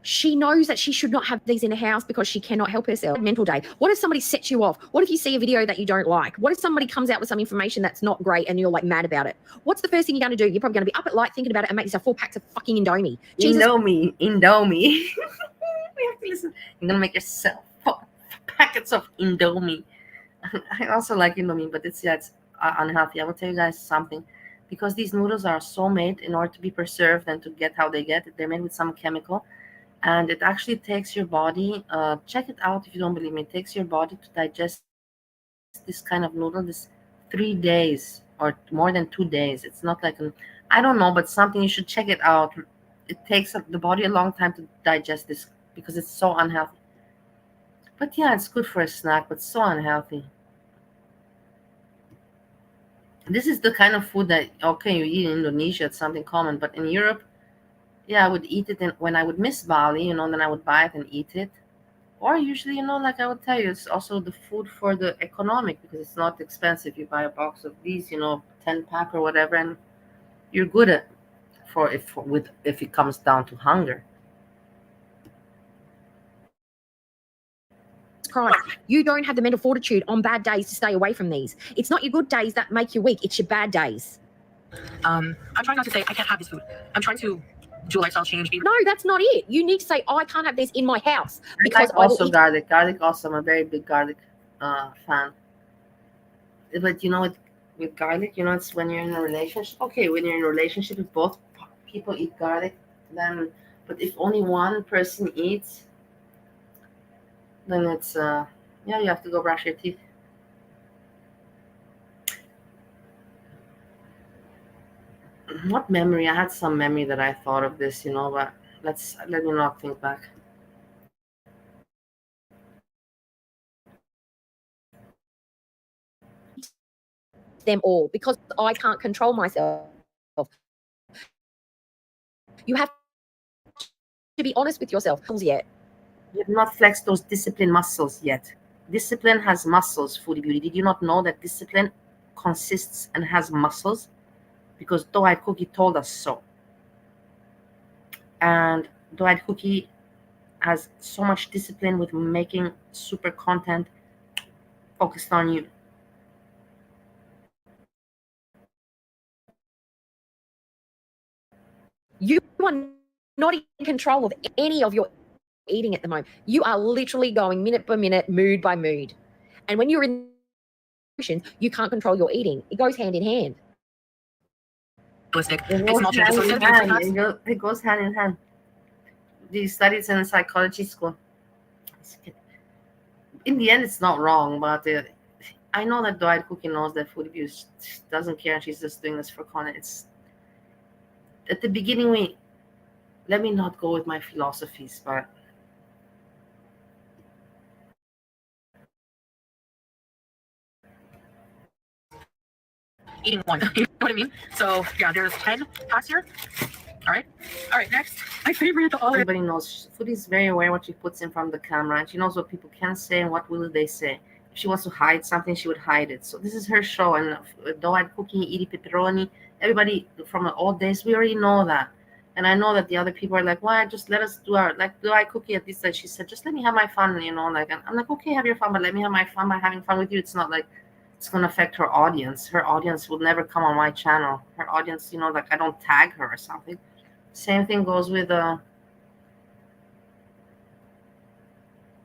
She knows that she should not have these in her house because she cannot help herself. Mental day. What if somebody sets you off? What if you see a video that you don't like? What if somebody comes out with some information that's not great and you're like mad about it? What's the first thing you're going to do? You're probably going to be up at night thinking about it and make yourself 4 packs of fucking Indomie. Indomie. We have to listen. You're going to make yourself 4 packets of Indomie. I also like Indomie, but it's unhealthy. I will tell you guys something. Because these noodles are so made in order to be preserved and to get how they get it. They're made with some chemical. And it actually takes your body, check it out if you don't believe me, it takes your body to digest this kind of noodle, this 3 days or more than 2 days. It's not like, I don't know, but something you should check it out. It takes the body a long time to digest this because it's so unhealthy. But yeah, it's good for a snack, but so unhealthy. This is the kind of food that, okay, you eat in Indonesia, it's something common, but in Europe, yeah, I would eat it when I would miss Bali, then I would buy it and eat it. Or usually, like I would tell you, it's also the food for the economic because it's not expensive. You buy a box of these, 10-pack or whatever, and you're good at if it comes down to hunger. Christ, you don't have the mental fortitude on bad days to stay away from these. It's not your good days that make you weak. It's your bad days. I'm trying not to say I can't have this food. I'm trying to do a lifestyle change. No, that's not it. You need to say, I can't have this in my house. Because I like also garlic. Garlic also, I'm a very big garlic fan. But with garlic, it's when you're in a relationship. Okay, when you're in a relationship, if both people eat garlic, then, but if only one person eats, then it's, you have to go brush your teeth. What memory? I had some memory that I thought of this, but let me not think back. Them all because I can't control myself. You have to be honest with yourself. Yet. You have not flexed those discipline muscles yet. Discipline has muscles, Foodie Beauty. Did you not know that discipline consists and has muscles? Because Dwight Cookie told us so. And Dwight Cookie has so much discipline with making super content focused on you. You are not in control of any of your eating at the moment. You are literally going minute by minute, mood by mood. And when you're in emotions, you can't control your eating. It goes hand in hand. It goes hand in hand. He studies in a psychology school. In the end, it's not wrong, but I know that Kcockey knows that food abuse doesn't care, and she's just doing this for content. It's at the beginning. Let me not go with my philosophies, but eating one. You know what I mean? So yeah, there's 10 past here. All right, next. My favorite. Everybody knows food is very aware what she puts in front of the camera, and she knows what people can say and what will they say. If she wants to hide something, she would hide it. So this is her show, and Kcockey, eating pepperoni. Everybody from the old days, we already know that. And I know that the other people are like, why just let us do our, like, Kcockey at least, like she said, just let me have my fun, you know, like, I'm like, okay, have your fun, but let me have my fun by having fun with you. It's not like it's going to affect her audience. Her audience will never come on my channel. Her audience, you know, like I don't tag her or something. Same thing goes with,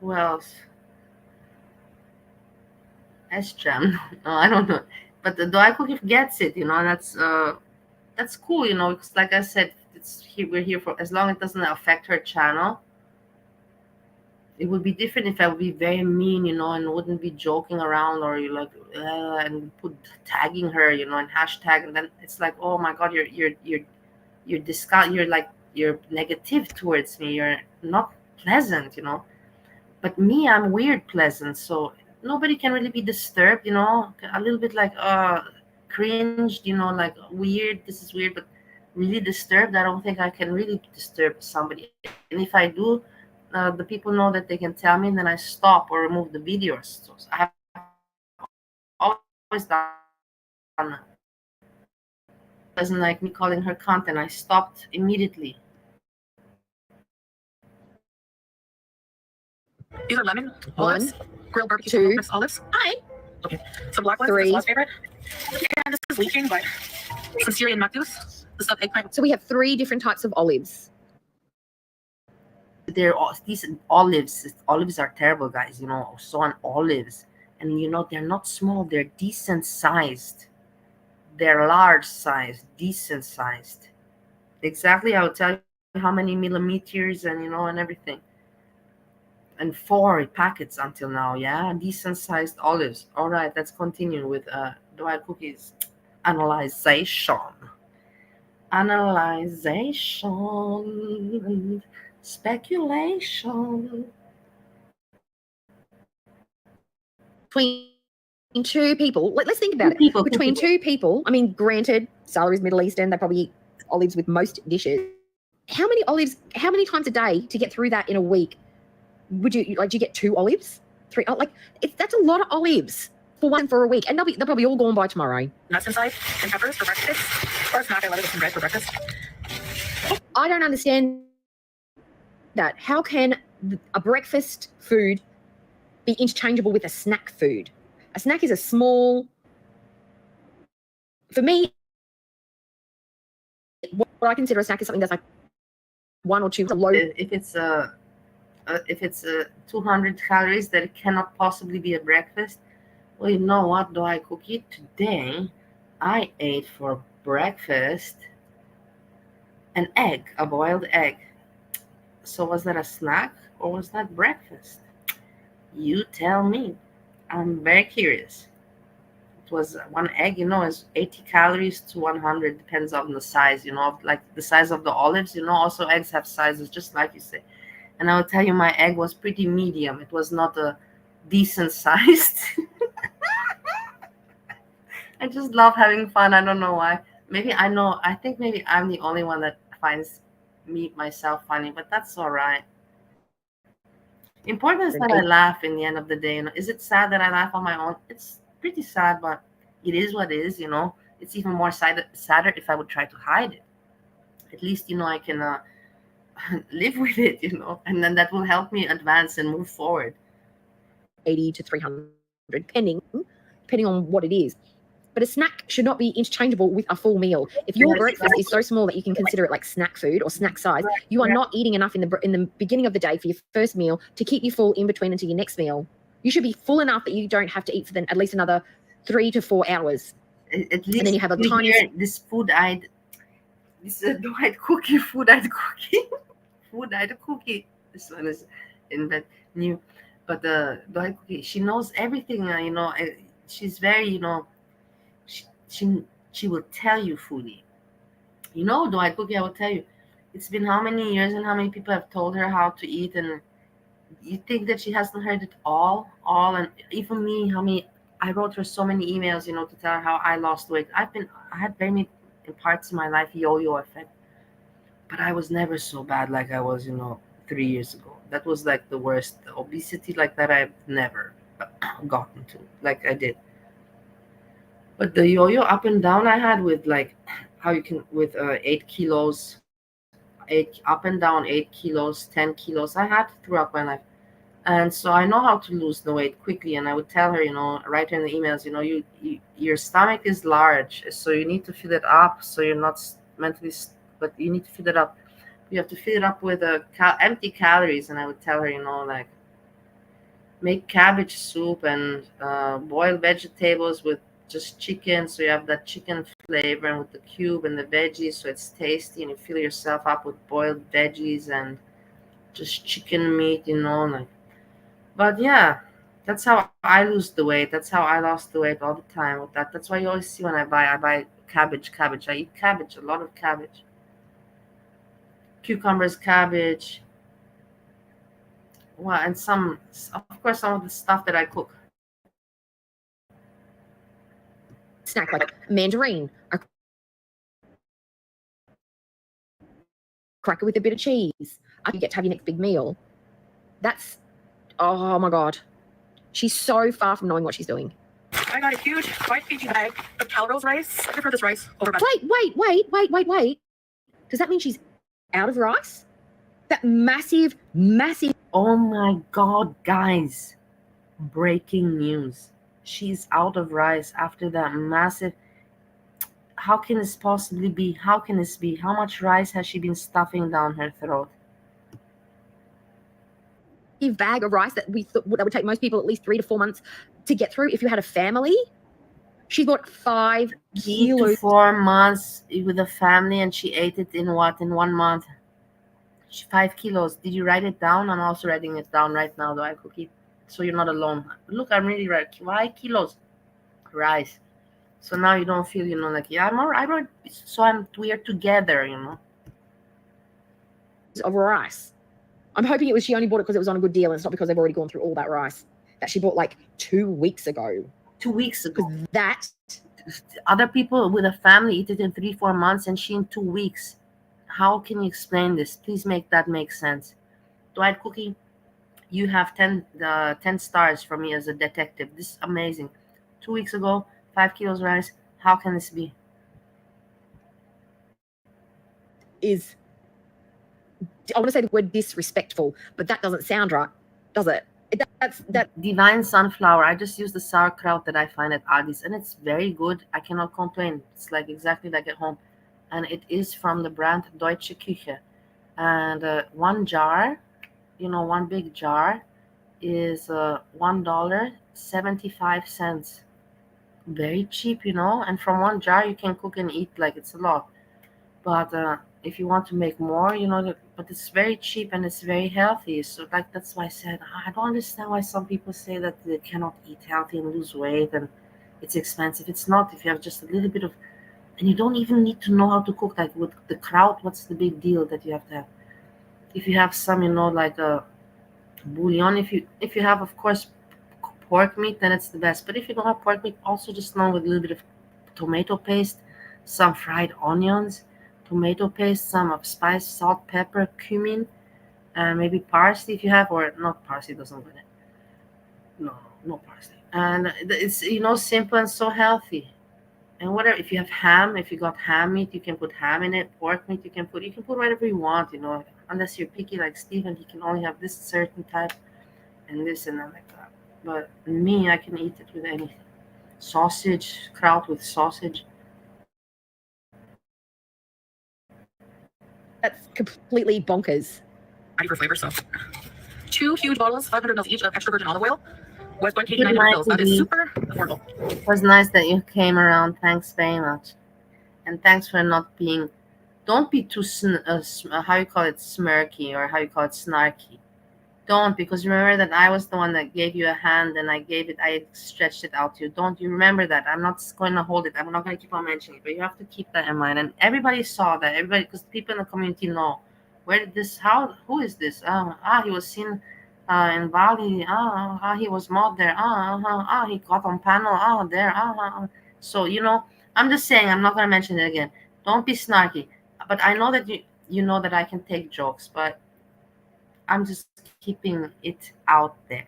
who else? S-Jam. No, I don't know. But the Kcockey gets it, you know, and that's cool, you know, because like I said, we're here for as long as it doesn't affect her channel. It would be different if I would be very mean, you know, and wouldn't be joking around or you like and put tagging her, you know, and hashtag, and then it's like, oh my god, you're negative towards me. You're not pleasant, you know. But me, I'm weird pleasant, so nobody can really be disturbed, you know. A little bit like cringed, you know, like weird. This is weird, but really disturbed. I don't think I can really disturb somebody. And if I do, the people know that they can tell me, and then I stop or remove the videos. So I have always done that. Doesn't like me calling her content. I stopped immediately. These are lemon One, olives, grilled barbecue two, olives. Hi. Okay. Some black ones. three. This is my favorite. And this is leaking, but some Syrian mactus. The stuff eggplant. So we have 3 different types of olives. They're these olives. Olives are terrible, guys. You know, so on olives, and you know they're not small. They're decent sized. They're large sized, decent sized. Exactly, I'll tell you how many millimeters and you know and everything. And 4 packets until now. Yeah, decent sized olives. All right, let's continue with Kcockey's analyzation. Analyzation. Speculation. Between 2 people, let's think about it. Between 2 people, I mean, granted, Salary's Middle Eastern, they probably eat olives with most dishes. How many olives, how many times a day to get through that in a week? Would you, like, do you get 2 olives? 3? Like, that's a lot of olives for a week. And they'll probably all gone by tomorrow. Nuts inside and peppers for breakfast. Or a snack, I love it with some bread for breakfast. I don't understand that. How can a breakfast food be interchangeable with a snack food? A snack is a small, for me, what I consider a snack is something that's like 1 or 2 low. If it's 200 calories, that it cannot possibly be a breakfast. Well, you know what, Kcockey? Today, I ate for breakfast an egg, a boiled egg. So was that a snack or was that breakfast? You tell me. I'm very curious. It was 1 egg, you know, is 80 calories to 100, depends on the size, you know, like the size of the olives, you know, also eggs have sizes, just like you say. And I will tell you, my egg was pretty medium. It was not a decent sized. I just love having fun. I don't know why. I think maybe I'm the only one that finds myself funny, but that's all right. Important is that I laugh in the end of the day. You know, is it sad that I laugh on my own? It's pretty sad, but it is what it is, you know. It's even more sadder if I would try to hide it. At least, you know, I can live with it, you know, and then that will help me advance and move forward. 80 to 300, depending on what it is. But a snack should not be interchangeable with a full meal. If your breakfast is so small that you can consider it like snack food or snack size, you are not eating enough in the beginning of the day for your first meal to keep you full in between until your next meal. You should be full enough that you don't have to eat for at least another 3 to 4 hours. At least and then you have a tiny. This is a Kcockey food I'd cooking. food. I had a cookie. This one is in bed new, but the Dwight cookie, she knows everything. She's very, she she will tell you fully. Dwight cookie, I will tell you. It's been how many years and how many people have told her how to eat, and you think that she hasn't heard it all, and even me, how many I wrote her so many emails, to tell her how I lost weight. I had very many parts in my life yo-yo effect, but I was never so bad like I was, 3 years ago. That was like the worst obesity like that I've never gotten to like I did. But the yo-yo up and down I had with like how you can with 8 kilos, 8 kilos, 10 kilos I had throughout my life. And so I know how to lose the weight quickly. And I would tell her, write her in the emails, your stomach is large, so you need to fill it up. So you're not mentally, but you need to fill it up. You have to fill it up with empty calories. And I would tell her, like, make cabbage soup and boil vegetables with just chicken. So you have that chicken flavor and with the cube and the veggies. So it's tasty, and you fill yourself up with boiled veggies and just chicken meat, like. But yeah, that's how I lose the weight. That's how I lost the weight all the time with that. That's why you always see when I buy cabbage. I eat cabbage, a lot of cabbage. Cucumbers, cabbage. Well, and of course, some of the stuff that I cook. Snack like mandarin, a cracker with a bit of cheese. You get to have your next big meal. That's, oh my God. She's so far from knowing what she's doing. I got a huge 5 kg bag of Calrose rice. I prefer this rice over butter. Wait. Does that mean she's out of rice? That massive. Oh my God, guys. Breaking news. She's out of rice after that massive. How can this possibly be? How can this be? How much rice has she been stuffing down her throat? Bag of rice that that would take most people at least 3 to 4 months to get through if you had a family. She got 5 kilos. 3 to 4 months with a family, and she ate it in 1 month? 5 kilos. Did you write it down? I'm also writing it down right now, though, Kcockey. So you're not alone. Look, I'm really right. 5 kilos rice. So now you don't feel, like, yeah, I'm all right. So we're together, Of rice. I'm hoping she only bought it because it was on a good deal, and it's not because they've already gone through all that rice that she bought like 2 weeks ago. 2 weeks ago. That other people with a family eat it in 3-4 months, and she in 2 weeks. How can you explain this? Please make that make sense. Dwight Kcockey, you have 10 stars from me as a detective. This is amazing. 2 weeks ago, 5 kilos rice. How can this be? I want to say the word disrespectful, but that doesn't sound right, does it? That's Divine sunflower. I just use the sauerkraut that I find at Aldi's, and it's very good. I cannot complain. It's like exactly like at home, and it is from the brand Deutsche Küche. And one jar, one big jar, is $1.75. Very cheap, and from one jar you can cook and eat like it's a lot. But if you want to make more, but it's very cheap and it's very healthy. So like that's why I said I don't understand why some people say that they cannot eat healthy and lose weight and it's expensive. It's not. If you have just a little bit of, and you don't even need to know how to cook. Like with the kraut, what's the big deal that you have to have? If you have some, like a bouillon, if you have, of course, pork meat, then it's the best. But if you don't have pork meat, also just know with a little bit of tomato paste, some fried onions, tomato paste, some of spice, salt, pepper, cumin, and maybe parsley if you have, or not parsley doesn't go in it. No parsley. And it's simple and so healthy. And whatever, if you have ham, if you got ham meat, you can put ham in it. Pork meat, you can put whatever you want. Unless you're picky like Stephen, he can only have this certain type and this and that like that. But me, I can eat it with anything. Sausage, kraut with sausage. That's completely bonkers. Ready for flavor, so 2 huge bottles, 500 ml each of extra virgin olive oil. West 1 kg, 900 mils. That is super affordable. It was nice that you came around. Thanks very much. And thanks for not being Don't be too how you call it, smirky, or how you call it, snarky. Don't, because remember that I was the one that gave you a hand, and I stretched it out to you. Don't you remember that? I'm not going to hold it. I'm not going to keep on mentioning it, but you have to keep that in mind. And everybody saw that. Everybody, because people in the community know, where did this? Who is this? He was seen in Bali. He was mod there. He got on panel. There. So I'm just saying. I'm not going to mention it again. Don't be snarky. But I know that you know that I can take jokes, but I'm just keeping it out there.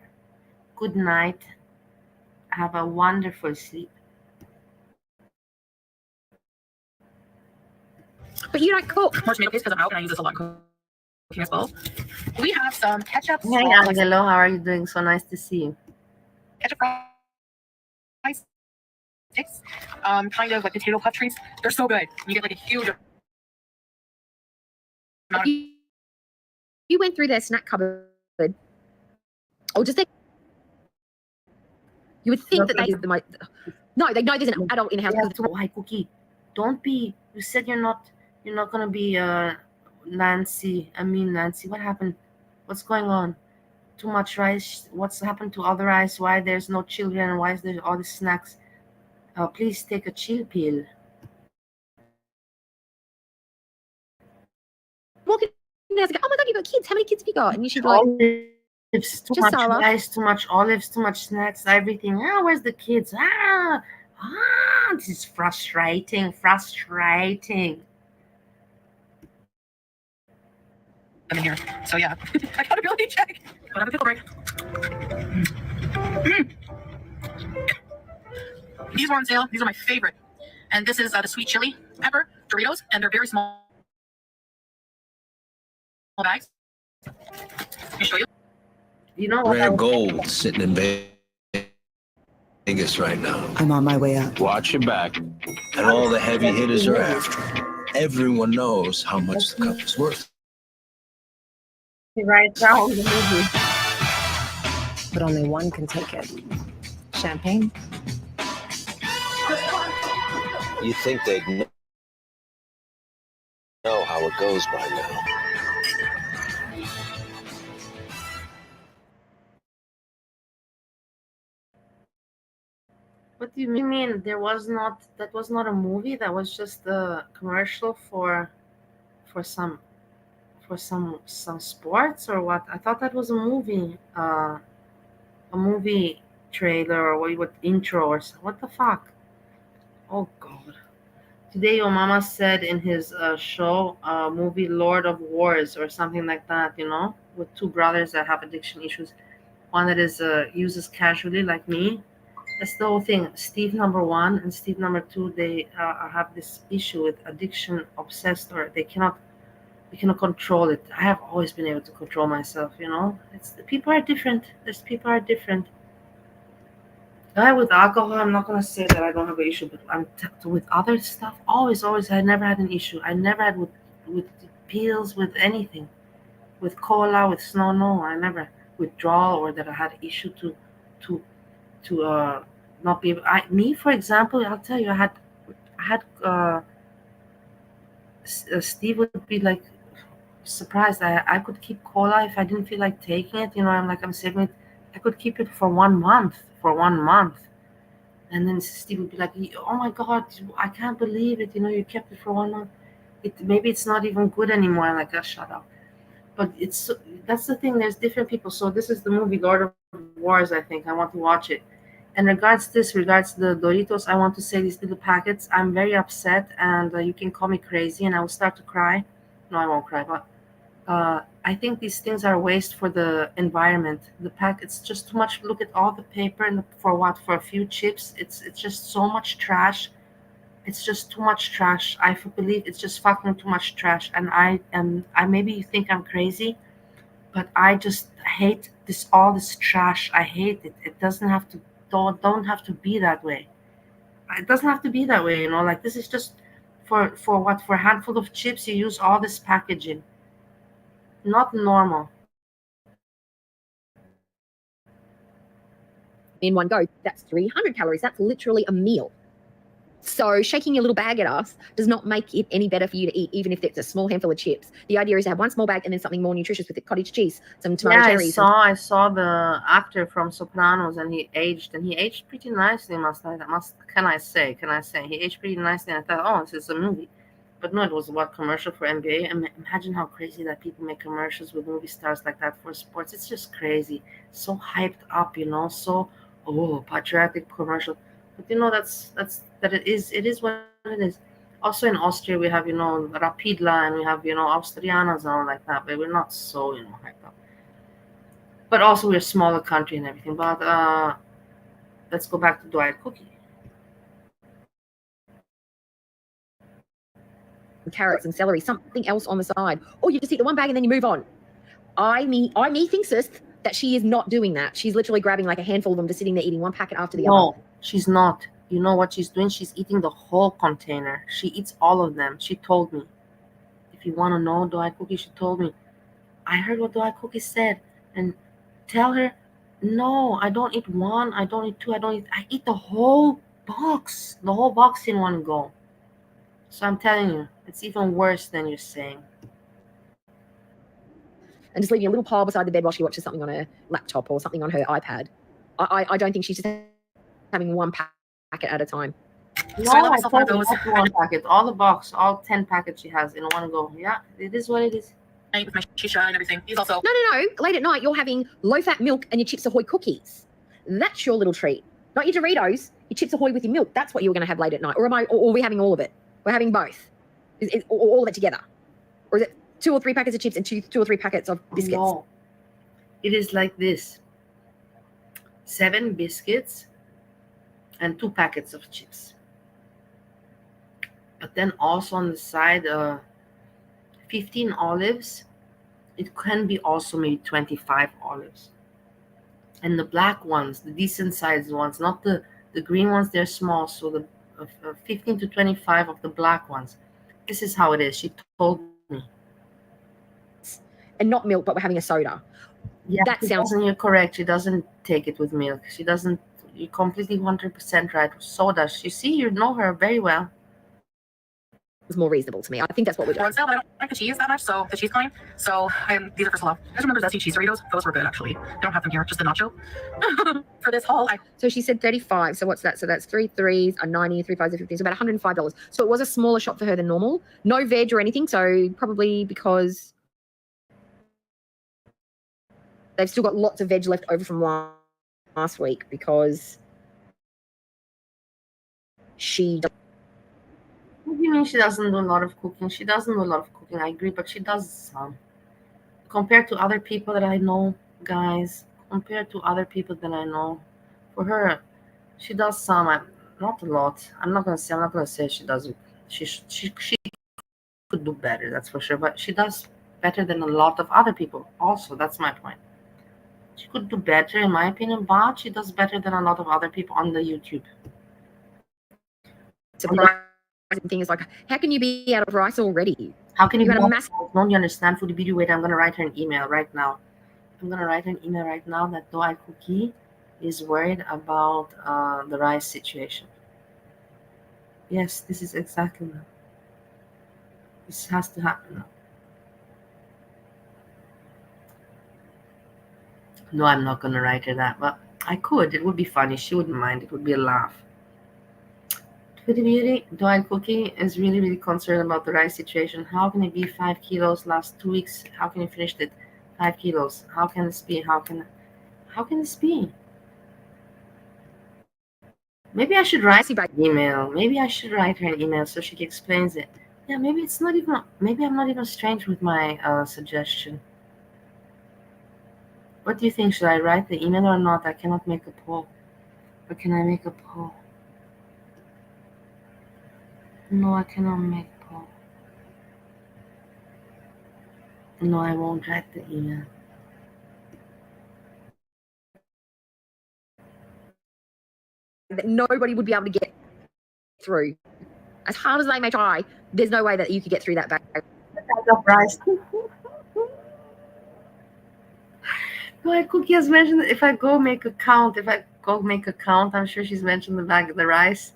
Good night. Have a wonderful sleep. But you don't cook. More tomato paste because I'm out and I use this a lot in cooking as well. We have some ketchup. Hey, Angelo, how are you doing? So nice to see you. Ketchup fries. Sticks, kind of like potato puff treats. They're so good. You get like a huge amount. You went through their snack cupboard, or just you would think that they have the most. No, they know there's an adult in house. Why, Cookie? Don't be. You said you're not gonna be Nancy. I mean, Nancy. What happened? What's going on? Too much rice. What's happened to all the rice? Why there's no children? Why is there all the snacks? Please take a chill pill. Walking down, oh my god, you got kids. How many kids have you got? And you should be like, olives, too much rice, too much olives, too much snacks, everything. Where's the kids? This is frustrating. I'm in here. So yeah, accountability check. Go have a pickle break. These were on sale. These are my favorite. And this is the sweet chili pepper Doritos, and they're very small bags. Let me show you. You know Rare gold sitting in Vegas right now. I'm on my way up. Watch your back. And all the heavy hitters are after it. Everyone knows how much the cup is worth. Right down the movie. But only one can take it. Champagne? You think they'd know how it goes by now. What do you mean? That was not a movie? That was just a commercial for some sports, or what? I thought that was a movie trailer, or what intro, or what the fuck? Oh god. Today your mama said in his show movie Lord of Wars or something like that, with two brothers that have addiction issues. One that is uses casually like me. That's the whole thing. Steve number 1 and Steve number 2, they have this issue with addiction, obsessed, or they cannot control it. I have always been able to control myself, people are different. People are different. With alcohol, I'm not gonna say that I don't have an issue, but with other stuff, always, I never had an issue. I never had with pills, with anything, with cola, with snow. No, I never withdrawal, or that I had issue to not be able. Me, for example, I'll tell you, I had Steve would be like surprised. I could keep cola if I didn't feel like taking it. I'm saving it. I could keep it for 1 month. And then Steve would be like, "Oh my God, I can't believe it! You kept it for 1 month. Maybe it's not even good anymore." I'm like, "Oh, shut up." But that's the thing. There's different people. So this is the movie Lord of Wars. I think I want to watch it. And regards the Doritos, I want to say these little packets. I'm very upset, and you can call me crazy, and I will start to cry. No, I won't cry, but I think these things are a waste for the environment. The pack, it's just too much. Look at all the paper, and for what? For a few chips. It's just so much trash. It's just too much trash. I believe it's just fucking too much trash. And I maybe you think I'm crazy, but I just hate all this trash. I hate it. It doesn't have to don't have to be that way. It doesn't have to be that way, like this is just for what? For a handful of chips you use all this packaging. Not normal. In one go, that's 300 calories. That's literally a meal. So shaking your little bag at us does not make it any better for you to eat, even if it's a small handful of chips. The idea is to have one small bag and then something more nutritious with it, cottage cheese, some tomato Yeah, cherries. I saw the actor from Sopranos, and he aged pretty nicely. Can I say he aged pretty nicely? And I thought, oh, this is a movie, but no, it was what, commercial for NBA. Imagine how crazy that people make commercials with movie stars like that for sports. It's just crazy, so hyped up, so patriotic commercial. But it is what it is. Also in Austria, we have Rapidla, and we have Austrianas and all like that, but we're not so hyped up. But also we're a smaller country and everything. But let's go back to Diet Cookie. Carrots and celery, something else on the side, or you just eat the one bag and then you move on. I thinks that she is not doing that. She's literally grabbing like a handful of them, just sitting there eating one packet after the other. No, she's not. You know what she's doing? She's eating the whole container. She eats all of them. She told me. If you want to know Diet Cookie, she told me. I heard what Diet Cookie said, and tell her, no, I don't eat one, I don't eat two, I eat the whole box in one go. So I'm telling you, it's even worse than you're saying. And just leaving a little pile beside the bed while she watches something on her laptop or something on her iPad. I don't think she's just having one packet at a time. No, I told you not one packet. All the box, all 10 packets she has in one go. Yeah, it is what it is. With my shisha and everything. He's also No. Late at night, you're having low-fat milk and your Chips Ahoy cookies. That's your little treat. Not your Doritos, your Chips Ahoy with your milk. That's what you're going to have late at night. Or are we having all of it? We're having both. Is all of it together? Or is it 2 or 3 packets of chips and 2 or 3 packets of biscuits? No. It is like this. 7 biscuits and 2 packets of chips. But then also on the side, 15 olives. It can be also maybe 25 olives. And the black ones, the decent sized ones, not the green ones, they're small. So the 15 to 25 of the black ones. This is how it is. She told me. And not milk, but we're having a soda. Yeah, that sounds. You're correct. She doesn't take it with milk. She doesn't. You're completely 100% right. Soda. You see, you know her very well. Was more reasonable to me. I think that's what we're doing. On sale, but I don't like the cheese that much, so the cheese kind. So these are for Salah. I just remember Zesty cheese Doritos. Those were good, actually. They don't have them here, just the nacho. For this haul, So she said 35. So what's that? So that's 3 3s are 90, 3 5s are 15. So about $105. So it was a smaller shop for her than normal. No veg or anything. So probably because they've still got lots of veg left over from last week because she. What do you mean she doesn't do a lot of cooking? She doesn't do a lot of cooking, I agree, but she does some. Compared to other people that I know, guys, for her, she does some, not a lot. I'm not gonna say she doesn't. She could do better, that's for sure, but she does better than a lot of other people also. That's my point. She could do better, in my opinion, but she does better than a lot of other people on the YouTube. Thing is like, how can you be out of rice already? How can you be out of rice? Don't you understand? For the video, wait, I'm going to write her an email right now. That Diet Cookie is worried about the rice situation. Yes, this is exactly that. This has to happen now. No, I'm not going to write her that, but I could. It would be funny. She wouldn't mind. It would be a laugh. For the beauty, Diet Cookie is really, really concerned about the rice situation. How can it be 5 kilos last 2 weeks? How can you finish it? 5 kilos. How can this be? How can this be? Maybe I should write her an email. So she explains it. Yeah, maybe I'm not even strange with my suggestion. What do you think? Should I write the email or not? I cannot make a poll. Or can I make a poll? No, I cannot make a poll. No, I won't write the email. That nobody would be able to get through. As hard as they may try, there's no way that you could get through that bag. Rice. Like Cookie has mentioned, if I go make a count, I'm sure she's mentioned the rice.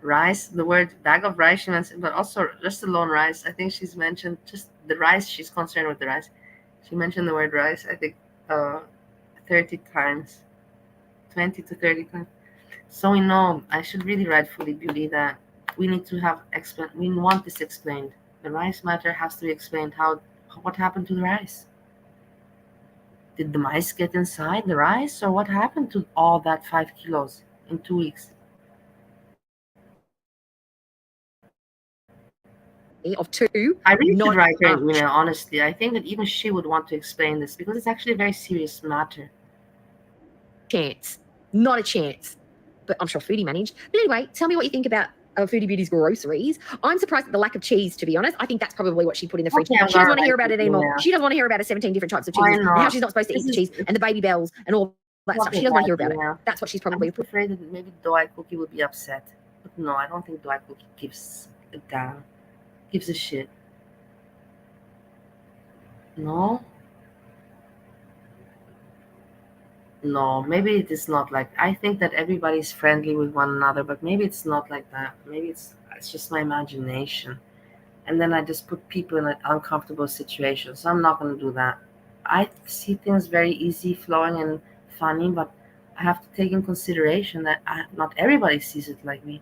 Rice, the word bag of rice she mentioned, but also just alone rice. I think she's mentioned just the rice. She's concerned with the rice. She mentioned the word rice, I think, 30 times, 20 to 30 times. So we know I should really write Foodie Beauty that we need to have we want this explained. The rice matter has to be explained. What happened to the rice? Did the mice get inside the rice, or what happened to all that 5 kilos in 2 weeks? Of two. I really should write her an email, honestly. I think that even she would want to explain this because it's actually a very serious matter. Chance. Not a chance. But I'm sure Foodie managed. But anyway, tell me what you think about Foodie Beauty's groceries. I'm surprised at the lack of cheese, to be honest. I think that's probably what she put in the fridge. Okay, she doesn't want to hear about it anymore. Yeah. She doesn't want to hear about 17 different types of cheeses and how she's not supposed to eat the cheese and the baby bells and all that stuff. She doesn't want to hear about it. That's what she's probably I'm afraid that maybe Kcockey would be upset. But no, I don't think Kcockey gives a damn. Gives a shit. No? No, maybe it is not like. I think that everybody's friendly with one another, but maybe it's not like that. Maybe it's just my imagination. And then I just put people in an uncomfortable situation. So I'm not going to do that. I see things very easy flowing and funny, but I have to take in consideration that not everybody sees it like me.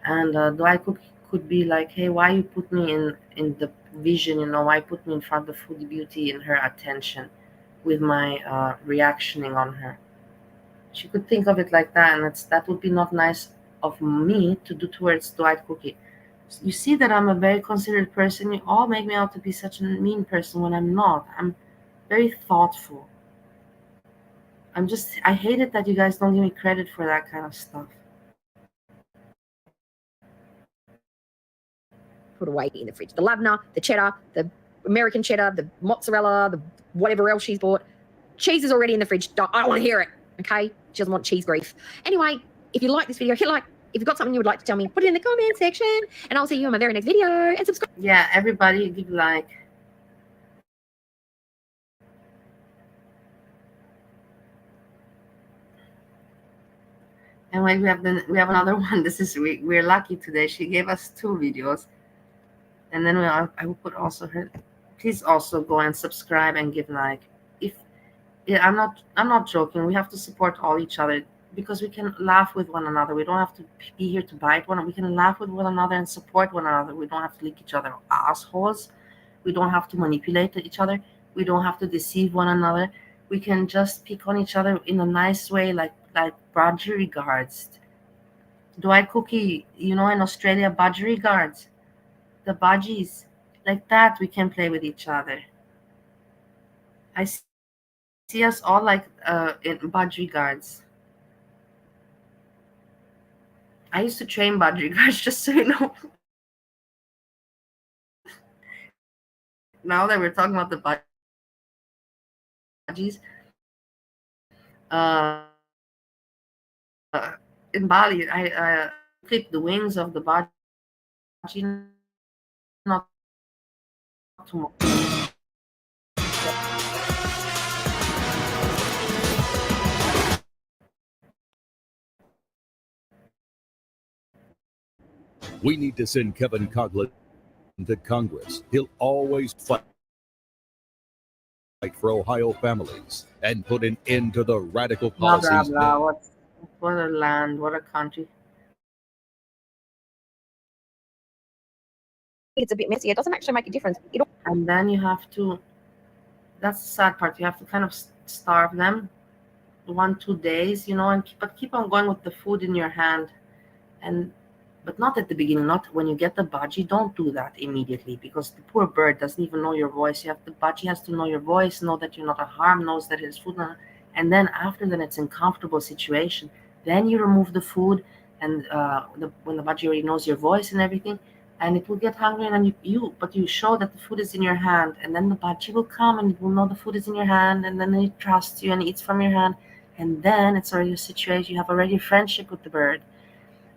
And Kcockey could be like, hey, why you put me in the vision, why put me in front of Foodie Beauty in her attention with my reactioning on her. She could think of it like that, and that would be not nice of me to do towards Kcockey. You see that I'm a very considerate person. You all make me out to be such a mean person when I'm not. I'm very thoughtful. I hate it that you guys don't give me credit for that kind of stuff. put away in the fridge. The labna, the cheddar, the American cheddar, the mozzarella, the whatever else she's bought. Cheese is already in the fridge. I don't want to hear it. Okay? She doesn't want cheese grief. Anyway, if you like this video, hit like. If you've got something you would like to tell me, put it in the comment section. And I'll see you in my very next video. And subscribe. Yeah, everybody give like. And we have another one. We're lucky today. She gave us 2 videos. And then I will put also her. Please also go and subscribe and give like. I'm not joking. We have to support all each other because we can laugh with one another. We don't have to be here to bite one. We can laugh with one another and support one another. We don't have to lick each other assholes. We don't have to manipulate each other. We don't have to deceive one another. We can just pick on each other in a nice way, like budgie guards. Kcockey, in Australia, budgie guards. The budgies, like that, we can play with each other. I see us all like in budgie guards. I used to train budgie guards, just so you know. Now that we're talking about the budgies, in Bali, I clip the wings of the budgie, not too much. We need to send Kevin Coughlin to Congress. He'll always fight for Ohio families and put an end to the radical policies. Blah, blah. What a land, what a country. It's a bit messy. It doesn't actually make a difference. And then you have to, that's the sad part, you have to kind of starve them 1-2 days, and keep on going with the food in your hand. But not at the beginning, not when you get the budgie. Don't do that immediately because the poor bird doesn't even know your voice. The budgie has to know your voice, know that you're not a harm, knows that it's food. And then after that, it's in comfortable situation. Then you remove the food, and when the budgie already knows your voice and everything, and it will get hungry, and then you show that the food is in your hand, and then the budgie will come and it will know the food is in your hand, and then it trusts you and eats from your hand, and then it's already a situation. You have already a friendship with the bird.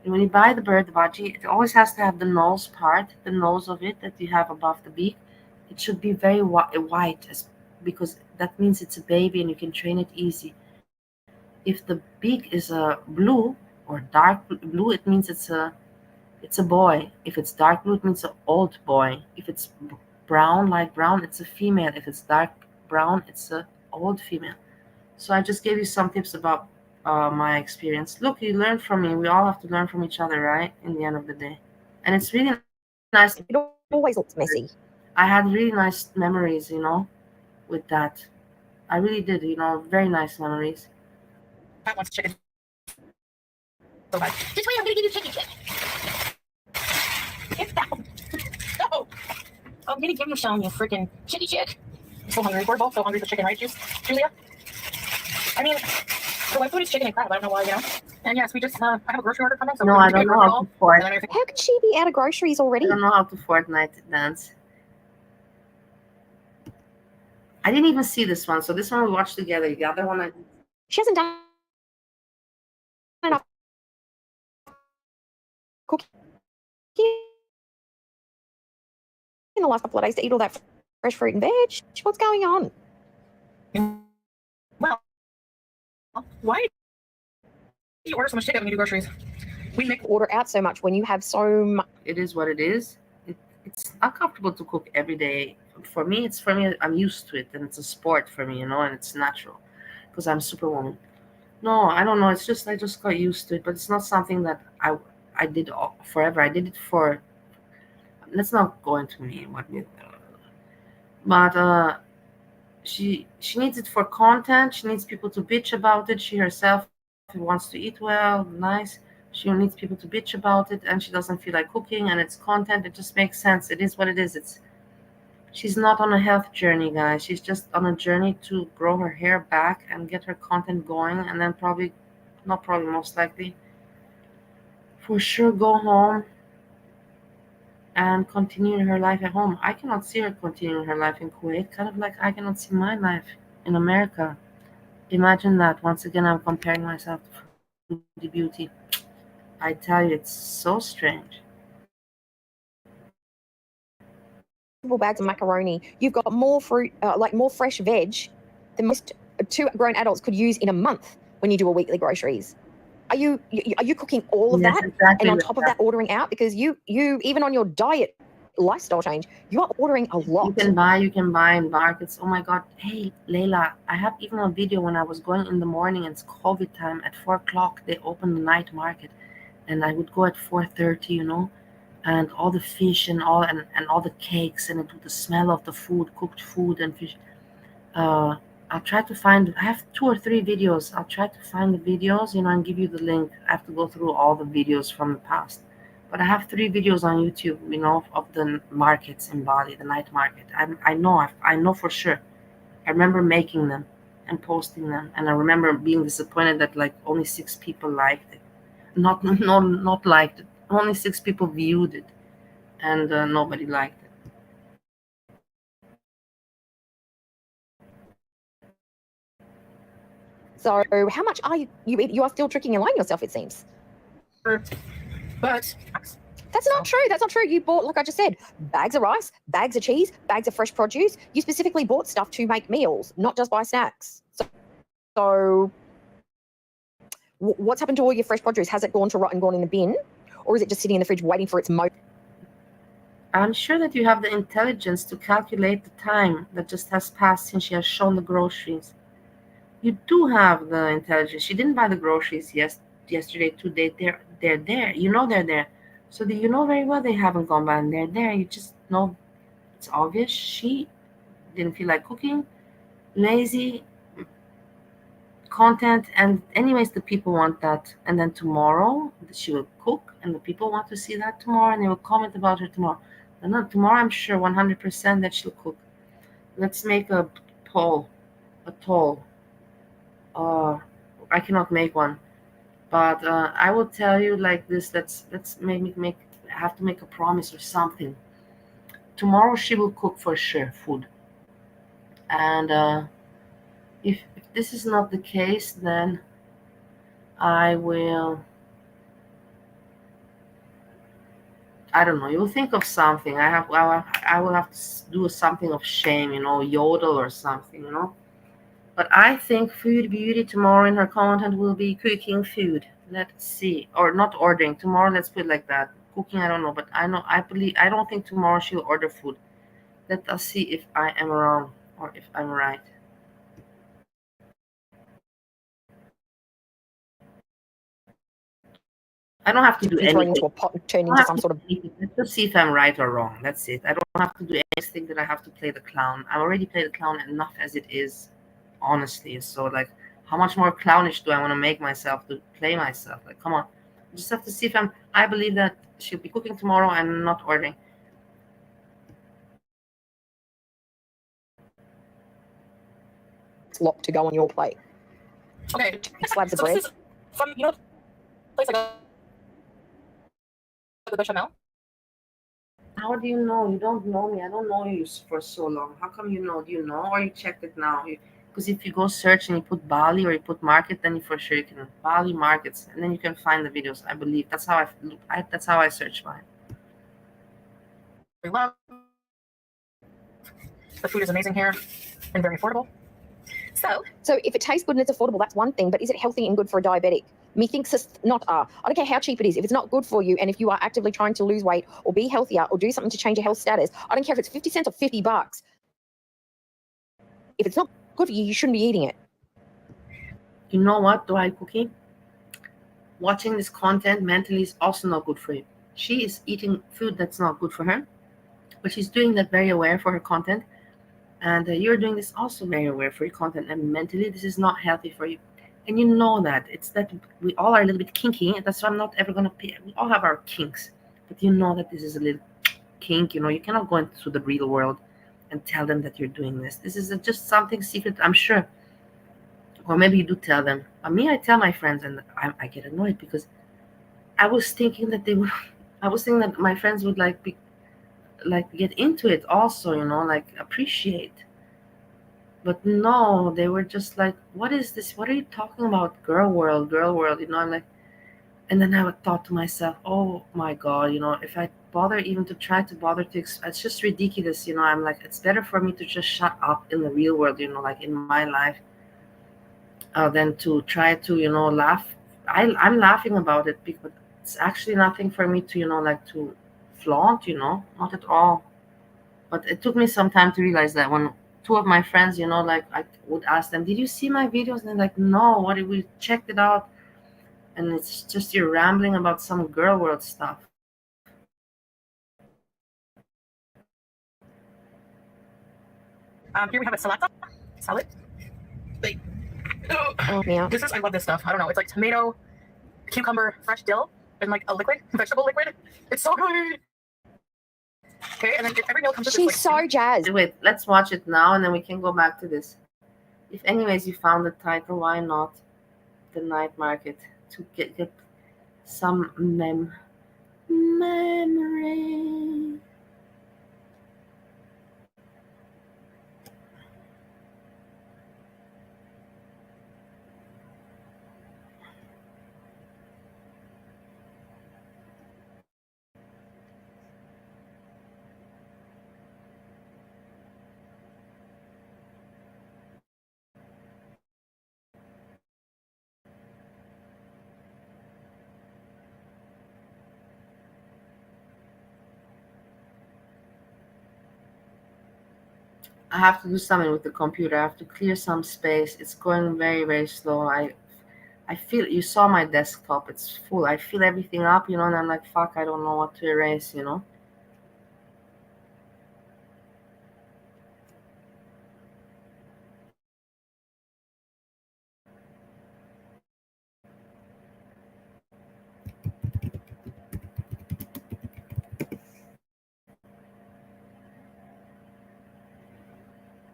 And when you buy the bird, the budgie, it always has to have the nose part, the nose of it that you have above the beak. It should be very white, because that means it's a baby and you can train it easy. If the beak is blue or dark blue, it means it's a it's a boy. If it's dark blue, it means an old boy. If it's brown, light brown, it's a female. If it's dark brown, it's a old female. So I just gave you some tips about my experience. Look, you learn from me. We all have to learn from each other, right? In the end of the day. And it's really nice. It always looks messy. I had really nice memories, with that. I really did, very nice memories. Pat wants chicken. So bad. This way, I'm gonna give you chicken. Get down. No. I'm gonna give you some, you freaking chitty chick. I'm so hungry. We're both so hungry for chicken, right, Julia? I mean, so my food is chicken and crab. I don't know why, And yes, we just I have a grocery order coming. So no, I don't know how to Fortnite. How could she be out of groceries already? I don't know how to Fortnite dance. I didn't even see this one, so this one we watched together. The other one, she hasn't done enough cooking in the last couple of days to eat all that fresh fruit and veg. What's going on? Well, why do you order so much chicken when you do groceries? We make order out so much when you have so much. It is what it is. It's uncomfortable to cook every day. For me, I'm used to it, and it's a sport for me, and it's natural because I'm Superwoman. No, I don't know. It's just I just got used to it, but it's not something that I did forever. I did it for. Let's not go into me but she needs it for content. She needs people to bitch about it. She herself wants to eat well, nice. She needs people to bitch about it, and she doesn't feel like cooking, and it's content. It just makes sense. It is what it is. She's not on a health journey, guys. She's just on a journey to grow her hair back and get her content going, and then most likely, for sure, go home and continue her life at home. I cannot see her continuing her life in Kuwait, kind of like I cannot see my life in America. Imagine that. Once again, I'm comparing myself to Foodie Beauty. I tell you, it's so strange. Bags of macaroni. You've got more fruit, more fresh veg than most two grown adults could use in a month when you do a weekly groceries. Are you cooking all of that, exactly, and on top of that, ordering out? Because you even on your diet lifestyle change, you are ordering a lot. You can buy in markets. Oh my God. Hey, Layla, I have even a video when I was going in the morning. It's COVID time. At 4 o'clock, they open the night market. And I would go at 4:30, and all the fish and all the cakes, and the smell of the food, cooked food and fish. I'll try to find. I have 2 or 3 videos. I'll try to find the videos, and give you the link. I have to go through all the videos from the past. But I have 3 videos on YouTube, of the markets in Bali, the night market. I know for sure. I remember making them and posting them, and I remember being disappointed that like only 6 people liked it. Not liked it. Only 6 people viewed it, and nobody liked it. So how much are you are still tricking and lying yourself, it seems. But that's not true. That's not true. You bought, like I just said, bags of rice, bags of cheese, bags of fresh produce. You specifically bought stuff to make meals, not just buy snacks. So what's happened to all your fresh produce? Has it gone to rot and gone in the bin? Or is it just sitting in the fridge waiting for its moment? I'm sure that you have the intelligence to calculate the time that just has passed since she has shown the groceries. You do have the intelligence. She didn't buy the groceries yesterday, today. They're there. They're there. So you know very well they haven't gone by, and they're there. You just know it's obvious. She didn't feel like cooking, lazy, content, and anyways, the people want that. And then tomorrow she will cook, and the people want to see that tomorrow, and they will comment about her tomorrow. And not tomorrow, I'm sure 100% that she'll cook. Let's make a poll. I cannot make one, but I will tell you like this. Let's have to make a promise or something. Tomorrow she will cook for sure food, and if this is not the case, then I will. I don't know. You'll think of something. I will have to do something of shame, yodel or something, But I think Food Beauty tomorrow in her content will be cooking food. Let's see. Or not ordering. Tomorrow, let's put it like that. cooking, I don't know, but I don't think tomorrow she'll order food. Let us see if I am wrong or if I'm right. I don't have to do be thrown anything. into a pot and turned I don't into have some to sort of. do anything. Let's just see if I'm right or wrong. That's it. I don't have to do anything that I have to play the clown. I already played the clown enough as it is, honestly. So like, how much more clownish do I want to make myself to play myself? Like, come on. I just have to see if I'm. I believe that she'll be cooking tomorrow and not ordering. Slop to go on your plate. Okay. Slabs of So bread. this is from place like the bechamel. How do you know? You don't know me. I don't know you for so long. How come you know? Do you know, or you checked it now? Because if you go search and you put Bali or you put market, then you for sure you can Bali markets, and then you can find the videos. I believe that's how that's how I search mine. We love. The food is amazing here and very affordable. So if it tastes good and it's affordable, that's one thing. But is it healthy and good for a diabetic? Methinks it's not. I don't care how cheap it is. If it's not good for you, and if you are actively trying to lose weight or be healthier or do something to change your health status, I don't care if it's 50 cents or $50. If it's not good for you, you shouldn't be eating it. You know what, Dwight Cookie? Watching this content mentally is also not good for you. She is eating food that's not good for her, but she's doing that very aware for her content. And you're doing this also very aware for your content, and mentally this is not healthy for you. And you know that. It's that we all are a little bit kinky, and that's why I'm not ever going to pay. We all have our kinks. But you know that this is a little kink. You know, you cannot go into the real world and tell them that you're doing this. This is just something secret, I'm sure. Or maybe you do tell them. Me, I tell my friends, and I get annoyed because I was thinking that they would. I was thinking that my friends would like get into it also, you know, like appreciate. But no, they were just like, "What is this? What are you talking about? Girl world, girl world." You know, I'm like, and then I would thought to myself, "Oh my God, you know, if I bother even to try to bother to, it's just ridiculous." You know, I'm like, it's better for me to just shut up in the real world, you know, like in my life, than to try to, you know, laugh. I'm laughing about it because it's actually nothing for me to, you know, like to flaunt, you know, not at all. But it took me some time to realize that when two of my friends, you know, like I would ask them, "Did you see my videos?" And they're like, "No, what did we checked it out?" And it's just you're rambling about some girl world stuff. Here we have a salad. Wait. Oh, yeah. This is, I love this stuff. I don't know. It's like tomato, cucumber, fresh dill, and like a liquid, vegetable liquid. It's so good. Okay, and then every meal comes with She's this, like, so jazzed. Wait, let's watch it now, and then we can go back to this. If anyways you found the title, why not the night market to get some memory. I have to do something with the computer. I have to clear some space. It's going very, very slow. I feel you saw my desktop. It's full. I fill everything up, you know, and I'm like, fuck, I don't know what to erase, you know.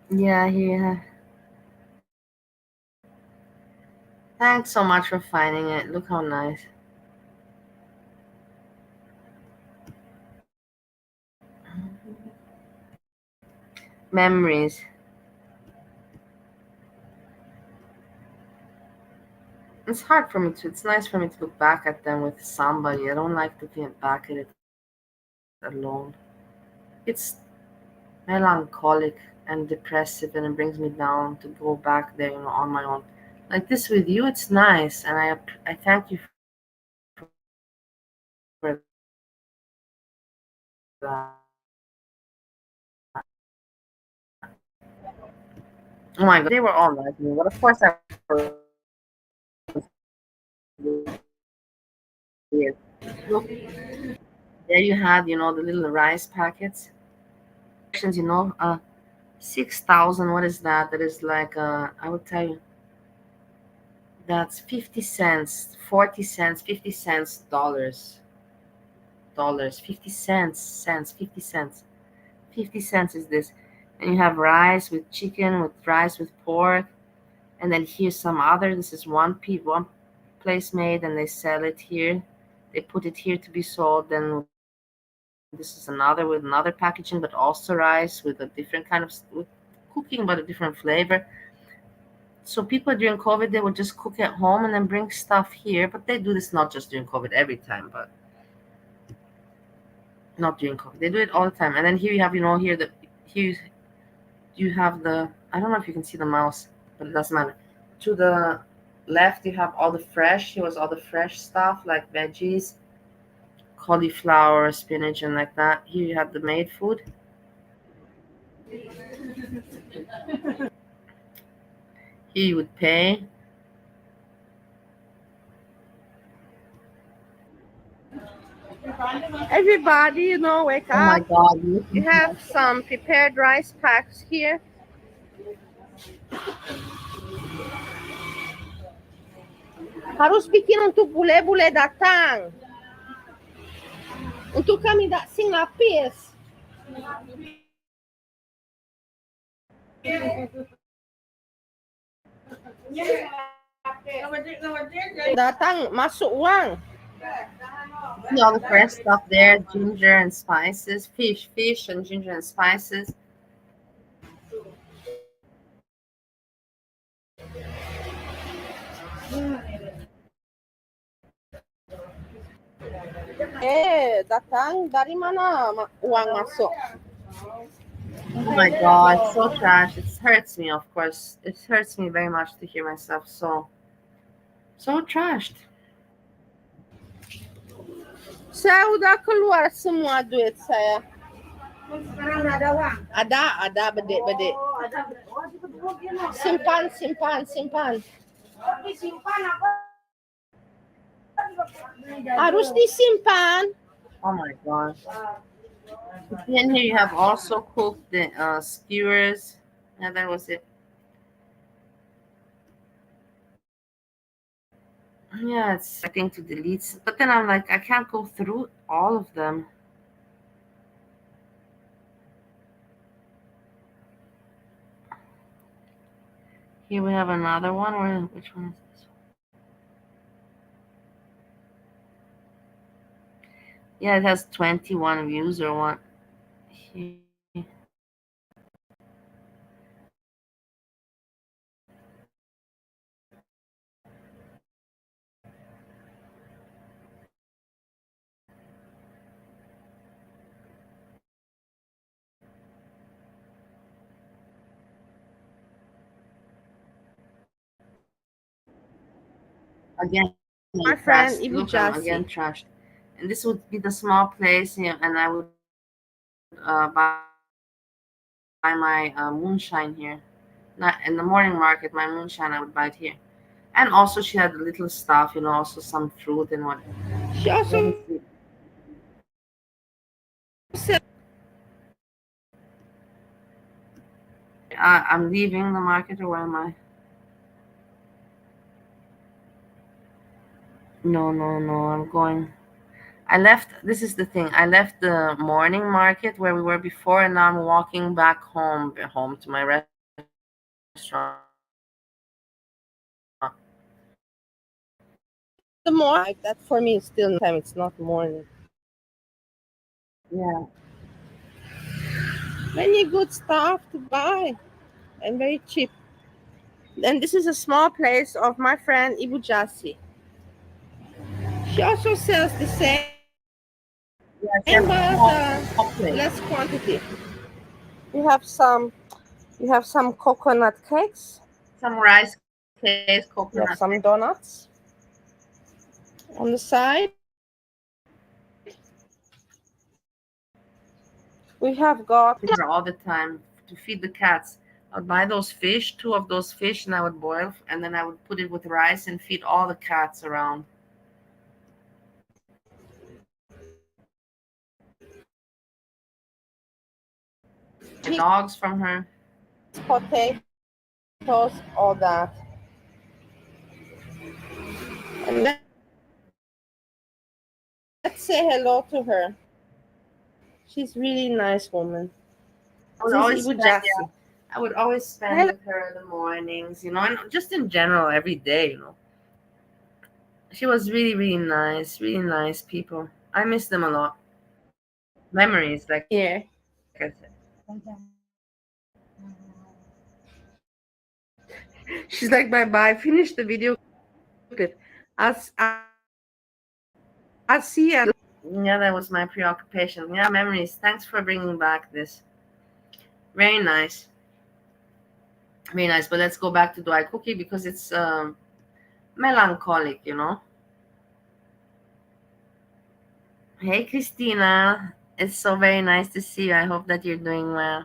Yeah, yeah. Thanks so much for finding it. Look how nice. Memories. It's hard for me to. It's nice for me to look back at them with somebody. I don't like looking back at it alone. It's melancholic and depressive, and it brings me down to go back there, you know, on my own. Like this with you, it's nice, and I thank you for Oh my god, they were all like me, but of course I was weird. Look, there you had, the little rice packets. You know, 6,000. What is that? That is like, I will tell you, that's 50 cents, 40 cents, 50 cents, dollars, 50 cents, 50 cents. 50 cents is this. And you have rice with chicken, with rice with pork. And then here's some other. This is one place made, and they sell it here. They put it here to be sold. Then this is another with another packaging, but also rice with a different kind of with cooking, but a different flavor. So people during COVID, they would just cook at home and then bring stuff here. But they do this not just during COVID, every time, but not during COVID. They do it all the time. And then here you have, here you have the, I don't know if you can see the mouse, but it doesn't matter. To the left, you have all the fresh. Here was all the fresh stuff like veggies, cauliflower, spinach, and like that. Here you have the made food. Here you would pay. Everybody, wake up. Oh my God. You have some prepared rice packs here. Harus bikin untuk bule-bule datang. Untuk kami tak sing lapis. Datang masuk uang. See all the fresh stuff there, ginger and spices, fish and ginger and spices. Datang dari mana uang masuk? Oh my God, so trash. It hurts me, of course. It hurts me very much to hear myself so trashed. Saya udah keluar semua duit saya. Sekarang ada uang? Ada bedek. Simpan. Harus disimpan. Oh my gosh. And here you have also cooked the skewers. And that was it. Yeah, it's I think to delete, but then I'm like, I can't go through all of them. Here we have another one. Which one is this one? Yeah, it has 21 views or what? Here. Again, my friend Look, I'm again trashed. And this would be the small place, and I would buy my moonshine here. Not in the morning market, my moonshine I would buy it here. And also she had little stuff, also some fruit and what. She also I'm leaving the market, or where am I? No, I'm going. I left, this is the thing. I left the morning market where we were before, and now I'm walking back home to my restaurant. The morning, like that for me is still time. It's not morning. Yeah. Many good stuff to buy and very cheap. And this is a small place of my friend Ibu Jasi. She also sells the same, but less quantity. You have some coconut cakes, some rice cakes, coconut, some donuts on the side. We have got her all the time to feed the cats. I'd buy those fish, 2 of those fish, and I would boil, and then I would put it with rice and feed all the cats around. The dogs from her. Potatoes, all that. And let's say hello to her. She's really nice woman. I would always spend with her in the mornings, you know, and just in general every day, you know. She was really, really nice people. I miss them a lot. Memories, like I said. She's like, bye. Finish the video clip. I'll see you. Yeah, that was my preoccupation. Yeah, memories. Thanks for bringing back this. Very nice. Very nice. But let's go back to Kcockey because it's melancholic, you know. Hey, Christina. It's so very nice to see you. I hope that you're doing well.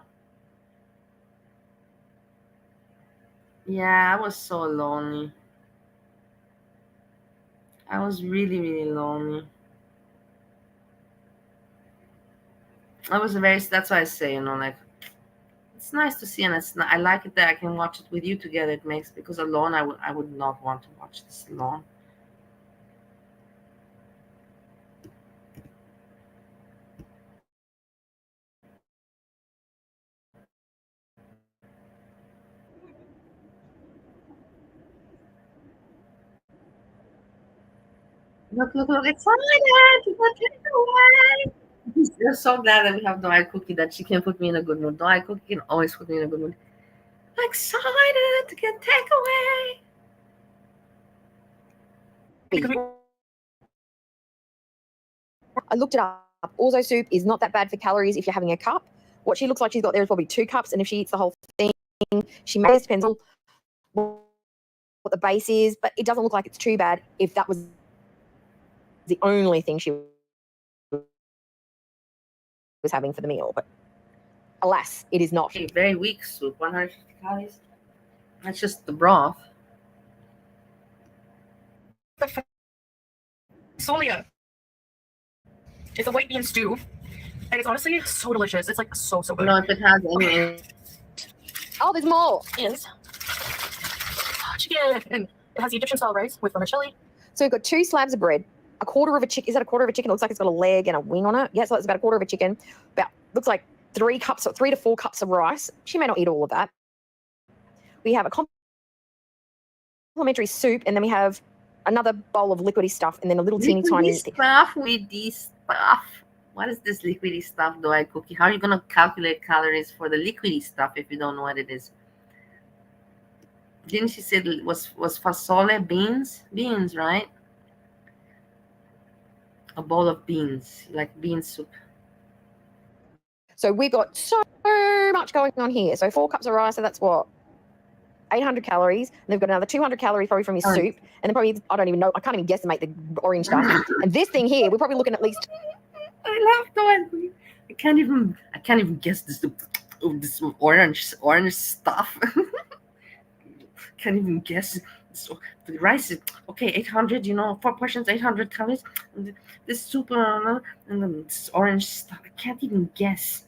Yeah, I was so lonely. I was really, really lonely. That's why I say, you know, like, it's nice to see, and I like it that I can watch it with you together. It makes, because alone I would not want to watch this alone. Look, excited! Take it away! We're so glad that we have Kcockey, that she can put me in a good mood. Kcockey can always put me in a good mood. I'm excited to get takeaway. I looked it up. Orzo soup is not that bad for calories if you're having a cup. What she looks like she's got there is probably 2 cups, and if she eats the whole thing, she may, depends on what the base is, but it doesn't look like it's too bad if that was the only thing she was having for the meal. But alas, it is not. Very weak soup, 150 calories. That's just the broth. Solia. It's a white bean stew, and it's honestly so delicious. It's like so good. No, if it has any. Oh, there's more. Is chicken, and it has the Egyptian style rice with vermicelli. So we've got 2 slabs of bread, a quarter of a chicken. Is that a quarter of a chicken? It looks like it's got a leg and a wing on it. Yeah, so it's about a quarter of a chicken. Looks like 3 to 4 cups of rice. She may not eat all of that. We have a complimentary soup, and then we have another bowl of liquidy stuff, and then a little teeny tiny stuff. Liquidy stuff. What is this liquidy stuff, Kcockey? How are you gonna calculate calories for the liquidy stuff if you don't know what it is? Didn't she say it was fasole, beans? Beans, right? A bowl of beans, like bean soup. So we've got so much going on here. So 4 cups of rice, so that's what? 800 calories. And they've got another 200 calories probably from his soup. And then probably, I don't even know, I can't even guesstimate the orange stuff. And this thing here, we're probably looking at least. I love Kcockey. I can't even guess this orange stuff. Can't even guess. So the rice is okay, 800, you know, 4 portions, 800 calories. And this soup and then this orange stuff, I can't even guess.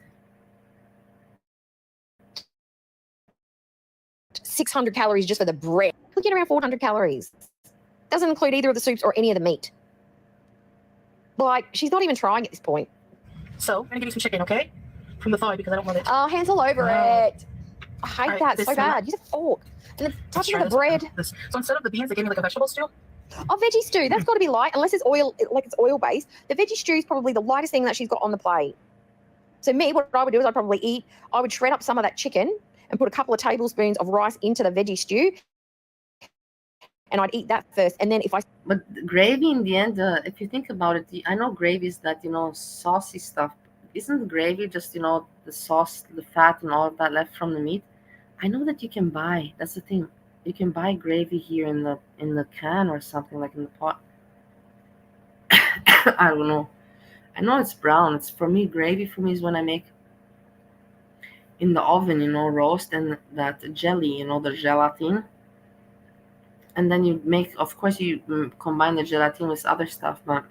600 calories just for the bread. We're getting around 400 calories. Doesn't include either of the soups or any of the meat. Like, she's not even trying at this point. So I'm gonna give you some chicken, okay? From the thigh, because I don't want it. Oh, hands all over it. I hate that so bad. Use a fork. And then touching the bread. So instead of the beans, they gave me like a vegetable stew. Oh, veggie stew. That's got to be light, unless it's oil, like it's oil based. The veggie stew is probably the lightest thing that she's got on the plate. So me, what I would do is I would shred up some of that chicken and put a couple of tablespoons of rice into the veggie stew, and I'd eat that first. And then But gravy in the end, if you think about it, I know gravy is that, you know, saucy stuff. Isn't gravy just, you know, the sauce, the fat, and all of that left from the meat? I know that you can buy. That's the thing. You can buy gravy here in the can or something, like in the pot. I don't know. I know it's brown. It's for me. Gravy for me is when I make in the oven, roast, and that jelly, the gelatin. And then you make, of course, you combine the gelatin with other stuff, but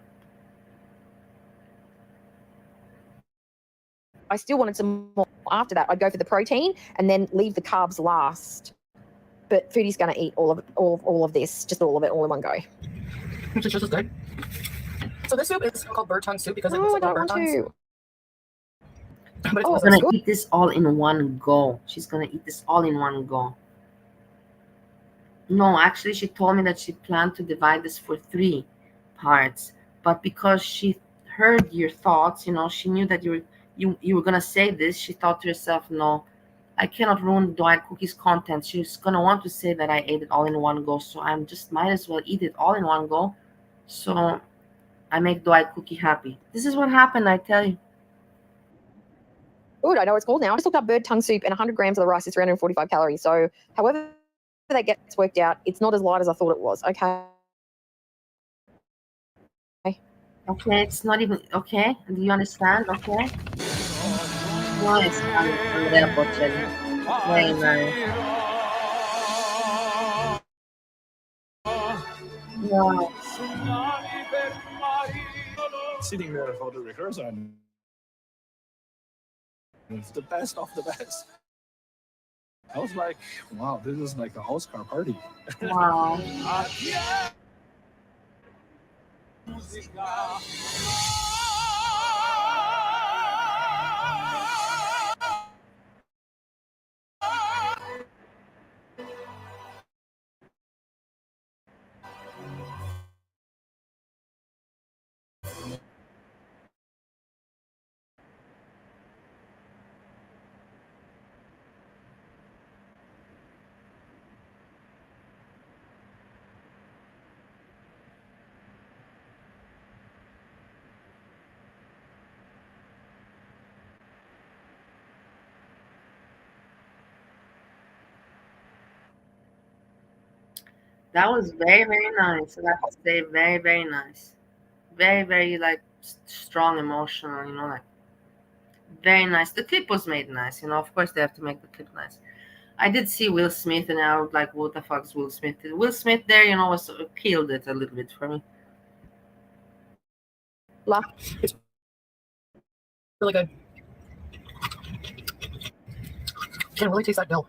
I still wanted some more after that. I'd go for the protein and then leave the carbs last. But Foodie's going to eat all of this, just all of it, all in one go. Which is just as good. So this soup is called bird tongue soup because it looks I like don't bird want tongues. to. But it's Oh, also she's good. gonna eat this all in one go. She's gonna eat this all in one go. No, actually, she told me that she planned to divide this for 3 parts, but because she heard your thoughts, she knew that you were gonna say this. She thought to herself, no, I cannot ruin Dwight Cookie's content. She's gonna want to say that I ate it all in one go, so I'm just might as well eat it all in one go. So I make Dwight Cookie happy. This is what happened, I tell you. Good, I know what it's called now. I just looked up bird tongue soup, and 100 grams of the rice is 345 calories. So however that gets worked out, it's not as light as I thought it was. Okay. Okay, it's not even okay. Do you understand? Okay. Nice, Andrea Bocelli. Very nice. Wow. Sitting there for the rehearsal, and it's the best of the best. I was like, wow, this is like an Oscar party. Wow. That was very, very nice. I have to say, very, very nice. Very, very like strong emotional, like very nice. The clip was made nice, of course they have to make the clip nice. I did see Will Smith, and I was like, what the fuck's Will Smith? Will Smith there, was killed it a little bit for me. It's really good. You can really taste that dill.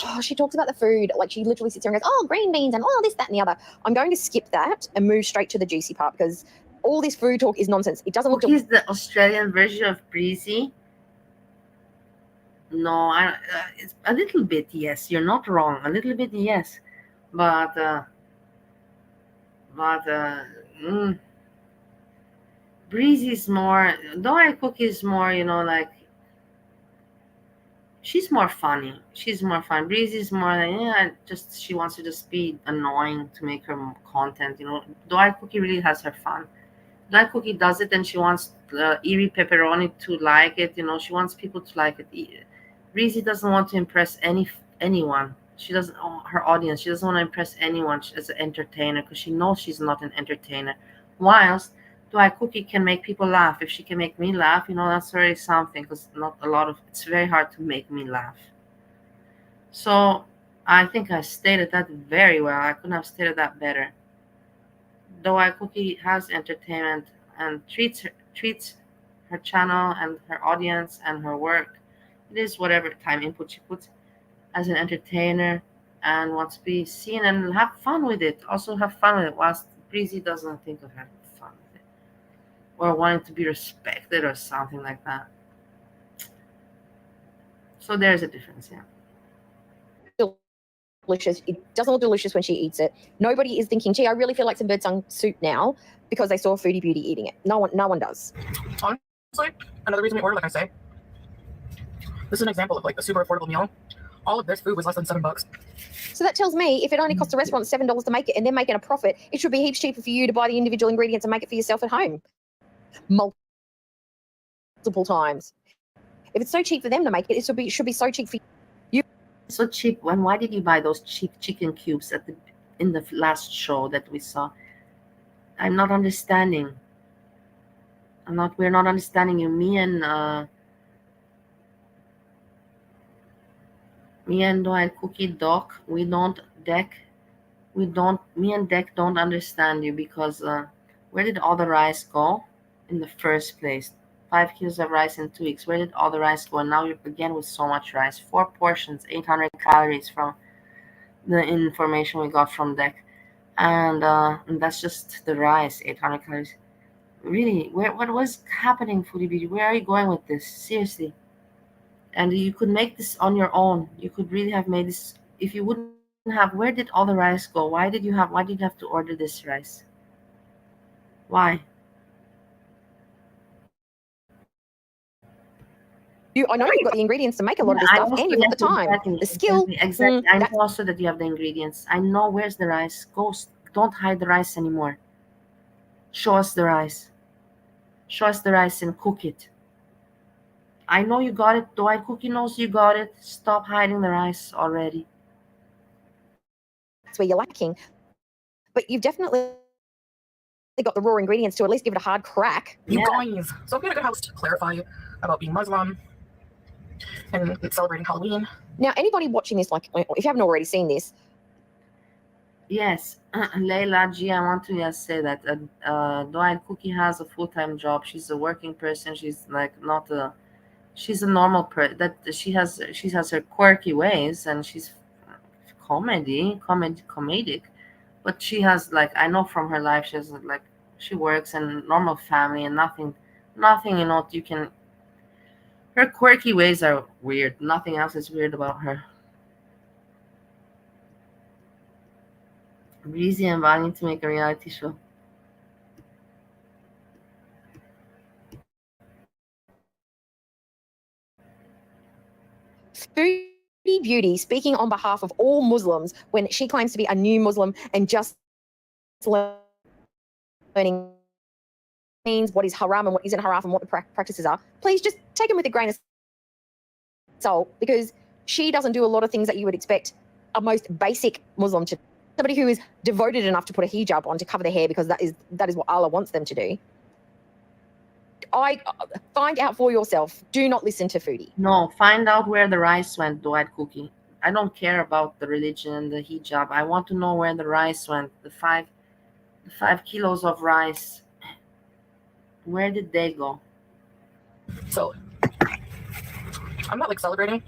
Oh, she talks about the food. Like, she literally sits there and goes, oh, green beans and this, that, and the other. I'm going to skip that and move straight to the juicy part because all this food talk is nonsense. It doesn't look... He's the Australian version of Breezy. No, it's a little bit, yes. You're not wrong. A little bit, yes. But Breezy is more... Dora Cookie is more, like... She's more funny. She's more fun. Breezy is more like, she wants to just be annoying to make her content, Dora Cookie really has her fun. Dora Cookie does it, and she wants Eerie Pepperoni to like it, she wants people to like it. Breezy doesn't want to impress anyone. She doesn't, her audience. She doesn't want to impress anyone as an entertainer because she knows she's not an entertainer. Whilst Dwight Cookie can make people laugh. If she can make me laugh, that's already something because it's very hard to make me laugh. So I think I stated that very well. I couldn't have stated that better. Dwight Cookie has entertainment and treats her channel and her audience and her work. It is whatever time input she puts as an entertainer and wants to be seen and have fun with it. Also have fun with it, whilst Breezy doesn't think of having fun with it or wanting to be respected or something like that. So there's a difference, yeah. Delicious. It doesn't look delicious when she eats it. Nobody is thinking, gee, I really feel like some bird tongue soup now because they saw Foodie Beauty eating it. No one does. Honestly, another reason we order, like I say, this is an example of like a super affordable meal. All of this food was less than $7. So that tells me if it only costs a restaurant $7 to make it and they're making a profit, it should be heaps cheaper for you to buy the individual ingredients and make it for yourself at home. Multiple times. If it's so cheap for them to make it, it should be so cheap for you. So cheap. Why did you buy those cheap chicken cubes in the last show that we saw? I'm not understanding. We're not understanding you. Me and Me and Cookie Doc, me and Deck don't understand you because where did all the rice go in the first place? 5 kilos of rice in 2 weeks. Where did all the rice go? And now you're again with so much rice. 4 portions, 800 calories from the information we got from Deck. And that's just the rice, 800 calories. Really, what was happening, Foodie Beauty? Where are you going with this? Seriously. And you could make this on your own. You could really have made this if you wouldn't have. Where did all the rice go? Why did you have to order this rice? Why? I know you've got the ingredients to make a lot of this I stuff, also and you've got the time, the skill. Exactly. I know also that you have the ingredients. I know where's the rice. Don't hide the rice anymore. Show us the rice. Show us the rice and cook it. I know you got it. Dwight Cookie knows you got it. Stop hiding the rice already. That's where you're lacking. But you've definitely got the raw ingredients to at least give it a hard crack. You guys, so I'm gonna go house to clarify about being Muslim and celebrating Halloween. Now, anybody watching this, like, if you haven't already seen this. Yes, Layla G, I want to just say that Dwight Cookie has a full-time job. She's a working person. She's like not a, she's a normal person. That she has her quirky ways, and she's comedic, but she has, like, I know from her life, she has, like, she works in normal family and nothing, you can. Her quirky ways are weird. Nothing else is weird about her. Breezy and wanting to make a reality show. Foodie Beauty speaking on behalf of all Muslims when she claims to be a new Muslim and just learning means what is haram and what isn't haram and what the practices are. Please just take them with a grain of salt, because she doesn't do a lot of things that you would expect a most basic Muslim to do. Somebody who is devoted enough to put a hijab on to cover their hair because that is what Allah wants them to do. Find out for yourself. Do not listen to Foodie. No, find out where the rice went, Dwight Cookie. I don't care about the religion and the hijab. I want to know where the rice went. The 5 kilos of rice. Where did they go? So I'm not like celebrating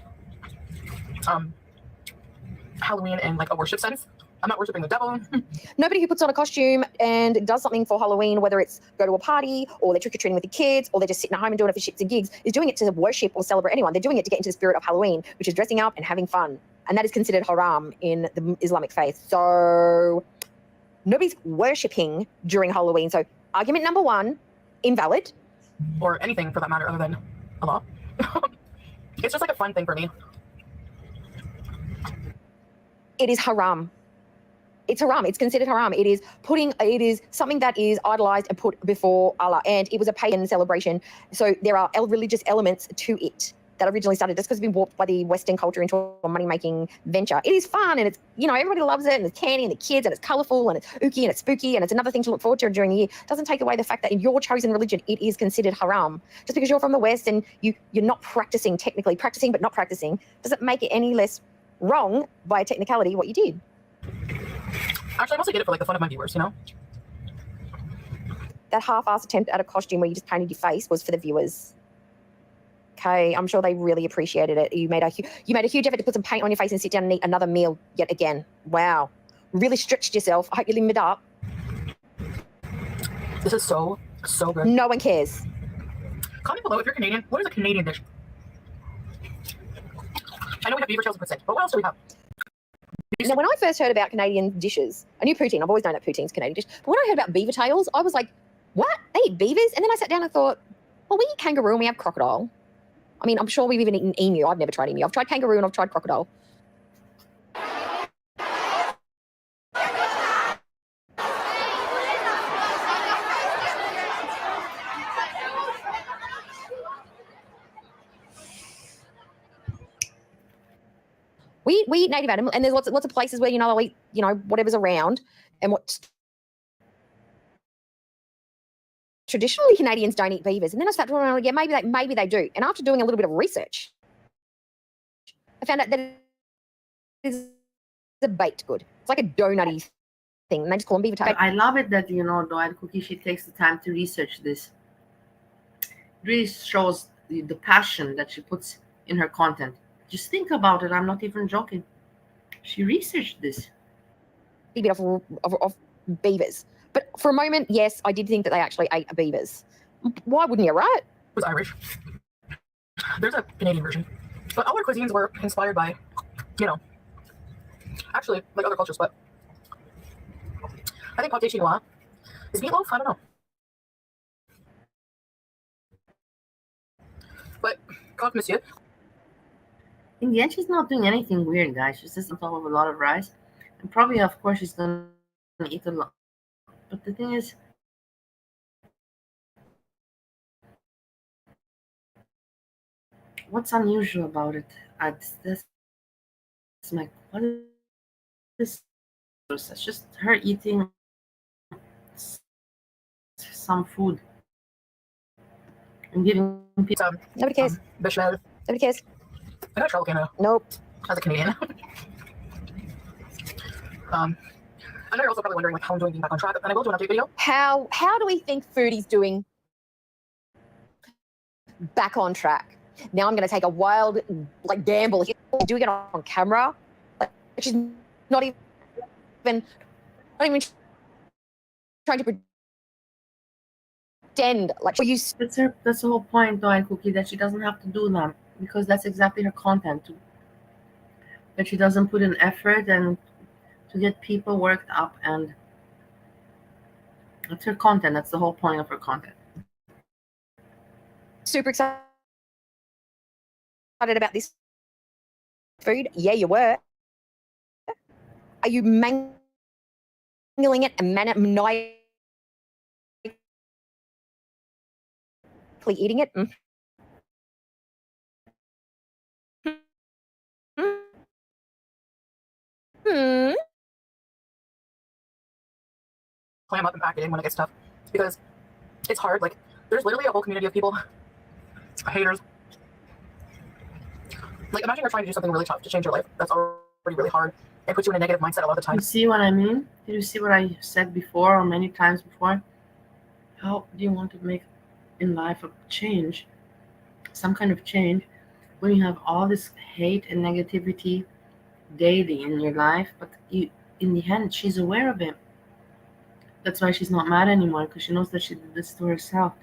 Halloween in like a worship sense. I'm not worshiping the devil. Nobody who puts on a costume and does something for Halloween, whether it's go to a party or they're trick-or-treating with the kids or they're just sitting at home and doing it for shits and gigs, is doing it to worship or celebrate anyone. They're doing it to get into the spirit of Halloween, which is dressing up and having fun. And that is considered haram in the Islamic faith. So nobody's worshipping during Halloween. So argument number 1, invalid. Or anything for that matter other than Allah. It's just like a fun thing for me. It is haram. It's haram. It's considered haram. It is something that is idolized and put before Allah. And it was a pagan celebration. So there are religious elements to it that originally started just because it's been warped by the Western culture into a money-making venture. It is fun and it's, everybody loves it and it's candy and the kids and it's colorful and it's ooky and it's spooky and it's another thing to look forward to during the year. It doesn't take away the fact that in your chosen religion, it is considered haram. Just because you're from the West and you're not technically practicing but not practicing, doesn't make it any less wrong by a technicality what you did. Actually, I mostly did it for like the fun of my viewers, That half-assed attempt at a costume where you just painted your face was for the viewers. Okay, I'm sure they really appreciated it. You made a huge effort to put some paint on your face and sit down and eat another meal yet again. Wow, really stretched yourself. I hope you limit up. This is so good. No one cares. Comment below if you're Canadian. What is a Canadian dish? I know we have beaver tails and percent, but what else do we have? Now, when I first heard about Canadian dishes, I knew poutine. I've always known that poutine's Canadian dish. But when I heard about beaver tails, I was like, what? They eat beavers? And then I sat down and thought, well, we eat kangaroo and we have crocodile. I mean, I'm sure we've even eaten emu. I've never tried emu. I've tried kangaroo and I've tried crocodile. We eat native animals, and there's lots of places where they'll eat whatever's around, and what traditionally Canadians don't eat beavers. And then I started wondering, yeah, maybe they do. And after doing a little bit of research, I found out that is a baked good. It's like a donutty thing. And they just call them beaver tail. I love it that, Doyle Cookie, she takes the time to research this. It really shows the passion that she puts in her content. Just think about it. I'm not even joking. She researched this. A bit of beavers. But for a moment, yes, I did think that they actually ate beavers. Why wouldn't you, right? It was Irish. There's a Canadian version. But all our cuisines were inspired by, actually, like other cultures, but I think pâté chinois is meatloaf. I don't know. But, croque monsieur. In the end, she's not doing anything weird, guys. She's just on top of a lot of rice. And probably, of course, she's going to eat a lot. But the thing is, what's unusual about it? That's my, what is this? It's just her eating some food and giving people. Nobody cares. Bechamel. Nobody cares. I got trouble, Nope. As a Canadian. I know you're also probably wondering how I'm doing being back on track, and I will do an update video. How do we think Foodie's doing back on track? Now I'm going to take a wild gamble here. Doing it on camera. She's not even trying to pretend like you. That's the whole point, though, Cookie, that she doesn't have to do that, because that's exactly her content. That she doesn't put in effort and to get people worked up, and that's her content. That's the whole point of her content. Super excited about this food? Yeah, you were. Are you mangling it and maniacally eating it? Clam up and packaging when it gets tough, because it's hard. Like, there's literally a whole community of people, haters. Like, imagine you're trying to do something really tough to change your life. That's already really hard. It puts you in a negative mindset a lot of the time. You see what I mean? Did you see what I said before, or many times before? How do you want to make in life a change, some kind of change, when you have all this hate and negativity daily in your life? But in the end, she's aware of it. That's why she's not mad anymore, because she knows that she did this to herself,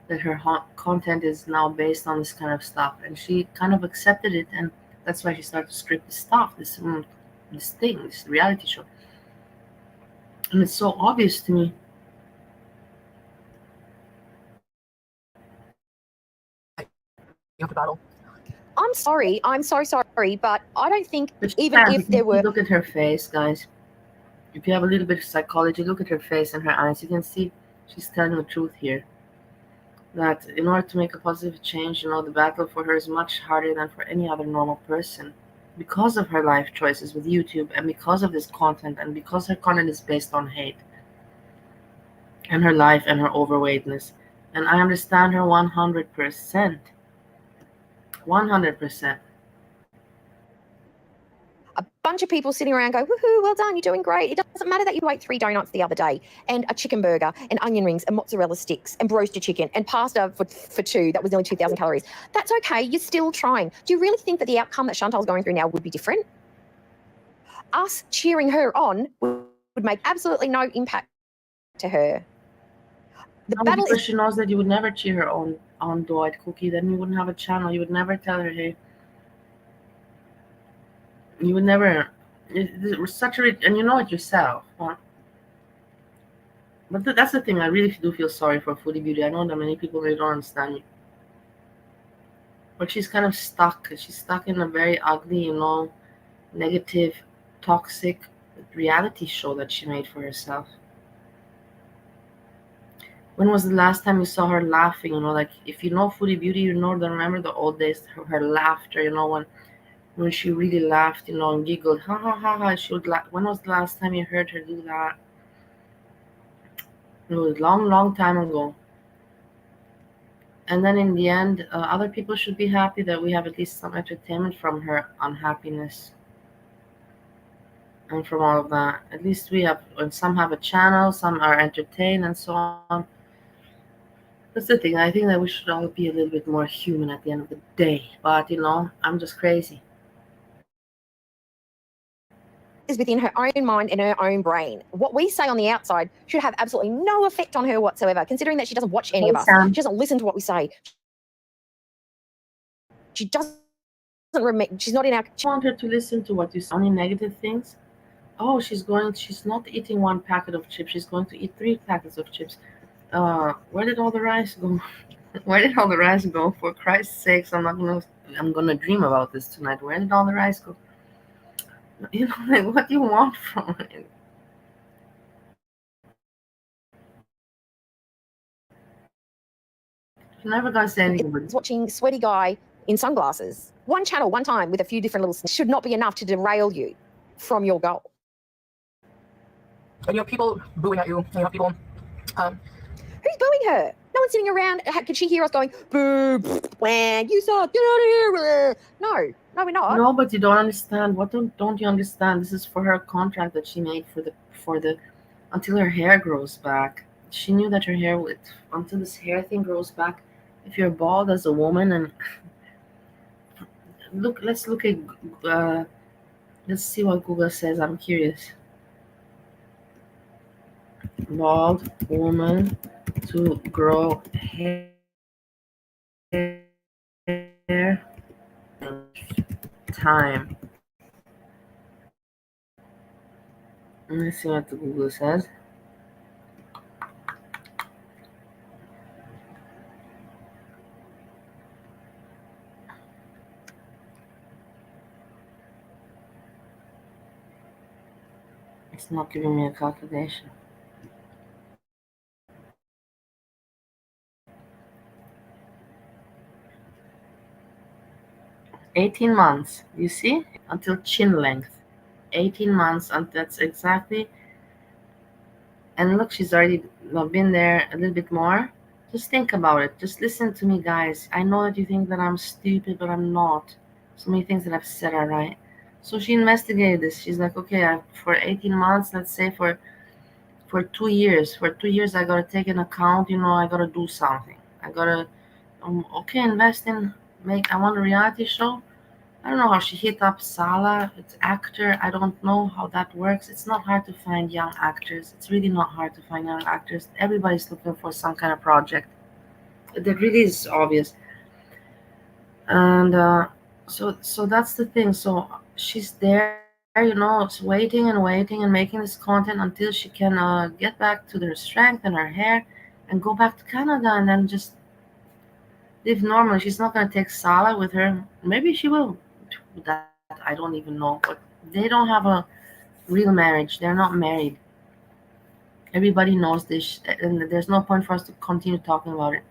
that her content is now based on this kind of stuff, and she kind of accepted it, and that's why she started to script this stuff, this reality show. And it's so obvious to me. You have to battle. I'm sorry. I'm so sorry, but I don't think even if there were. Look at her face, guys. If you have a little bit of psychology, look at her face and her eyes. You can see she's telling the truth here. That in order to make a positive change, the battle for her is much harder than for any other normal person, because of her life choices with YouTube, and because of this content, and because her content is based on hate and her life and her overweightness. And I understand her 100%. 100%. A bunch of people sitting around go, woohoo, well done, you're doing great. It doesn't matter that you ate 3 donuts the other day, and a chicken burger, and onion rings, and mozzarella sticks, and roasted chicken, and pasta for 2 that was nearly 2,000 calories. That's okay, you're still trying. Do you really think that the outcome that Chantal's going through now would be different? Us cheering her on would make absolutely no impact to her. The battle because she knows that you would never cheer her on Dwight Cookie, then you wouldn't have a channel. You would never tell her, hey, you would never. It was such a, and you know it yourself, huh? But that's the thing. I really do feel sorry for Foodie Beauty. I know that many people, they don't understand me, but she's kind of stuck. She's stuck in a very ugly, negative, toxic reality show that she made for herself. When was the last time you saw her laughing? Like, if you know Foodie Beauty, remember the old days, her laughter, when she really laughed, and giggled, ha ha ha ha. She would laugh. When was the last time you heard her do that? It was a long, long time ago. And then in the end, other people should be happy that we have at least some entertainment from her unhappiness. and from all of that. At least we have, and some have a channel, some are entertained, and so on. That's the thing. I think that we should all be a little bit more human at the end of the day. But I'm just crazy. Is within her own mind and her own brain. What we say on the outside should have absolutely no effect on her whatsoever, considering that she doesn't watch any of us. Sam. She doesn't listen to what we say. She doesn't remember. She's not in our. I want her to listen to what you say. Only negative things. Oh, she's not eating one packet of chips. She's going to eat 3 packets of chips. Where did all the rice go? Where did all the rice go? For Christ's sakes, I'm gonna dream about this tonight. Where did all the rice go? Like, what do you want from it? You're never gonna say anything. It's watching sweaty guy in sunglasses. One channel, one time, with a few different little should not be enough to derail you from your goal. And you have people booing at you. And you have people. Who's booing her? No one's sitting around. Could she hear us going, boo, bland, you suck, get out of here? No, we're not. No, but you don't understand. What don't you understand? This is for her contract that she made for the until her hair grows back. She knew that her hair would, until this hair thing grows back. If you're bald as a woman, and let's look at let's see what Google says. I'm curious. Bald woman to grow hair time. Let's see what the Google says. It's not giving me a calculation. $18 months, you see, until chin length. 18 months, and that's exactly. And look, she's already been there a little bit more. Just think about it. Just listen to me, guys. I know that you think that I'm stupid, but I'm not. So many things that I've said are right. So she investigated this. She's like, okay, for 18 months, let's say for 2 years. For 2 years, I gotta take an account. I gotta do something. I gotta, invest in I want a reality show. I don't know how she hit up Sala. It's actor. I don't know how that works. It's not hard to find young actors. It's really not hard to find young actors. Everybody's looking for some kind of project. That really is obvious. And so that's the thing. So she's there, waiting and waiting and making this content until she can get back to her strength and her hair and go back to Canada and then just live normally. She's not going to take Sala with her. Maybe she will. That I don't even know. But they don't have a real marriage. They're not married. Everybody knows this, and there's no point for us to continue talking about it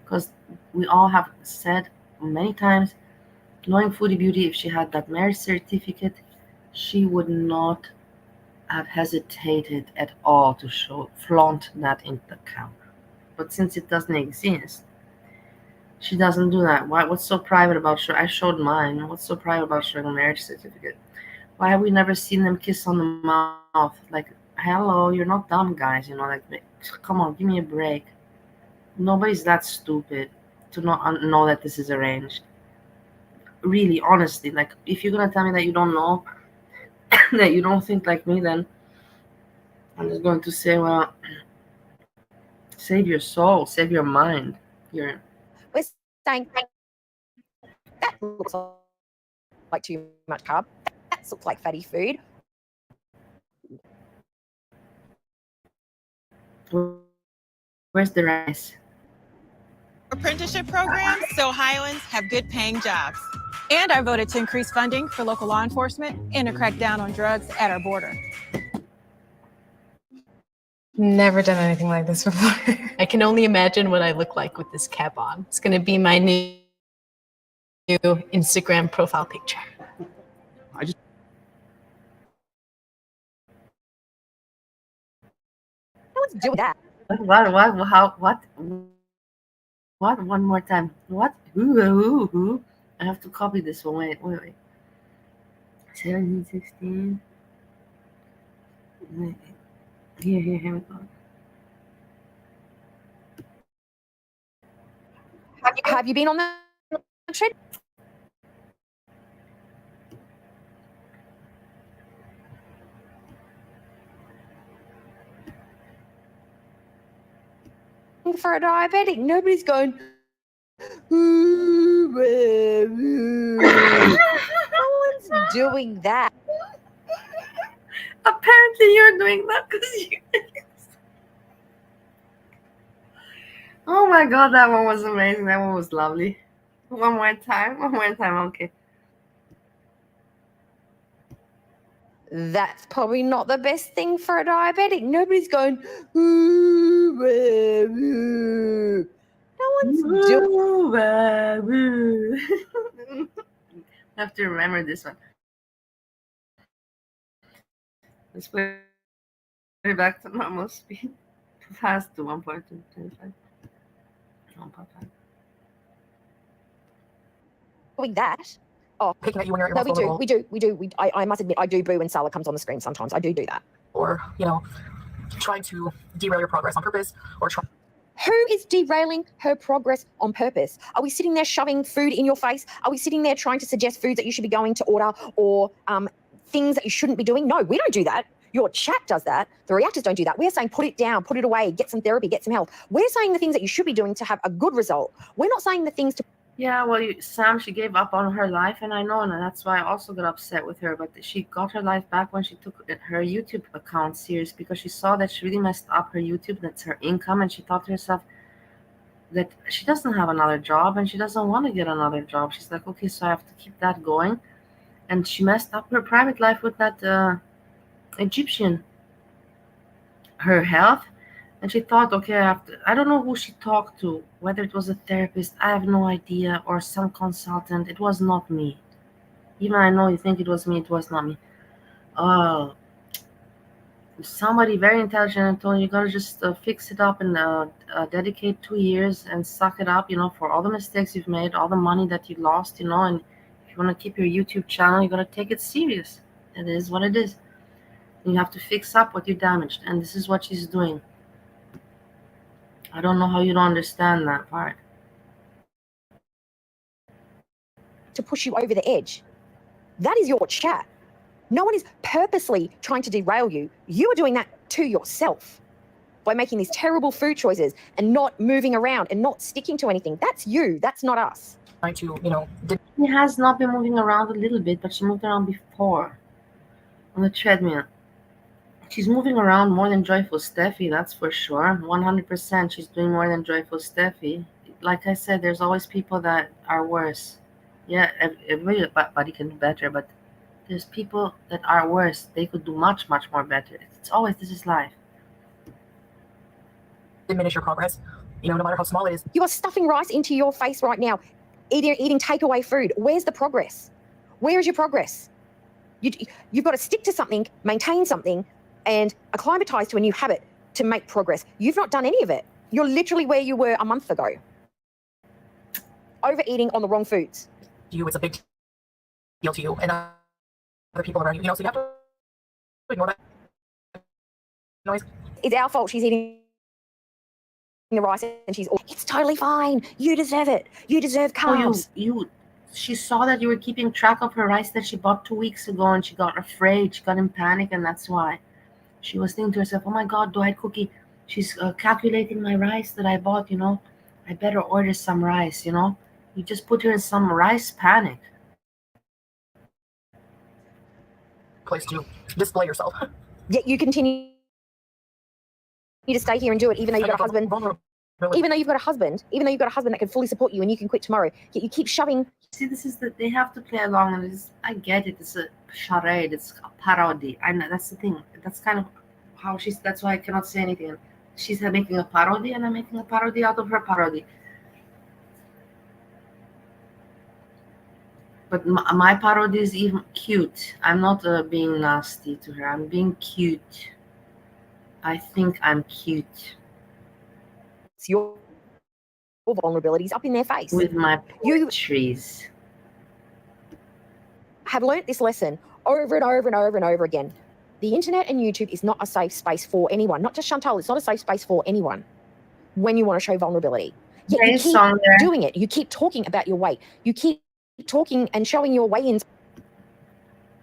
because we all have said many times, knowing Foodie Beauty, if she had that marriage certificate, she would not have hesitated at all to flaunt that in the camera. But since it doesn't exist, she doesn't do that. What's so private about I showed mine. What's so private about showing a marriage certificate? Why have we never seen them kiss on the mouth? Like, hello, you're not dumb, guys. Come on, give me a break. Nobody's that stupid to not know that this is arranged. Really, honestly, like, if you're gonna tell me that you don't know, that you don't think like me, then I'm just going to say, well, save your soul, save your mind. We're saying that looks like too much carb. That looks like fatty food. Where's the rice? Apprenticeship programs so Highlands have good paying jobs. And I voted to increase funding for local law enforcement and to crack down on drugs at our border. Never done anything like this before. I can only imagine what I look like with this cap on. It's going to be my new Instagram profile picture. No one's doing that. What? How? What? What? One more time. What? Who? I have to copy this one. Wait. 17, 16. Here we go. Have you been on the tread? For a diabetic, nobody's going. No one's doing that. Apparently, you're doing that because you. Oh my god, that one was amazing. That one was lovely. One more time. Okay. That's probably not the best thing for a diabetic. Nobody's going. No one's doing. I have to remember this one. Let's put it back to normal speed. Too fast to 1.25. 1.5. Doing that. Oh, Picking at you when you're at your no, most vulnerable. we do. I must admit, I do boo when Salah comes on the screen sometimes. I do that. Or, trying to derail your progress on purpose, or try. Who is derailing her progress on purpose? Are we sitting there shoving food in your face? Are we sitting there trying to suggest foods that you should be going to order, or things that you shouldn't be doing? No, we don't do that. Your chat does that. The reactors don't do that. We're saying put it down, put it away, get some therapy, get some help. We're saying the things that you should be doing to have a good result. We're not saying the things to. Yeah, well, Sam, she gave up on her life, and I know, and that's why I also got upset with her. But she got her life back when she took her YouTube account serious, because she saw that she really messed up her YouTube. That's her income, and she thought to herself that she doesn't have another job, and she doesn't want to get another job. She's like, okay, so I have to keep that going. And she messed up her private life with that Egyptian, her health. And she thought, okay, I don't know who she talked to, whether it was a therapist, I have no idea, or some consultant. It was not me. Even I know you think it was me, it was not me. Somebody very intelligent and told you gotta just fix it up and dedicate 2 years and suck it up, for all the mistakes you've made, all the money that you lost, and if you want to keep your YouTube channel, you gotta take it serious. It is what it is. You have to fix up what you damaged, and this is what she's doing. I don't know how you don't understand that part. To push you over the edge. That is your chat. No one is purposely trying to derail you. You are doing that to yourself by making these terrible food choices and not moving around and not sticking to anything. That's you. That's not us. Trying to, She has not been moving around a little bit, but she moved around before on the treadmill. She's moving around more than Joyful Stephie, that's for sure. 100% she's doing more than Joyful Stephie. Like I said, there's always people that are worse. Yeah, everybody can do better, but there's people that are worse. They could do much, much more better. This is life. Diminish your progress, no matter how small it is. You are stuffing rice into your face right now, eating takeaway food. Where's the progress? Where is your progress? You've got to stick to something, maintain something, and acclimatize to a new habit to make progress. You've not done any of it. You're literally where you were a month ago. Overeating on the wrong foods. It's a big deal to you and other people around you, so you have to ignore that noise. It's our fault she's eating the rice and it's totally fine. You deserve it. You deserve carbs. She saw that you were keeping track of her rice that she bought 2 weeks ago, and she got afraid. She got in panic, and that's why. She was thinking to herself, oh my God, do I Kcockey? She's calculating my rice that I bought, I better order some rice, You just put her in some rice panic. Place to display yourself. Yet you continue to stay here and do it, even though you've got a husband. Even though you've got a husband that can fully support you and you can quit tomorrow, yet you keep shoving. See, this is they have to play along, and I get it. It's a charade. It's a parody. I know that's the thing. That's kind of how that's why I cannot say anything. She's making a parody, and I'm making a parody out of her parody. But my parody is even cute. I'm not being nasty to her. I'm being cute. I think I'm cute. It's your vulnerabilities up in their face. With my poetries. You have learnt this lesson over and over and over and over again. The internet and YouTube is not a safe space for anyone. Not just Chantal. It's not a safe space for anyone when you want to show vulnerability. Yet you keep doing it. You keep talking about your weight. You keep talking and showing your weigh-ins.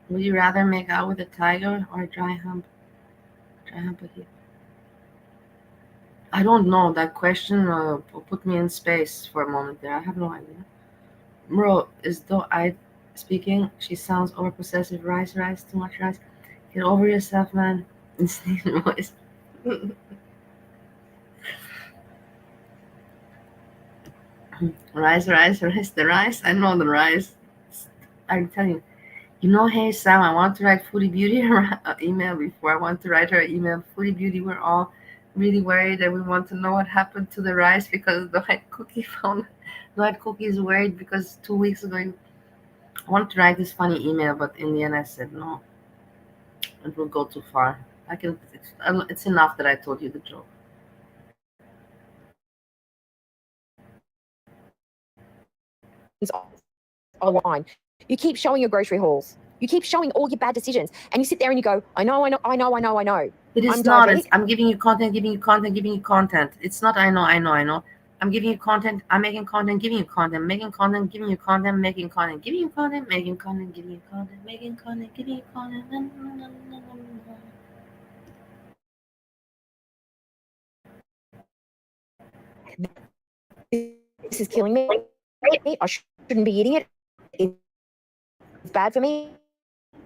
Would you rather make out with a tiger or a dry hump? Dry hump with you. I don't know. That question put me in space for a moment there. I have no idea. Bro, is though I speaking? She sounds over possessive. Rice, too much rice. Get over yourself, man. Insane voice. Rice, the rice. I know the rice. I'm telling you. You know, hey Sam, I want to write Foodie Beauty email before. I want to write her email. Foodie Beauty, we're all really worried and we want to know what happened to the rice because Kcockey is worried because 2 weeks ago I wanted to write this funny email, but in the end I said no. It will go too far. It's enough that I told you the joke. Online. You keep showing your grocery hauls. You keep showing all your bad decisions. And you sit there and you go, I know. It is not. I'm giving you content. It's not I know. I'm giving you content. I'm making content, giving you content, making content, giving you content, making content, giving you content, making content, giving you content, making content, giving you content. This is killing me. I shouldn't be eating it. It's bad for me.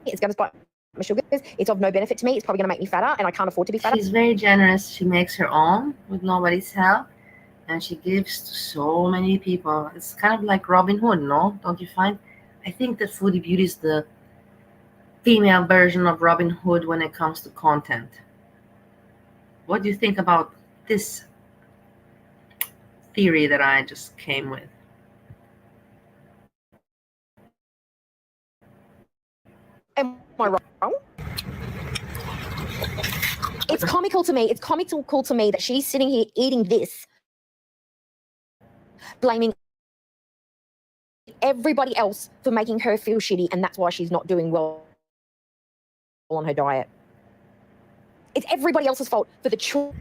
It's going to spike my sugars. It's of no benefit to me. It's probably going to make me fatter, and I can't afford to be fatter. She's very generous. She makes her own with nobody's help, and she gives to so many people. It's kind of like Robin Hood, no? Don't you find? I think that Foodie Beauty is the female version of Robin Hood when it comes to content. What do you think about this theory that I just came with? Am I wrong? It's comical to me. It's comical to me that she's sitting here eating this, blaming everybody else for making her feel shitty, and that's why she's not doing well on her diet. It's everybody else's fault for the choice.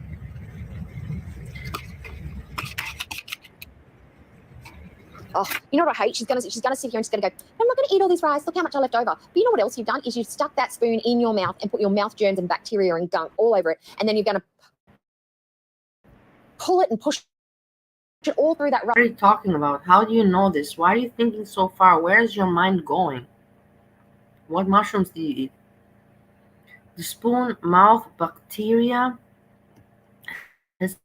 Oh, you know what I hate? She's gonna sit here and she's gonna go, I'm not gonna eat all this rice. Look how much I left over. But you know what else you've done is you've stuck that spoon in your mouth and put your mouth germs and bacteria and gunk all over it, and then you're gonna pull it and push it all through that rice. What are you talking about? How do you know this? Why are you thinking so far? Where is your mind going? What mushrooms do you eat? The spoon, mouth, bacteria. Let's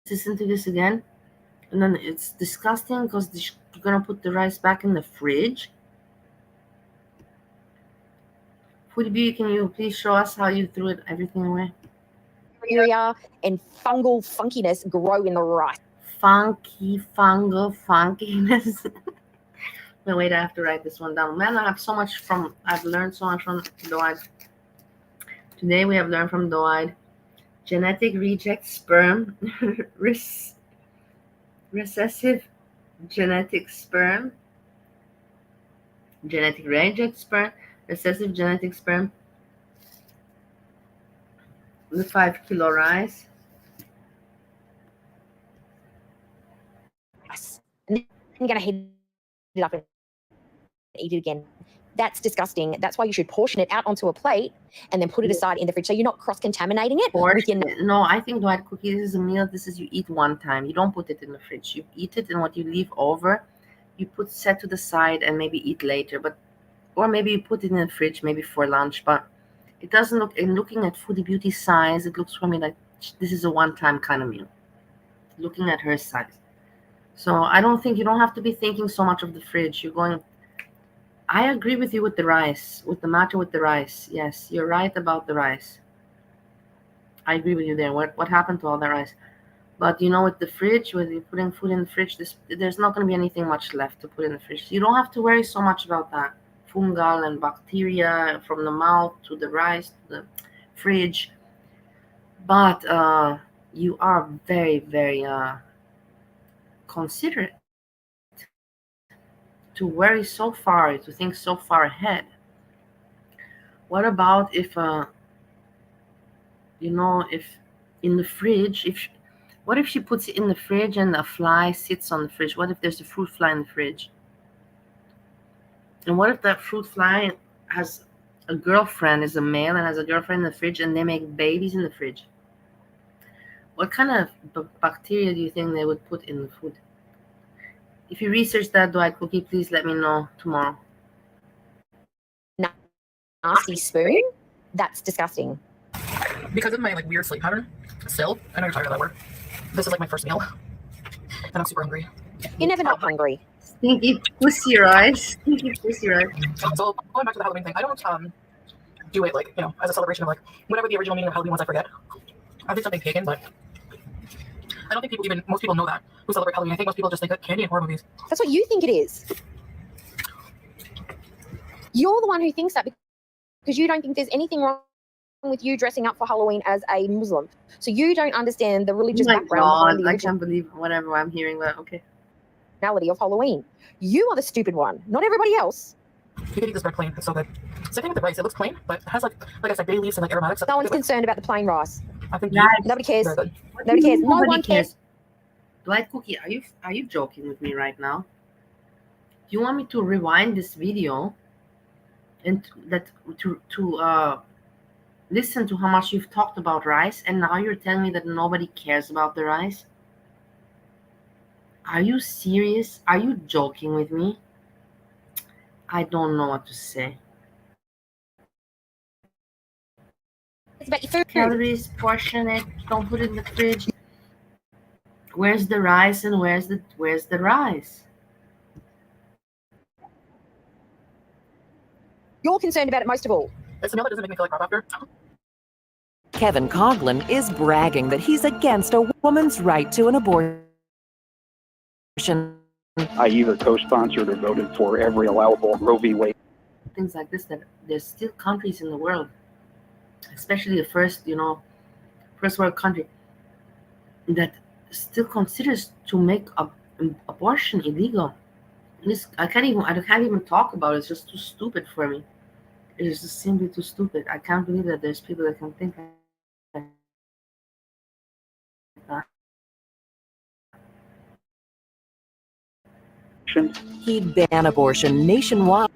listen to this again. And then it's disgusting because you're gonna put the rice back in the fridge. Foodie Beauty, can you please show us how you threw everything away? Bacteria and fungal funkiness grow in the rice. Funky, fungal funkiness. No, wait, I have to write this one down. Man, I've learned so much from Doide. Today we have learned from Doide. Genetic reject sperm. Recessive genetic sperm. Genetic reject sperm. Recessive genetic sperm. The 5 kilo rice. And then you're going to heat it up and eat it again. That's disgusting. That's why you should portion it out onto a plate and then put it aside in the fridge so you're not cross-contaminating it. No, I think Dwight Cookie, this is a meal. This is you eat one time. You don't put it in the fridge. You eat it, and what you leave over, you set to the side and maybe eat later. Or maybe you put it in the fridge, maybe for lunch. But it doesn't look. In looking at Foodie Beauty's size, it looks for me like this is a one-time kind of meal. Looking at her size, so I don't think you don't have to be thinking so much of the fridge. You're going. I agree with you with the rice, with the matter with the rice. Yes, you're right about the rice. I agree with you there. What happened to all the rice? But with the fridge, when you're putting food in the fridge, there's not going to be anything much left to put in the fridge. You don't have to worry so much about that. Fungal and bacteria from the mouth to the rice to the fridge. But you are very, very considerate to worry so far, to think so far ahead. What about if you know, if in the fridge, what if she puts it in the fridge and a fly sits on the fridge? What if there's a fruit fly in the fridge? And what if that fruit fly has a girlfriend, is a male and has a girlfriend in the fridge, and they make babies in the fridge? What kind of bacteria do you think they would put in the food? If you research that, Dwight Cookie, please let me know tomorrow. Nasty spoon? That's disgusting. Because of my like weird sleep pattern, still, I know you're tired of that word. This is like my first meal, and I'm super hungry. You're never not hungry. Stinky pussy rice. Stinky pussy rice. So going back to the Halloween thing, I don't do it like, you know, as a celebration of like whatever the original meaning of Halloween was. I forget. I think something pagan, but I don't think most people know that who celebrate Halloween. I think most people just think that candy and horror movies. That's what you think it is. You're the one who thinks that because you don't think there's anything wrong with you dressing up for Halloween as a Muslim. So you don't understand the religious background behind the I can't believe whatever I'm hearing, but okay. Of Halloween. You are the stupid one, not everybody else. You can eat this bread plain. It's so good. Same thing with the rice. It looks plain, but it has like I said, bay leaves and like aromatics. No one's concerned about the plain rice. I think nobody cares. Nobody cares. No one cares. Dwight Cookie, are you joking with me right now? Do you want me to rewind this video and to listen to how much you've talked about rice, and now you're telling me that nobody cares about the rice? Are you serious? Are you joking with me? I don't know what to say. It's about your food. Calories, portion it, don't put it in the fridge. Where's the rice and where's the rice? You're concerned about it most of all. It's a meal that doesn't make me feel like crap after. Kevin Coughlin is bragging that he's against a woman's right to an abortion. I either co-sponsored or voted for every allowable Roe v. Wade. Things like this, that there's still countries in the world, especially the first world country, that still considers to make abortion illegal. I can't even talk about it. It's just too stupid for me. It is just simply too stupid. I can't believe that there's people that can think like that. He'd ban abortion nationwide.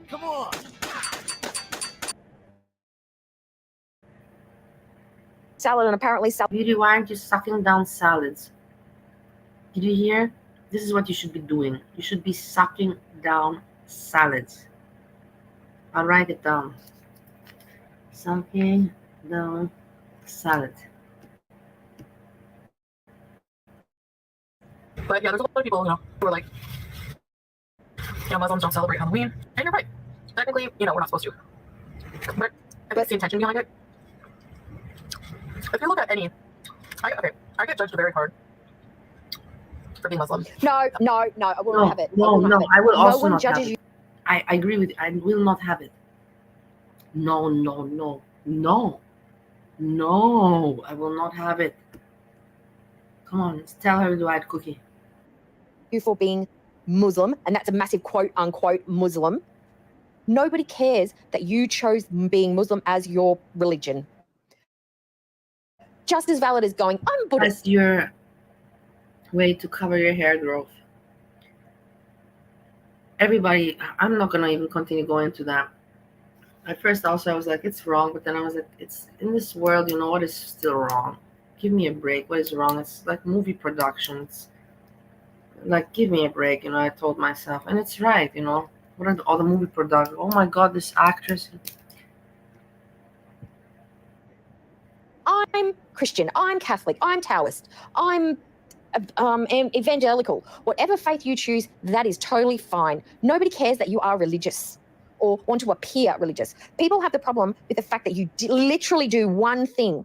Come on. Salad and apparently salad. Beauty, why aren't you sucking down salads? Did you hear? This is what you should be doing. You should be sucking down salads. I'll write it down. Sucking down salad. But yeah, there's a lot of people, who are like, Muslims don't celebrate Halloween. And you're right. Technically, we're not supposed to. But I think it's the intention behind it. If you look at any, I get judged very hard for being Muslim. No, I will not have it. No, I will also no one not judges have you. it. I agree with you. I will not have it. No, I will not have it. Come on, tell her Dwight Cookie. You for being Muslim, and that's a massive quote unquote Muslim. Nobody cares that you chose being Muslim as your religion. Just as valid as going, I'm Buddhist. That's your way to cover your hair growth. Everybody, I'm not gonna even continue going to that. At first also I was like, it's wrong, but then I was like, it's in this world, what is still wrong? Give me a break. What is wrong? It's like movie productions. Like, give me a break, I told myself. And it's right, What are all the movie productions? Oh my God, this actress. I'm Christian, I'm Catholic, I'm Taoist, I'm evangelical. Whatever faith you choose, that is totally fine. Nobody cares that you are religious or want to appear religious. People have the problem with the fact that you literally do one thing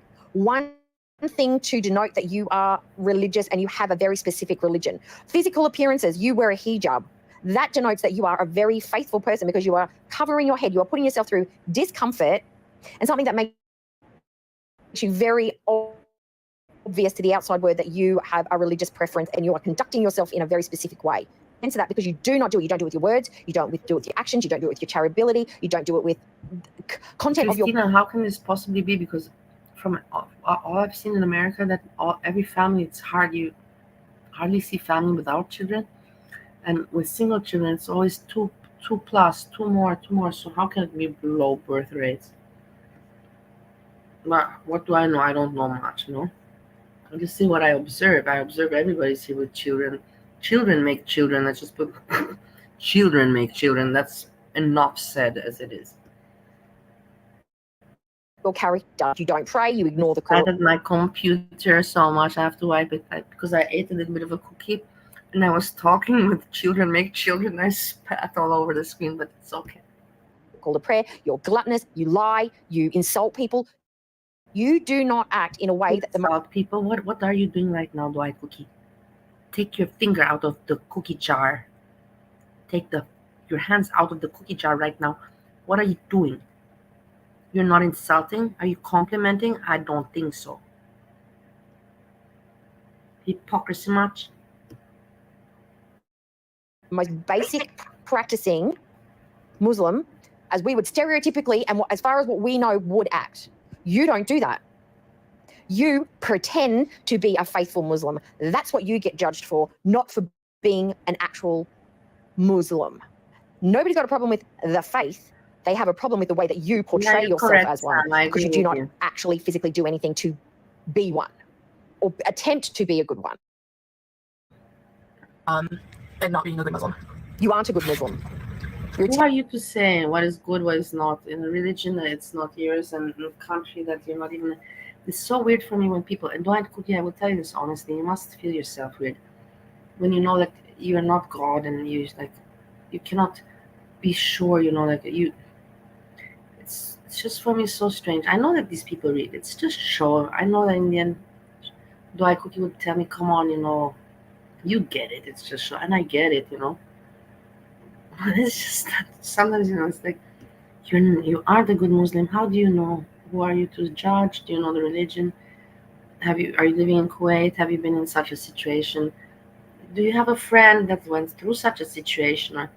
to denote that you are religious and you have a very specific religion. Physical appearances, you wear a hijab. That denotes that you are a very faithful person because you are covering your head. You are putting yourself through discomfort and something that makes you very obvious to the outside world that you have a religious preference and you are conducting yourself in a very specific way. Answer that because you do not do it. You don't do it with your words. You don't do it with your actions. You don't do it with your charitability. You don't do it with content of your. Christina, how can this possibly be? Because from all I've seen in America, that every family, it's hard. You hardly see family without children, and with single children, it's always two plus, two more. So how can it be low birth rates? But what do I know? I don't know much. I just see what I observe. I observe everybody's here with children. Children make children. Let's just put children make children. That's enough said as it is. Your character. You don't pray. You ignore the I call. had my computer so much I have to wipe it because I ate a little bit of a cookie and I was talking with children make children. I spat all over the screen, but it's okay. Call to prayer. You're gluttonous. You lie. You insult people. You do not act in a way that the Insult people. What are you doing right now, Dwight Cookie? Take your finger out of the cookie jar. Take your hands out of the cookie jar right now. What are you doing? You're not insulting? Are you complimenting? I don't think so. Hypocrisy much? most basic practicing Muslim as we would stereotypically and as far as what we know would act. You don't do that. You pretend to be a faithful Muslim. That's what you get judged for, not for being an actual Muslim. Nobody's got a problem with the faith. They have a problem with the way that you portray yourself as one, because you do not actually physically do anything to be one or attempt to be a good one. And not being a good Muslim. You aren't a good Muslim. Who are you to say what is good, what is not? In a religion that it's not yours, and in a country that you're not even. It's so weird for me when people, and Dwight Cookie, I will tell you this honestly, you must feel yourself weird when you know that you're not God and you cannot be sure, it's just for me so strange. I know that these people read, it's just show. I know that in the end, Dwight Cookie would tell me, come on, you get it, it's just show, and I get it, It's just that sometimes, it's like, you are the good Muslim. How do you know? Who are you to judge? Do you know the religion? Are you living in Kuwait? Have you been in such a situation? Do you have a friend that went through such a situation? Or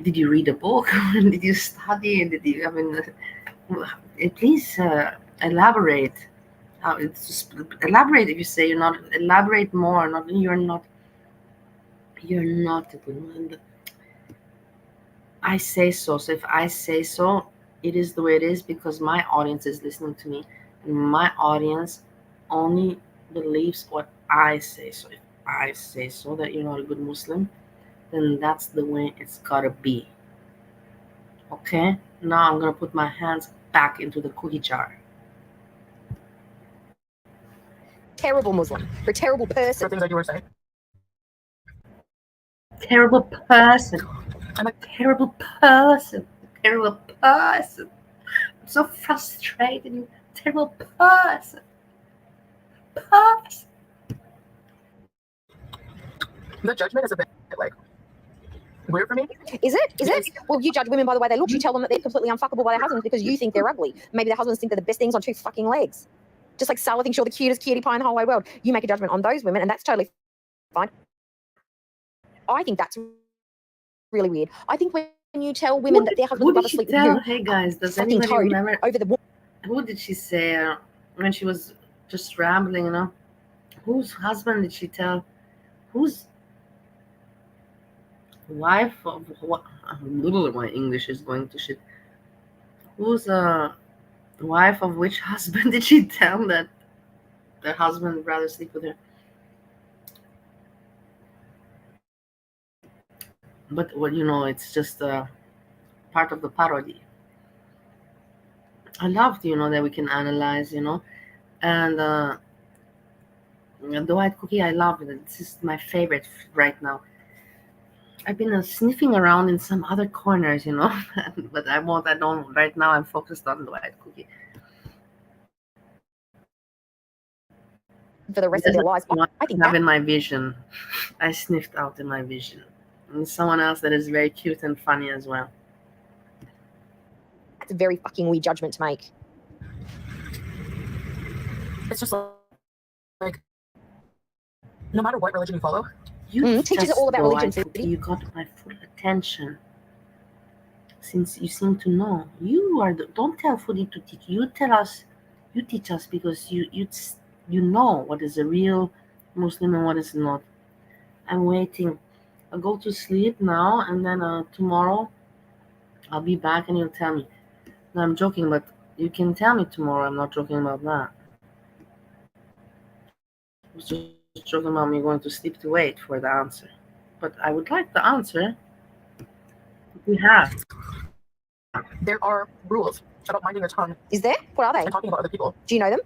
did you read a book? Did you study? Please elaborate. Elaborate if you say you're not. Elaborate more. You're not a good one. I say so. So if I say so, it is the way it is because my audience is listening to me, and my audience only believes what I say. So if I say so that you're not a good Muslim, then that's the way it's gotta be. Okay? Now I'm gonna put my hands back into the cookie jar. Terrible Muslim. You're a terrible person. The things that you were saying. Terrible person. I'm a terrible person. Terrible person. I'm so frustrated. You terrible person. The judgment is a bit like weird for me. Is it? Well, you judge women by the way they look. You tell them that they're completely unfuckable by their husbands because you think they're ugly. Maybe their husbands think they're the best things on two fucking legs. Just like Salah thinks you're the cutest cutie pie in the whole wide world. You make a judgment on those women, and that's totally fine. I think that's really weird. I think when you tell women that their husbands would rather sleep with you, hey guys, does fucking anybody toad remember over the who did she say when she was just rambling? Whose husband did she tell? Whose wife of what? My English is going to shit. Whose wife of which husband did she tell that their husband would rather sleep with her? But it's just part of the parody. I loved, that we can analyze, and the White Cookie, I love it. This is my favorite right now. I've been sniffing around in some other corners, but I don't. Right now, I'm focused on the White Cookie. For the rest of their lives, I think in my vision, I sniffed out in my vision. And someone else that is very cute and funny as well. That's a very fucking weird judgment to make. It's just like no matter what religion you follow, You teaches all about religion. You got my full attention. Since you seem to know, you are. Don't tell Foodie to teach. You tell us. You teach us because you know what is a real Muslim and what is not. I'm waiting. I'll go to sleep now, and then tomorrow I'll be back, and you'll tell me. No, I'm joking, but you can tell me tomorrow. I'm not joking about that. I was just joking about me going to sleep to wait for the answer. But I would like the answer. We have. There are rules about minding your tongue. Is there? What are they? And talking about other people. Do you know them?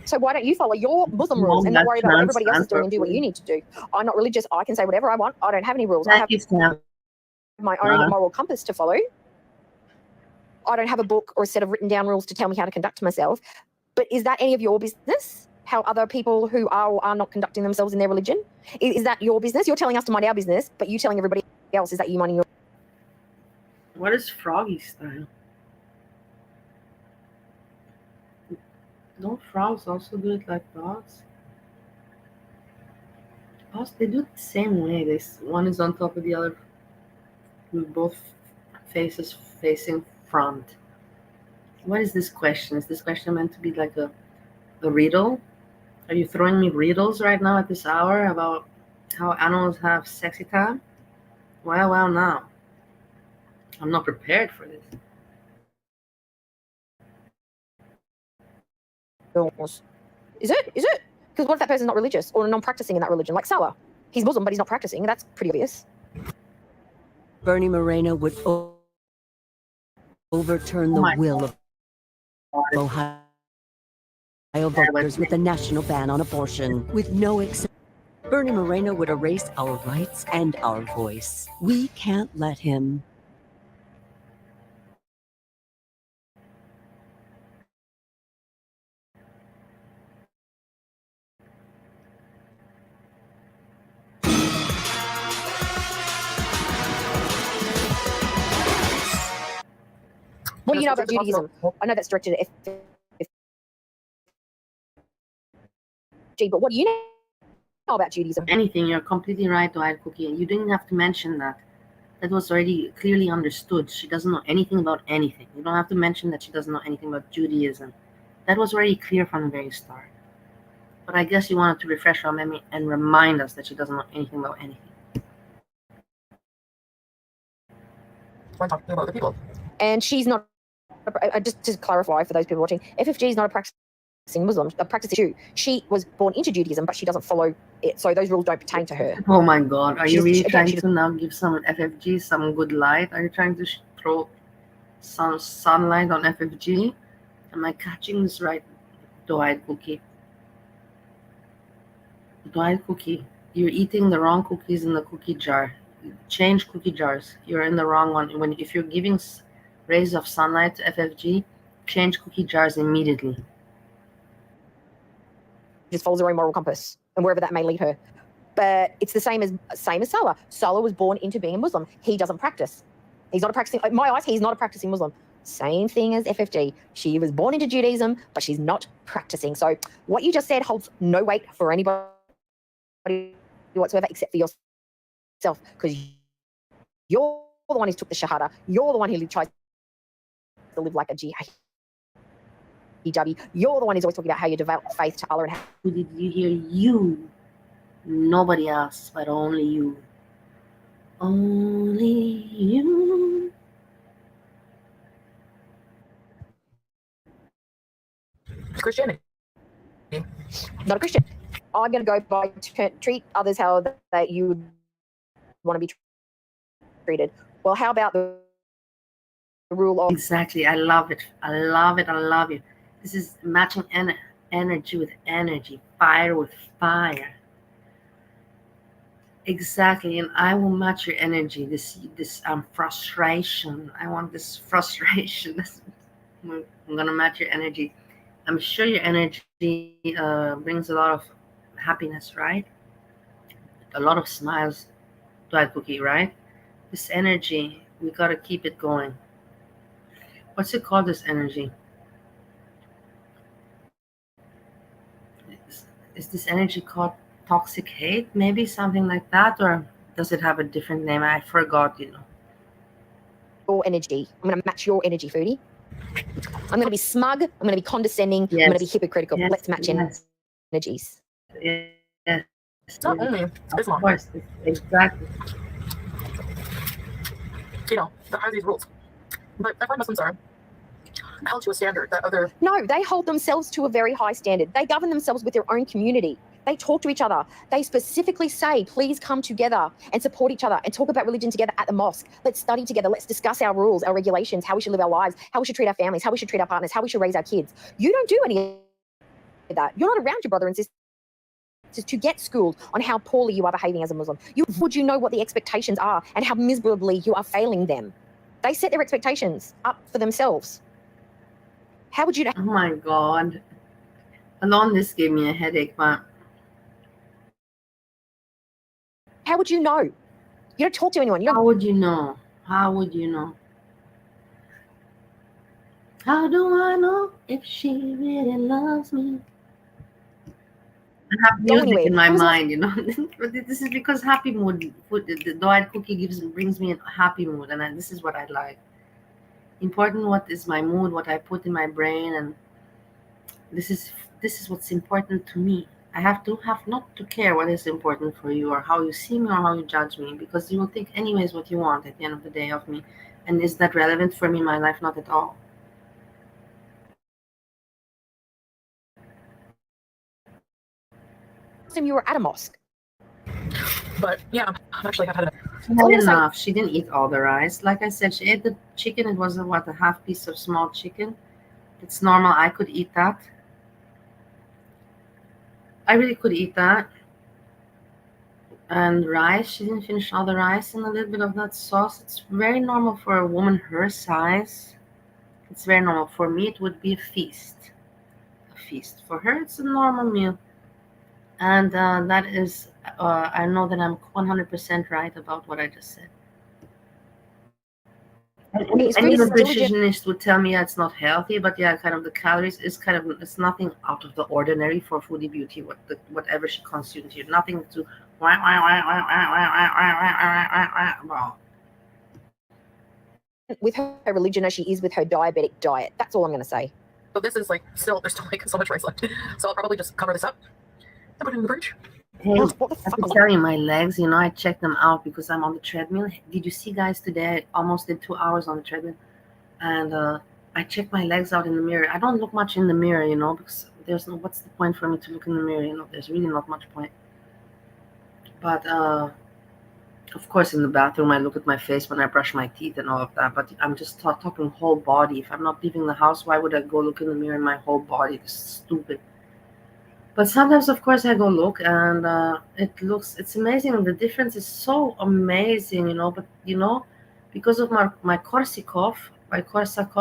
So why don't you follow your Muslim rules and not worry about what everybody else is doing and do what you need to do? I'm not religious. I can say whatever I want. I don't have any rules. I have my own moral compass to follow. I don't have a book or a set of written down rules to tell me how to conduct myself. But is that any of your business? How other people who are or are not conducting themselves in their religion? Is that your business? You're telling us to mind our business, but you telling everybody else, is that you minding your... What is froggy style? Don't frogs also do it like dogs? Also, they do it the same way. One is on top of the other with both faces facing front. What is this question? Is this question meant to be like a riddle? Are you throwing me riddles right now at this hour about how animals have sexy time? Well, now. I'm not prepared for this. Is it? Because what if that person's not religious or non-practicing in that religion? Like Salah. He's Muslim, but he's not practicing. That's pretty obvious. Bernie Moreno would overturn the will of Ohio voters with a national ban on abortion, with no exception. Bernie Moreno would erase our rights and our voice. We can't let him. What do you know about Judaism? I know that's directed at FG, but what do you know about Judaism? Anything, you're completely right, Kcockey. You didn't have to mention that. That was already clearly understood. She doesn't know anything about anything. You don't have to mention that she doesn't know anything about Judaism. That was already clear from the very start. But I guess you wanted to refresh our memory and remind us that she doesn't know anything about anything. When talking about other people. And she's not, just to clarify for those people watching, FFG is not a practicing Muslim, a practicing Jew. She was born into Judaism, but she doesn't follow it, so those rules don't pertain to her. Oh my God, are you really trying to now give some FFG some good light? Are you trying to throw some sunlight on FFG? Am I catching this right, Kcockey? Kcockey, you're eating the wrong cookies in the cookie jar. Change cookie jars. You're in the wrong one. If you're giving rays of sunlight to FFG, change cookie jars immediately. Just follows her own moral compass and wherever that may lead her. But it's the same as Salah. Salah was born into being a Muslim. He doesn't practice. He's not a practicing, in my eyes, he's not a practicing Muslim. Same thing as FFG. She was born into Judaism, but she's not practicing. So what you just said holds no weight for anybody whatsoever except for yourself, because you're the one who took the Shahada. You're the one who tries to live like a jihadi. You're the one who's always talking about how you devout faith to Allah and how... Did you hear you? Nobody else, but only you. Only you. Christianity. Not a Christian. I'm going to go by treat others how that you would want to be treated. Well, how about the rule of... Exactly. I love it. I love it. I love it. This is matching energy with energy, fire with fire. Exactly, and I will match your energy. This frustration. I want this frustration. I'm gonna match your energy. I'm sure your energy brings a lot of happiness, right? A lot of smiles to Kcockey, right? This energy We gotta keep it going. What's it called, this energy? Is this energy called toxic hate? Maybe something like that, or does it have a different name? I forgot, you know. Your energy. I'm going to match your energy, Foodie. I'm going to be smug. I'm going to be condescending. Yes. I'm going to be hypocritical. Yes. Let's match energies. Yes. It's not only Of course, exactly. You know, there are these rules, but I find Muslims are held to a standard that other. No, they hold themselves to a very high standard. They govern themselves with their own community. They talk to each other. They specifically say, please come together and support each other and talk about religion together at the mosque. Let's study together. Let's discuss our rules, our regulations, how we should live our lives, how we should treat our families, how we should treat our partners, how we should raise our kids. You don't do any of that. You're not around your brother and sister to get schooled on how poorly you are behaving as a Muslim. Would you know what the expectations are and how miserably you are failing them? They set their expectations up for themselves. How would you know? Oh my God. Alone, this gave me a headache, but how would you know? You don't talk to anyone. How would you know? How would you know? How do I know if she really loves me? I have music in my mind, you know. This is because happy mood. The Diet Cookie brings me a happy mood, and this is what I like. Important what is my mood, what I put in my brain, and this is what's important to me. I have not to care what is important for you or how you see me or how you judge me, because you will think anyways what you want at the end of the day of me. And is that relevant for me in my life? Not at all. You were at a mosque. But yeah, I've actually had enough. She had enough. She didn't eat all the rice. Like I said, she ate the chicken. It was a half piece of small chicken. It's normal. I could eat that. I really could eat that. And rice, she didn't finish all the rice and a little bit of that sauce. It's very normal for a woman her size. It's very normal. For me, it would be a feast. A feast. For her, it's a normal meal. And that is, I know that I'm 100% right about what I just said. Any nutritionist would tell me it's not healthy, but yeah, kind of the calories is kind of, it's nothing out of the ordinary for Foodie Beauty, whatever she consumes here. Nothing to with her religion as she is with her diabetic diet. That's all I'm going to say. So this is like there's still like so much rice left. So I'll probably just cover this up and put it in the fridge. Hey, I can tell you my legs, you know, I checked them out because I'm on the treadmill. Did you see, guys, today I almost did 2 hours on the treadmill. And I checked my legs out in the mirror. I don't look much in the mirror, you know, because what's the point for me to look in the mirror, you know? There's really not much point. But of course, in the bathroom, I look at my face when I brush my teeth and all of that. But I'm just talking whole body. If I'm not leaving the house, why would I go look in the mirror in my whole body? This is stupid. But sometimes, of course, I go look, and it's amazing. The difference is so amazing, you know. But, you know, because of my Korsakoff, because of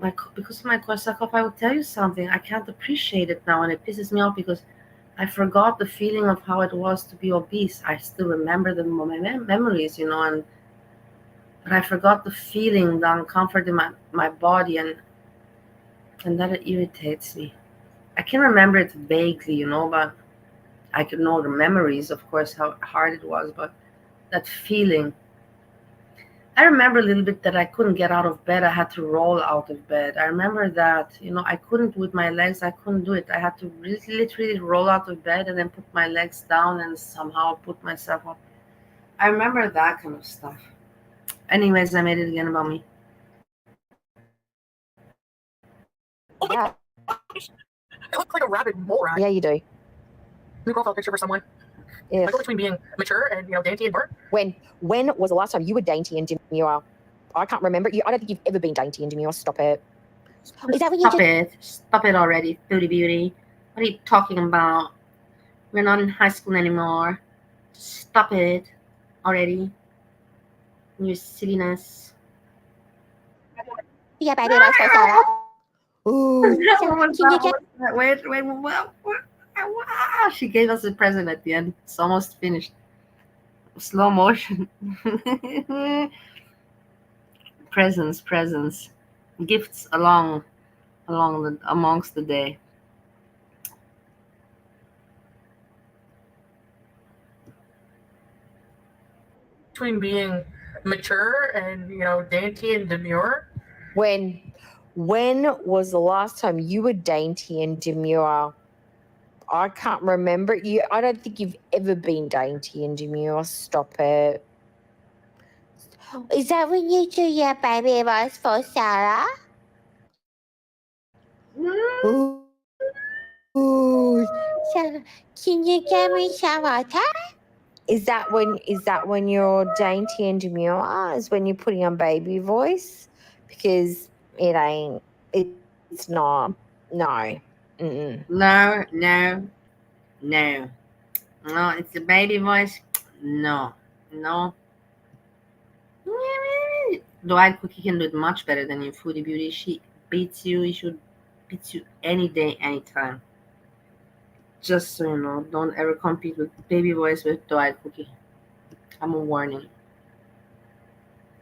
my Korsakoff, I will tell you something. I can't appreciate it now, and it pisses me off because I forgot the feeling of how it was to be obese. I still remember my memories, you know, but I forgot the feeling, the uncomfort in my body, and that it irritates me. I can remember it vaguely, you know, but I could know the memories, of course, how hard it was, but that feeling. I remember a little bit that I couldn't get out of bed. I had to roll out of bed. I remember that, you know, I couldn't with my legs. I couldn't do it. I had to literally roll out of bed and then put my legs down and somehow put myself up. I remember that kind of stuff. Anyways, I made it again about me. Yeah. I look like a rabid mole rat. Yeah, you do. New profile picture for someone. Yeah. I go between being mature and, you know, dainty and burnt. When was the last time you were dainty and demure? I can't remember. I don't think you've ever been dainty and demure. Stop it. Is that what you did? Stop it already, Foodie Beauty. What are you talking about? We're not in high school anymore. Stop it already. Your silliness. Yeah, baby, that's so sad. Ooh. Wait. She gave us a present at the end. It's almost finished. Slow motion. Presents. Gifts amongst the day. Between being mature and dainty and demure. When was the last time you were dainty and demure? I can't remember you. I don't think you've ever been dainty and demure. Stop it. Is that when you do your baby voice for Sarah? Ooh, Sarah, can you give me some water? Is that when you're dainty and demure? Is when you're putting on baby voice? Because it ain't. It's not. No. Mm-mm. No. No, it's a baby voice. No. Dwight Cookie can do it much better than you, Foodie Beauty. She beats you. She beats you any day, anytime. Just so you know, don't ever compete with baby voice with Dwight Cookie. I'm a warning.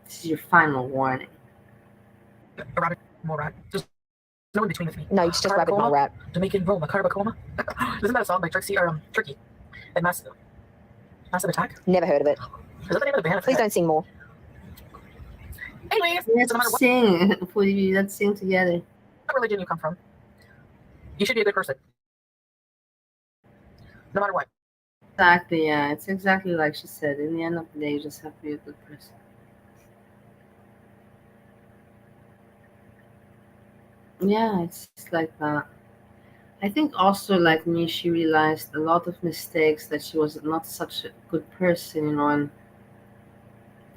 This is your final warning. A rabbit, more rat. Just no in between with me. No, it's just rabbit mole rat. Jamaican Roma, Carbacoma. Isn't that a song by Trixie or Tricky? And Massive Attack? Never heard of it. Is that the name of the band? Please don't sing more. Anyways, Let's no matter what sing. Let's sing together. religion you come from, you should be a good person. No matter what. Exactly, yeah. It's exactly like she said. In the end of the day, you just have to be a good person. Yeah, it's like that. I think also, like me, she realized a lot of mistakes, that she was not such a good person, and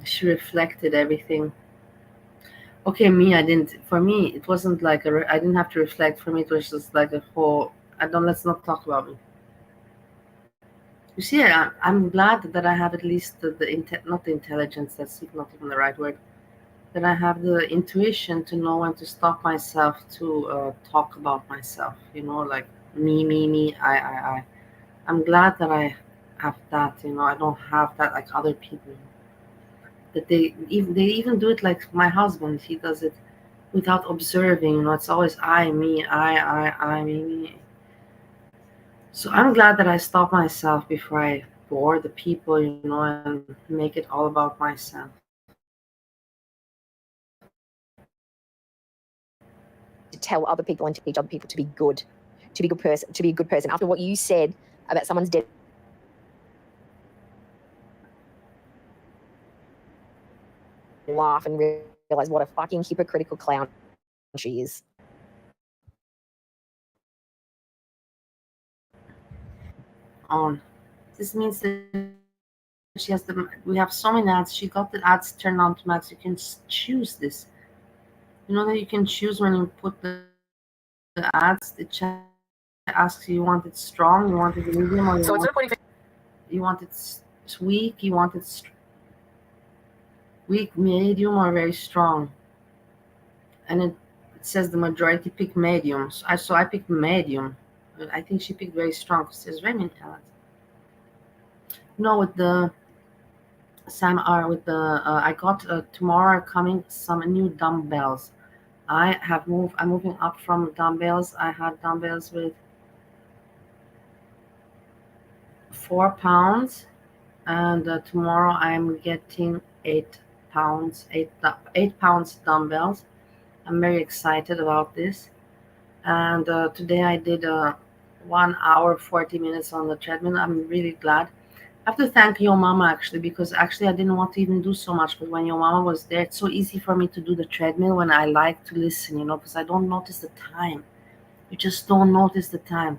she reflected everything. Okay, me, I didn't. For me, it wasn't like I didn't have to reflect. For me, it was just like a whole. Let's not talk about me. You see, I'm glad that I have at least not the intelligence. That's not even the right word. That I have the intuition to know when to stop myself to talk about myself. Like me, I. I'm glad that I have that. I don't have that like other people. That they even do it like my husband. He does it without observing. It's always I, me, I, me. So I'm glad that I stop myself before I bore the people, and make it all about myself. To tell other people and teach other people to be good person, to be a good person. After what you said about someone's dead, laugh and realize what a fucking hypocritical clown she is. This means that she has we have so many ads. She got the ads turned on to max. You can choose this. You know that you can choose when you put the ads. The chat asks you want it strong, you want it medium, or you want it weak, you want it weak, medium, or very strong. And it says the majority pick medium. So I picked medium. I think she picked very strong because there's very many ads. With the Sam R with the I got tomorrow coming some new dumbbells. I'm moving up from dumbbells. I had dumbbells with 4 pounds, and tomorrow I'm getting 8 pounds dumbbells. I'm very excited about this. And today I did 1 hour 40 minutes on the treadmill. I'm really glad. I have to thank your mama actually, because actually I didn't want to even do so much, but when your mama was there, it's so easy for me to do the treadmill when I like to listen, because I don't notice the time. You just don't notice the time.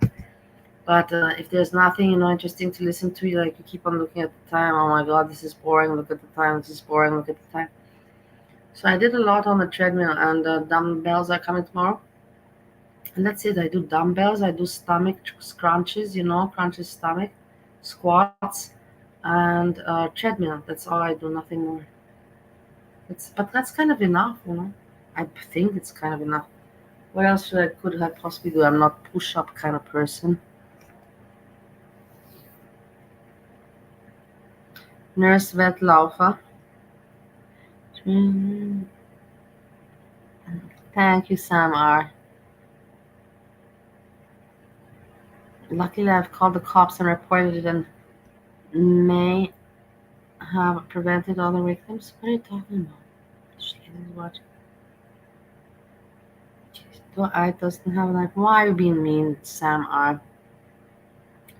But if there's nothing, interesting to listen to, you keep on looking at the time. Oh my God, this is boring. Look at the time. This is boring. Look at the time. So I did a lot on the treadmill, and dumbbells are coming tomorrow. And that's it. I do dumbbells. I do stomach crunches, crunches stomach, squats, and treadmill. That's all I do. Nothing more. But that's kind of enough, I think it's kind of enough. What else could I possibly do? I'm not push-up kind of person. Nurse Wetlaufer. Thank you, Sam R. Luckily, I've called the cops and reported it and may have prevented other victims. What are you talking about? Watch. I doesn't have a knife. Why are you being mean, Sam R?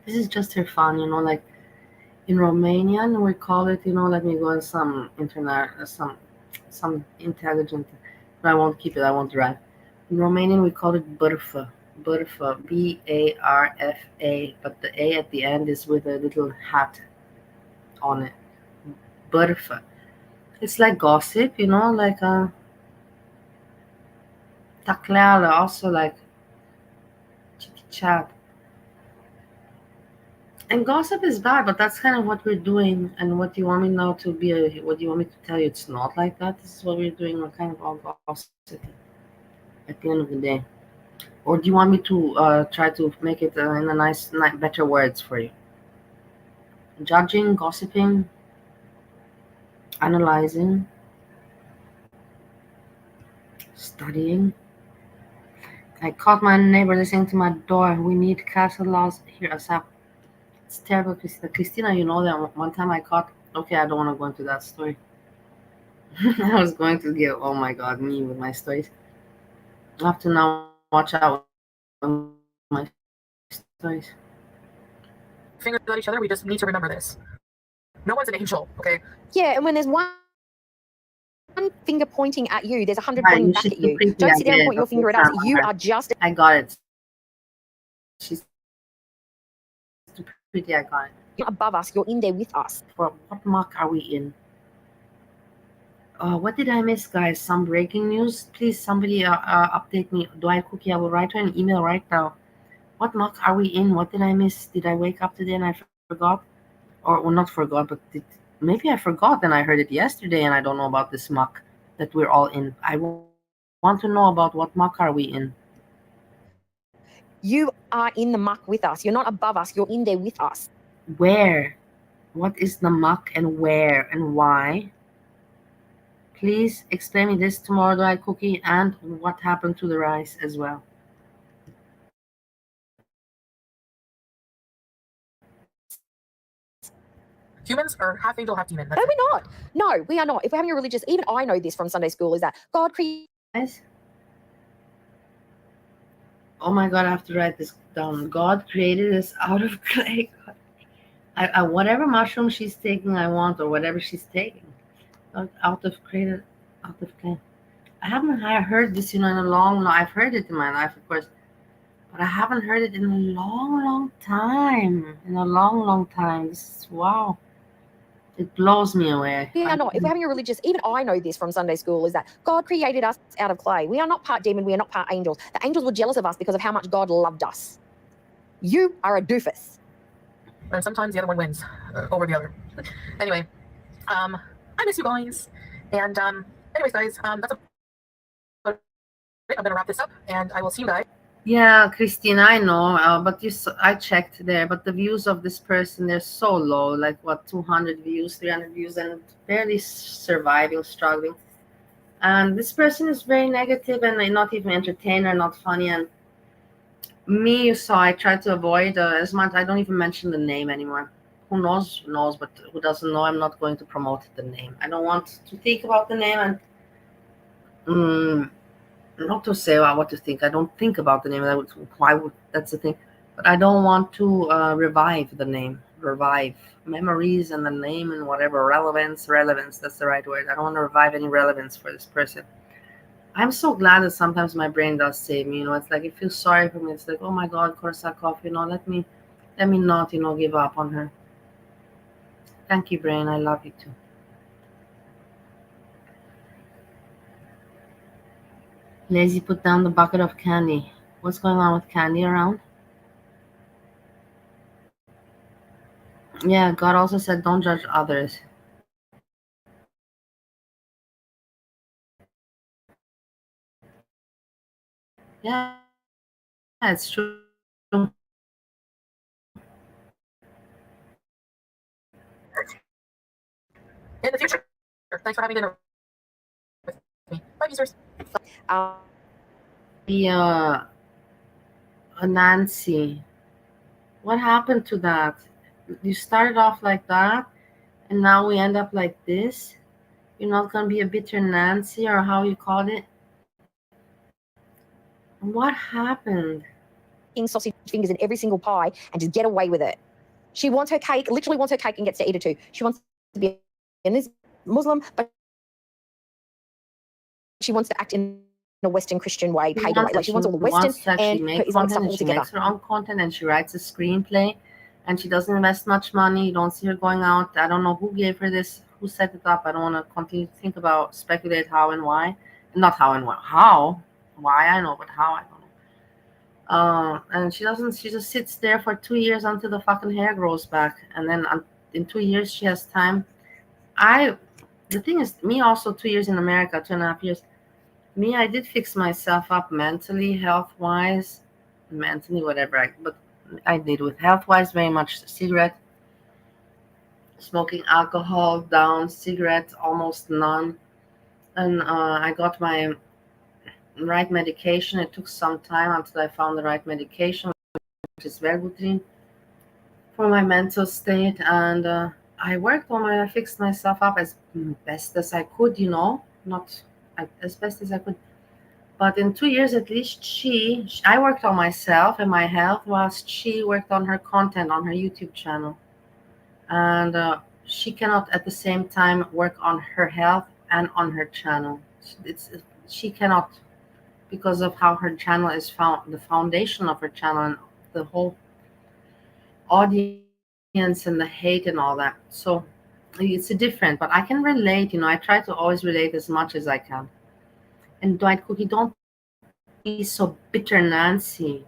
This is just for fun, like in Romanian we call it, let me go on some internet, some intelligent, but I won't keep it, I won't drive. In Romanian we call it bârfă, Barfa, but the A at the end is with a little hat on it. Bârfă. It's like gossip, like tacleală, also like chitty chat. And gossip is bad, but that's kind of what we're doing. And what do you want me now to be? What do you want me to tell you? It's not like that. This is what we're doing. We're kind of all gossip at the end of the day. Or do you want me to try to make it in a nice, better words for you? Judging, gossiping, analyzing, studying. I caught my neighbor listening to my door. We need castle laws. Hear us up. It's terrible, Christina. Christina, you know that one time I caught. Okay, I don't want to go into that story. I was going to give. Oh my God, me with my stories. I have to now watch out with my stories. Fingers at each other. We just need to remember this. No one's an angel, okay? Yeah, and when there's one finger pointing at you, there's 100 pointing back at you. Don't sit down and point your finger at us. You are just. I got it. She's too pretty. I got it. You're above us. You're in there with us. For what mark are we in? What did I miss, guys? Some breaking news? Please, somebody update me. Do I cookie? I will write her an email right now. What mark are we in? What did I miss? Did I wake up today and I forgot? Or well, not forgot, but maybe I forgot and I heard it yesterday and I don't know about this muck that we're all in. I want to know about what muck are we in. You are in the muck with us. You're not above us. You're in there with us. Where? What is the muck and where and why? Please explain me this tomorrow, do I cookie, and what happened to the rice as well. Humans are half angel, half demon. No, we're not. No, we are not. If we're having a religious, even I know this from Sunday school, is that God created. Oh my God, I have to write this down. God created us out of clay. I whatever mushroom she's taking, I want, or whatever she's taking, out of clay. I haven't heard this, in a long. I've heard it in my life, of course, but I haven't heard it in a long time. In a long time. This is wow. It blows me away. We are not. If we're having a religious, even I know this from Sunday school, is that God created us out of clay. We are not part demon. We are not part angels. The angels were jealous of us because of how much God loved us. You are a doofus. And sometimes the other one wins over the other. Anyway, I miss you guys. And anyways, guys, that's about it. I'm gonna wrap this up, and I will see you guys. Yeah, Christine, I know, but I checked there, but the views of this person, they're so low, like what, 200 views, 300 views, and barely surviving, struggling. And this person is very negative and not even entertainer, not funny. And me, you saw, I try to avoid as much. I don't even mention the name anymore. Who knows, but who doesn't know, I'm not going to promote the name. I don't want to think about the name and not to say what to think. I don't think about the name. That's the thing. But I don't want to revive the name. Revive memories and the name and whatever. Relevance. That's the right word. I don't want to revive any relevance for this person. I'm so glad that sometimes my brain does save me. It's like it feels sorry for me. It's like, oh my God, Korsakov, let me not, give up on her. Thank you, brain. I love you too. Lazy put down the bucket of candy. What's going on with candy around? Yeah, God also said don't judge others. Yeah, it's true. in the future. Thanks for having dinner with me. Bye, users. Nancy, what happened to that? You started off like that, and now we end up like this. You're not gonna be a bitter Nancy, or how you called it. What happened? Sausage fingers in every single pie and just get away with it. She wants her cake, literally wants her cake and gets to eat it too. She wants to be a Muslim, but she wants to act in a Western Christian way, pagan way. Like she wants all the Western and her Islamic stuff all she together. makes her own content, and she writes a screenplay, and she doesn't invest much money. You don't see her going out. I don't know who gave her this, who set it up. I don't want to continue to think about, speculate how and why. Not how and why. How? Why I know, but how I don't know. And she doesn't. She just sits there for 2 years until the fucking hair grows back, and then in 2 years she has time. The thing is, me also 2 years in America, 2.5 years. Me, I did fix myself up mentally, health-wise, mentally, whatever. But I did with health-wise very much. Cigarette, smoking, alcohol down, cigarettes almost none, and I got my right medication. It took some time until I found the right medication, which is Wellbutrin, for my mental state, and I worked on it. I fixed myself up as best as I could, not as best as I could. But in 2 years at least, I worked on myself and my health, whilst she worked on her content on her YouTube channel. And she cannot at the same time work on her health and on her channel. She cannot, because of how her channel is the foundation of her channel and the whole audience and the hate and all that. So it's different, but I can relate. I try to always relate as much as I can. And Dwight Cookie, don't be so bitter, Nancy.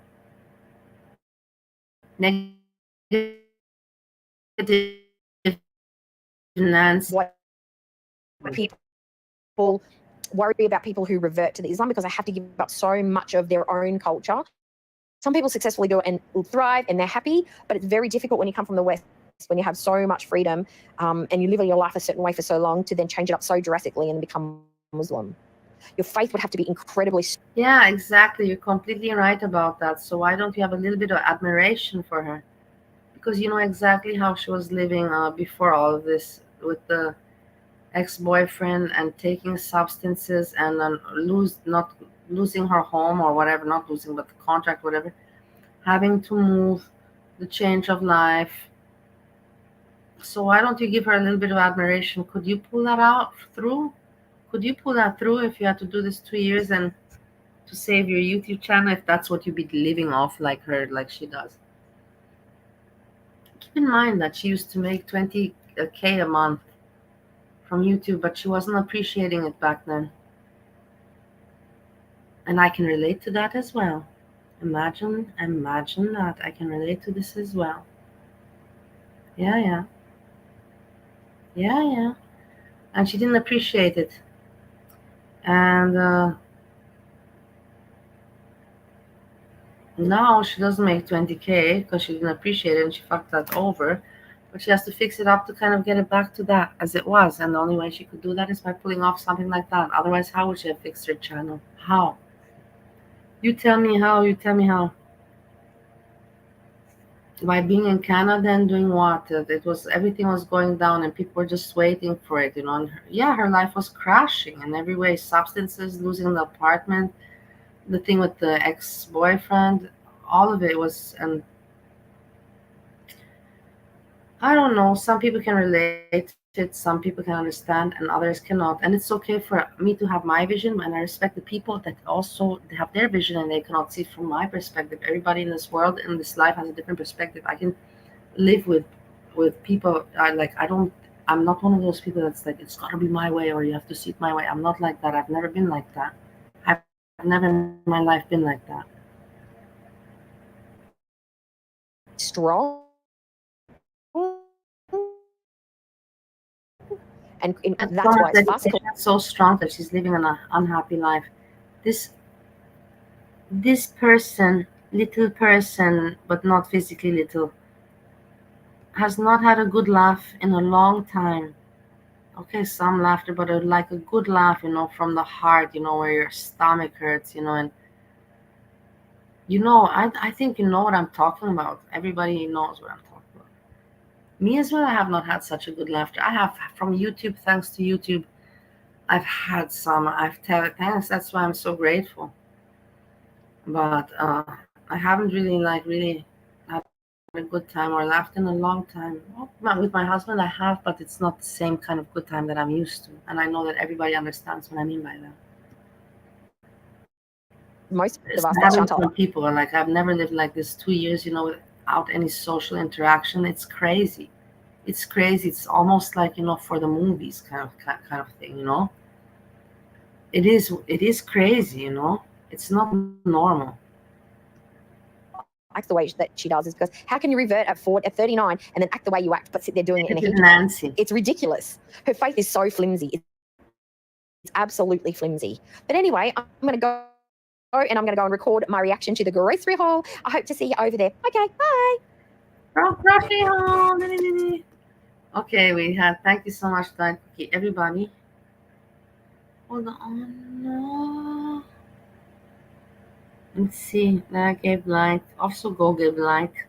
Negative Nancy. People worry about people who revert to the Islam because they have to give up so much of their own culture. Some people successfully do it and will thrive and they're happy, but it's very difficult when you come from the West, when you have so much freedom and you live your life a certain way for so long, to then change it up so drastically and become Muslim. Your faith would have to be incredibly... Yeah, exactly. You're completely right about that. So why don't you have a little bit of admiration for her? Because you know exactly how she was living before all of this, with the ex-boyfriend and taking substances and not losing her home or whatever, not losing, but the contract, whatever, having to move, the change of life. So why don't you give her a little bit of admiration? Could you pull that through? Could you pull that through if you had to do this 2 years and to save your YouTube channel, if that's what you'd be living off like she does? Keep in mind that she used to make $20K a month from YouTube, but she wasn't appreciating it back then. And I can relate to that as well. Imagine that. I can relate to this as well. Yeah. And she didn't appreciate it. And now she doesn't make 20K because she didn't appreciate it and she fucked that over. But she has to fix it up to kind of get it back to that as it was. And the only way she could do that is by pulling off something like that. Otherwise, how would she have fixed her channel? How? You tell me how. By being in Canada and doing what? Everything was going down and people were just waiting for it, And her life was crashing in every way. Substances, losing the apartment, the thing with the ex-boyfriend, all of it was, and I don't know, some people can relate to it, some people can understand, and others cannot. And it's okay for me to have my vision, and I respect the people that also have their vision and they cannot see from my perspective. Everybody in this world, in this life, has a different perspective. I can live with people. I'm not one of those people that's like, it's gotta be my way or you have to see it my way. I'm not like that. I've never been like that. I've never in my life been like that. Strong. And that's why it's possible. So strong that she's living an unhappy life. This person, little person, but not physically little, has not had a good laugh in a long time. Okay, some laughter, but like a good laugh, from the heart, where your stomach hurts, and I think you know what I'm talking about. Everybody knows what I'm talking about. Me as well, I have not had such a good laughter. I have from YouTube, thanks to YouTube, I've had some. Thanks. That's why I'm so grateful. But I haven't really had a good time or laughed in a long time. Well, with my husband, I have, but it's not the same kind of good time that I'm used to. And I know that everybody understands what I mean by that. Most It's of us, happening Chantal, to people. Like I've never lived like this 2 years, without any social interaction. It's crazy. It's crazy. It's almost like for the movies kind of thing. It is crazy. It's not normal. acts the way that she does is because how can you revert at 39 and then act the way you act but sit there doing it in a heat? Nancy. It's ridiculous. Her faith is so flimsy. It's absolutely flimsy. But anyway, I'm going to go and I'm going to go and record my reaction to the grocery haul. I hope to see you over there. Okay, bye. Grocery haul. Okay, we have. Thank you so much, Kcockey. Everybody. Hold on. No. Let's see. I gave like. Also, go give like.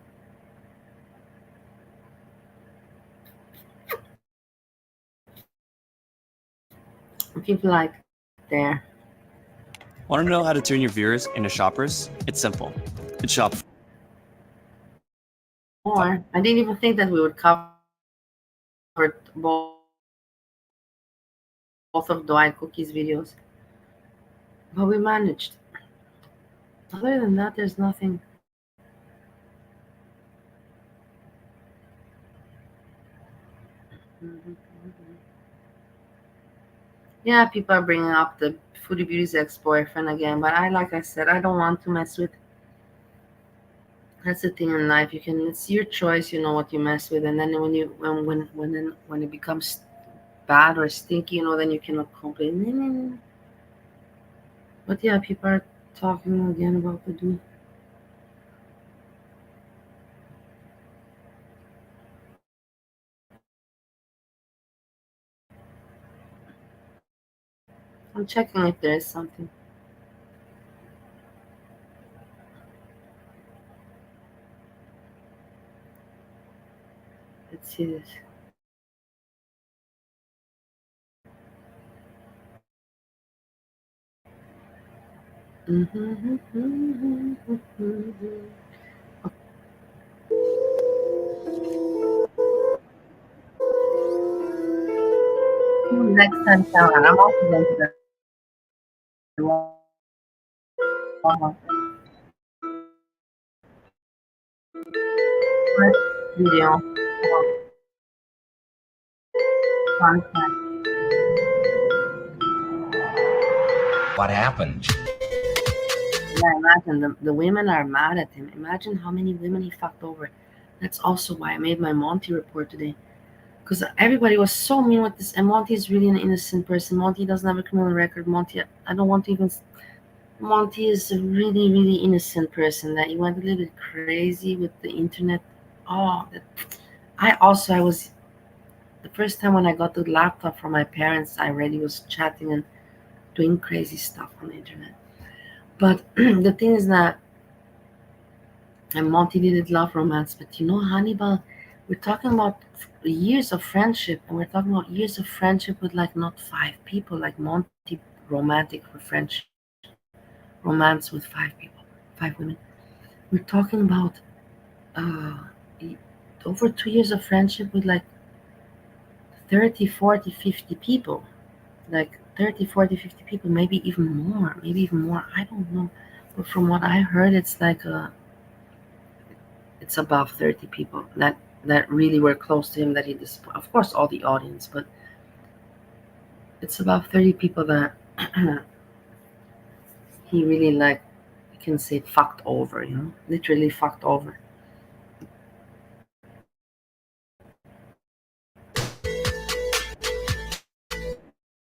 Give like there. Want to know how to turn your viewers into shoppers? It's simple. It's shop. Or I didn't even think that we would cover both of Kcockey's videos, but we managed. Other than that, there's nothing. Yeah, people are bringing up the Foodie Beauty's ex-boyfriend again, but like I said, I don't want to mess with. That's the thing in life. It's your choice. What you mess with, and then when it becomes bad or stinky, then you cannot complain. But yeah, people are talking again about the dude. I'm checking if there is something. Let's see this. Next time, Sarah, I'm also going to the video. What happened? Yeah, imagine the women are mad at him. Imagine how many women he fucked over. That's also why I made my Monty report today. Because everybody was so mean with this. And Monty is really an innocent person. Monty doesn't have a criminal record. Monty, I don't want to even. Monty is a really, really innocent person. That he went a little bit crazy with the internet. Oh, I was. The first time when I got the laptop from my parents, I already was chatting and doing crazy stuff on the internet. But the thing is that, and Monty did love romance, but Hannibal, we're talking about years of friendship, and we're talking about years of friendship with like not 5 people, like Monty romantic for French romance with 5 people, 5 women. We're talking about over 2 years of friendship with like 30, 40, 50 people, like 30, 40, 50 people, maybe even more. I don't know, but from what I heard, it's like it's above 30 people that really were close to him, that he just, of course, all the audience, but it's above 30 people that he really, like, you can say, fucked over, literally fucked over.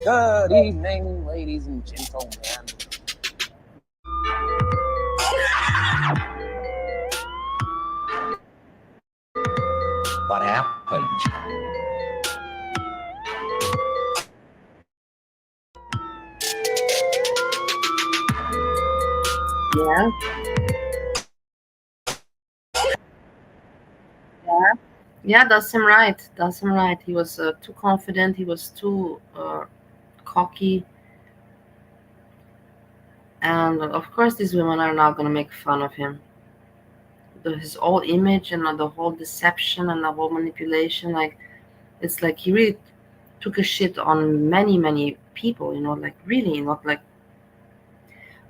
Good evening, ladies and gentlemen. What happened? Yeah. Yeah. Yeah, does him right. Does him right. He was too confident. He was too cocky. And of course, these women are now going to make fun of him. His whole image and the whole deception and the whole manipulation, like, it's like he really took a shit on many, many people, like really, not like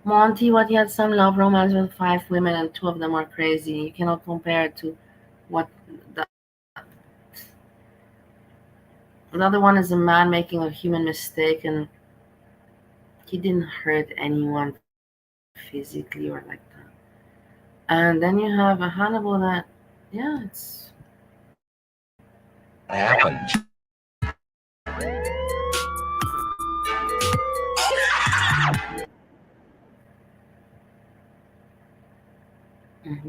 Monty, what he had some love romance with 5 women and 2 of them are crazy. You cannot compare it to what the other one is a man making a human mistake, and he didn't hurt anyone physically or like that. And then you have a Hannibal that, yeah, it's happened.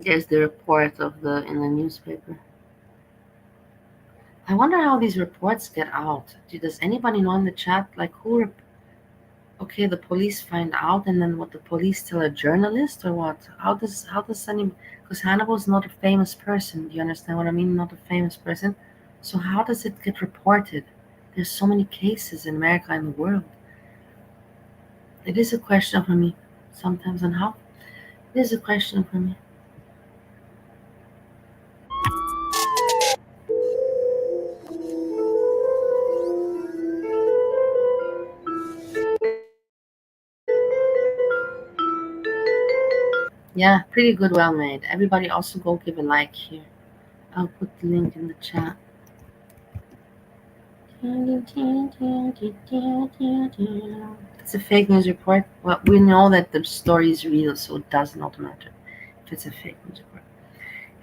there's the report of in the newspaper. I wonder how these reports get out. Does anybody know in the chat, like okay, the police find out, and then what, the police tell a journalist or what? How does any, because Hannibal's not a famous person. Do you understand what I mean? Not a famous person. So how does it get reported? There's so many cases in America and the world. It is a question for me sometimes, and how it is a question for me. Yeah, pretty good, well made. Everybody also go give a like here. I'll put the link in the chat. It's a fake news report. Well, we know that the story is real, so it does not matter if it's a fake news report.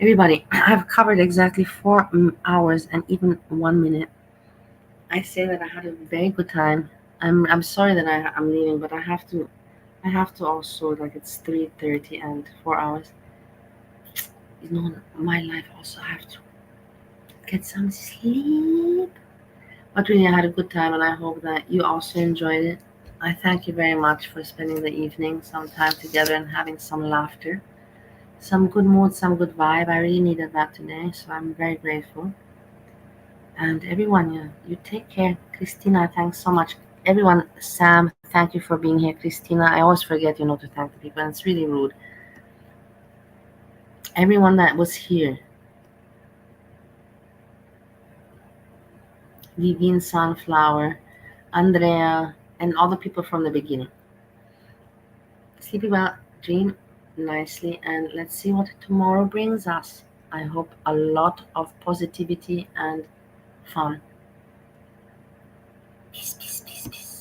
Everybody, I've covered exactly 4 hours and even 1 minute. I say that I had a very good time. I'm sorry that I'm leaving, but I have to also, like, it's 3:30 and 4 hours. My life also have to get some sleep. But really, I had a good time, and I hope that you also enjoyed it. I thank you very much for spending the evening, some time together, and having some laughter, some good mood, some good vibe. I really needed that today, so I'm very grateful. And everyone, yeah, you take care. Christina, thanks so much. Everyone, Sam, thank you for being here. Christina, I always forget, to thank the people, and it's really rude. Everyone that was here. Vivian Sunflower, Andrea, and all the people from the beginning. Sleepy well, dream nicely, and let's see what tomorrow brings us. I hope a lot of positivity and fun. Peace, peace, peace, peace.